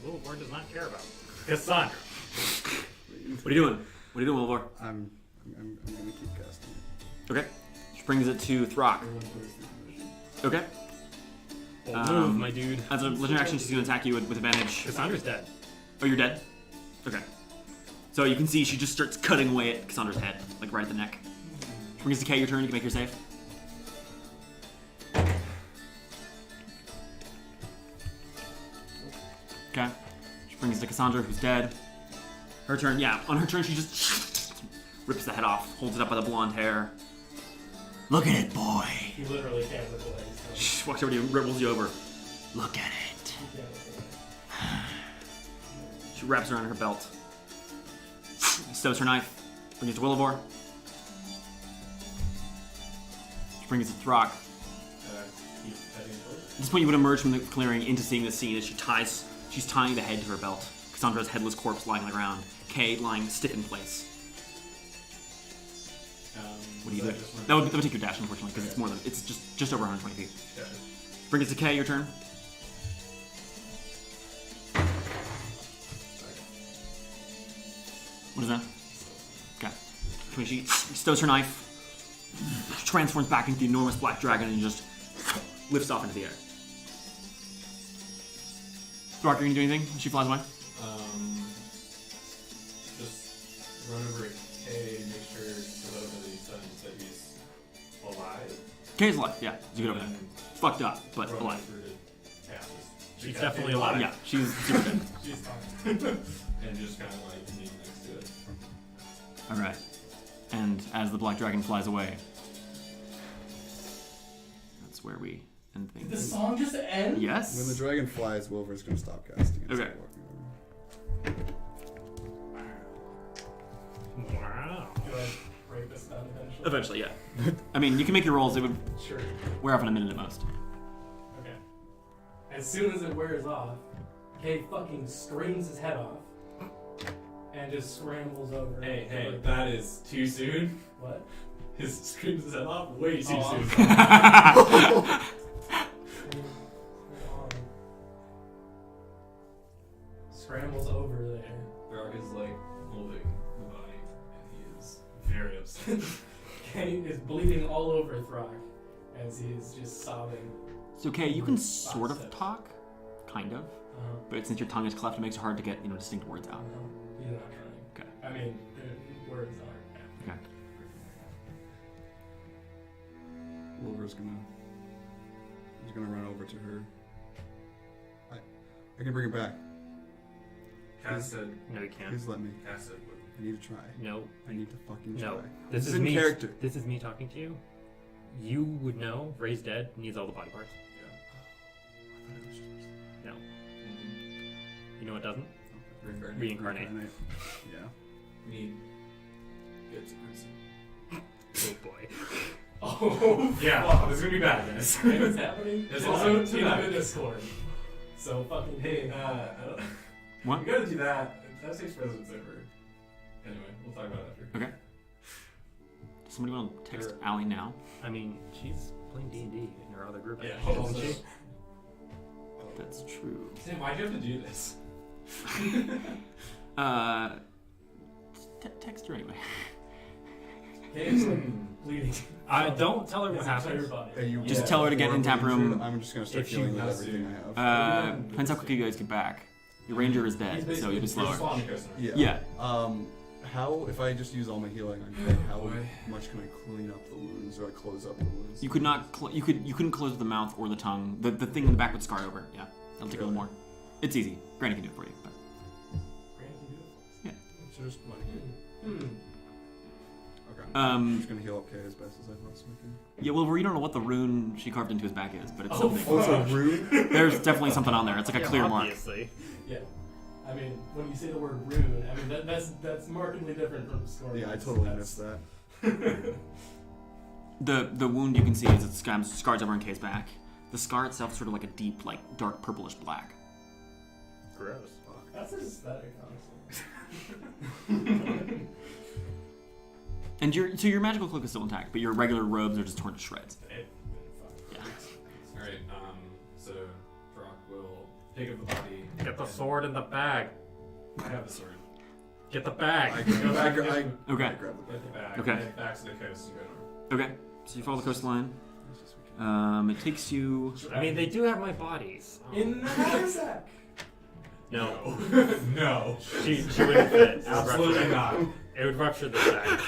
Wilavor does not care about. Cassandra. What are you doing? What are you doing, Wilavor? I'm gonna keep casting it. Okay. Which brings it to Throk. Okay. Well, move, my dude. As a legendary action, she's going to attack you with advantage. Cassandra's dead. Oh, you're dead? Okay. So you can see she just starts cutting away at Cassandra's head, like right at the neck. Which brings it to Kay, your turn. You can make your save. Okay. Which brings it to Cassandra, who's dead. Her turn, yeah. On her turn, she just rips the head off, holds it up by the blonde hair. Look at it, boy. You literally can't look away. So She walks over to you and ripples you over. Look at it. you can't look away. She wraps it around her belt. Stows her knife. Brings it to Wilavor. She brings it to Throk. Keep heading forward. At this point, you would emerge from the clearing into seeing the scene as she's tying the head to her belt. Cassandra's headless corpse lying on the ground. Kay lying stiff in place. What do you do? Just That would take your dash, unfortunately, because it's more than it's just over 120 feet. Gotcha. Bring it to Kay. Your turn. What is that? Okay. When she stows her knife, transforms back into the enormous black dragon, and just lifts off into the air. Throk, are you gonna do anything when she flies away? Just run over to Kay and make sure for those of these sons that he's alive. Kay's alive, yeah. You get over there. And Fucked up, but run alive. over to Cass. She's definitely alive. Yeah, she's super dead. She's fine. And just kind of like kneel next to it. Alright. And as the black dragon flies away, that's where we end Did the things. song just end? Yes? When the dragon flies, Wilvor's going to stop casting. and Okay. start walking over. Wow. Do I break this down eventually? Eventually, yeah. I mean, you can make your rolls, it would Sure. wear off in a minute at most. Okay. As soon as it wears off, Kay fucking screams his head off and just scrambles over. Hey, that is too soon. What? His screams his head off way too Oh, soon. Scrambles over there. Throk is like holding the body, and he is very upset. Kay is bleeding all over Throk as he is just sobbing. So, Kay, you can sort of talk. Kind of. Uh-huh. But since your tongue is cleft, it makes it hard to get, distinct words out. He's not trying. Okay. I mean, the words are. Okay. Wilvor's he's gonna run over to her. I can bring it back. Cass said, No, you can't. Please let me. Cass said, I need to try. No. I need to fucking No. try. This is in me. character. This is me talking to you. You would know. Ray's dead. Needs all the body parts. No. You know what doesn't? Reincarnate. Yeah. need good secrecy. Oh boy. Oh, Yeah, fuck. this is gonna be bad, guys. And it's happening. It's It's also also in tonight. the Discord. So fucking Hey, hey, I don't. What? We gotta do that. That takes precedence over. Anyway, we'll talk about it after. Okay. Does somebody want to text Allie now? I mean, she's playing D&D in her other group. Yeah, Isn't she? That's true. Sam, why'd you have to do this? Text her anyway. Kay is like bleeding. Don't tell her what His entire happened. body. Hey, you Just get tell her to get in horribly taproom. injured, I'm just gonna start If she healing with has everything to. I have. Depends how quickly you guys get back. Your ranger is dead, so you'll be slower. Just on the coast. Yeah. Yeah. How if I just use all my healing on Kay, how Boy. much can I clean up the wounds or close up the wounds? You could not. You couldn't close the mouth or the tongue. The thing in the back would scar over. Yeah, that'll take a little more. It's easy. Granny can do it for you. But Granny can do it. So just money. Hmm. Okay. I'm um, just gonna heal up Kay as best as I possibly can. yeah. Well, you don't know what the rune she carved into his back is, but it's Oh, something. Oh, it's a rune? There's definitely something on there. It's like a Yeah, clear mark. obviously. Yeah. I mean, when you say the word rune, I mean that's markedly different from the story. Yeah, I totally missed that. The wound you can see is it's scars over in Kay's back. The scar itself is sort of like a deep, like dark purplish black. Gross. That's aesthetic, honestly. And your magical cloak is still intact, but your regular robes are just torn to shreds. Yeah. Alright, so Throk will pick up the body. Get the sword in the bag. I have the sword. Get the bag. I go back. I Okay. grab the Get the bag. Okay. Head back to the coast and go north. Okay. So you follow the coastline. It takes you. I mean, they do have my bodies. In the haversack. No. No. She wouldn't fit. It would Absolutely rupture- not. It would rupture the bag.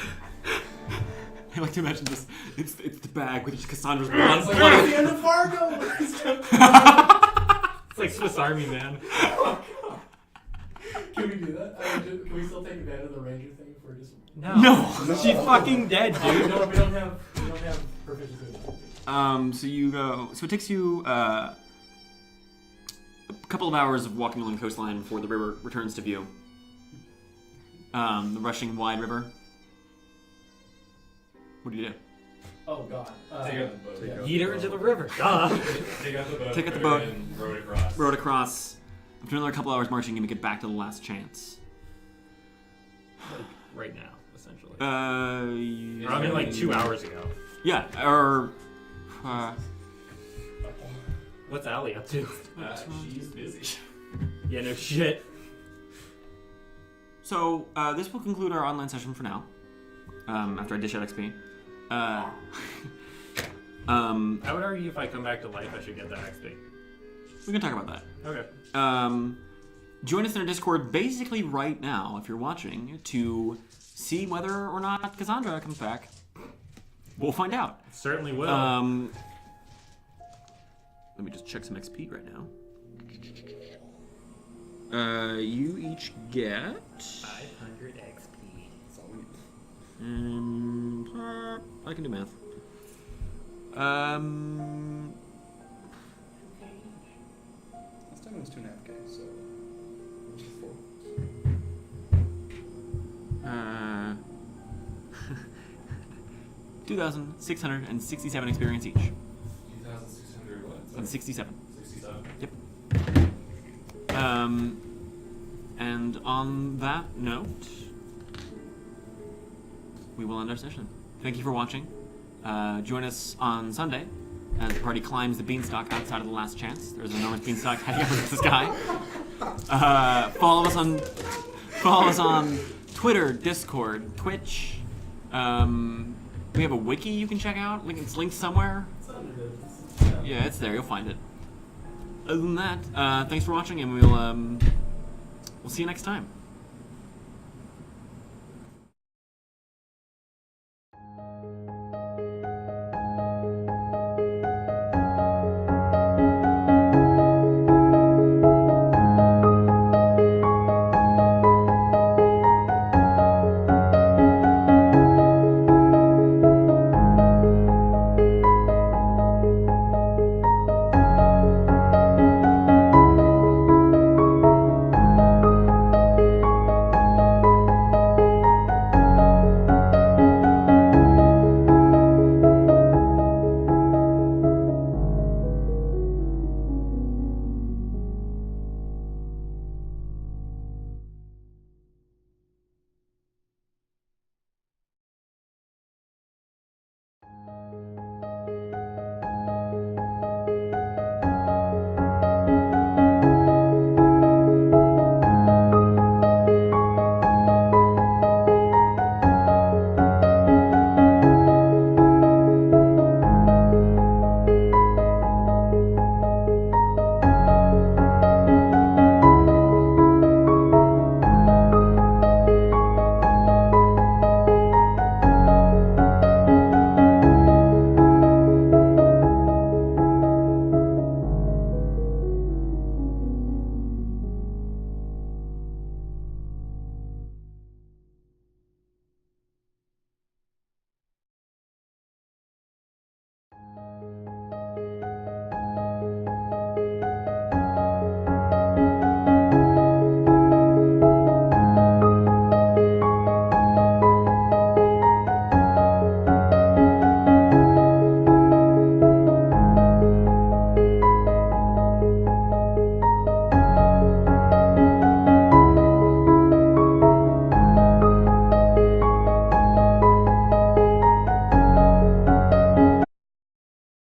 I like to imagine this. It's the bag with just Cassandra's It's blood. like blood. the end of Fargo. It's like Swiss Army Man. Can we do that? Can we still take advantage of the ranger thing if we're just? No. She's fucking dead, Oh, we dude. don't have proficiency. So you go. So it takes you a couple of hours of walking along the coastline before the river returns to view. The rushing wide river. What do you do? Oh god. Take out the boat. Take out- Yeet her into the river. Duh. Take out the boat. Take out the put her boat. in, row it across. Road across. After another couple hours marching, you make it back to the last chance. Like right now, essentially. Uh, Or I mean, like 2 hours ago. yeah, or What's Allie up to? She's busy. Yeah, no shit. so this will conclude our online session for now. After I dish out XP. I would argue if I come back to life, I should get that XP. We can talk about that. Okay. Join us in our Discord basically right now, if you're watching, to see whether or not Cassandra comes back. We'll find out. Certainly will. Let me just check some XP right now. You each get 500 XP. That's all we need. I can do math. Last time it was 2.5K, so 4. 2,667 experience each. 2,600 what? And 67. 67. Yep. And on that note, we will end our session. Thank you for watching. Join us on Sunday as the party climbs the beanstalk outside of the Last Chance. There's an enormous beanstalk heading up into the sky. Follow us on Twitter, Discord, Twitch. We have a wiki you can check out. It's linked somewhere. Yeah, it's there. You'll find it. Other than that, thanks for watching, and we'll see you next time.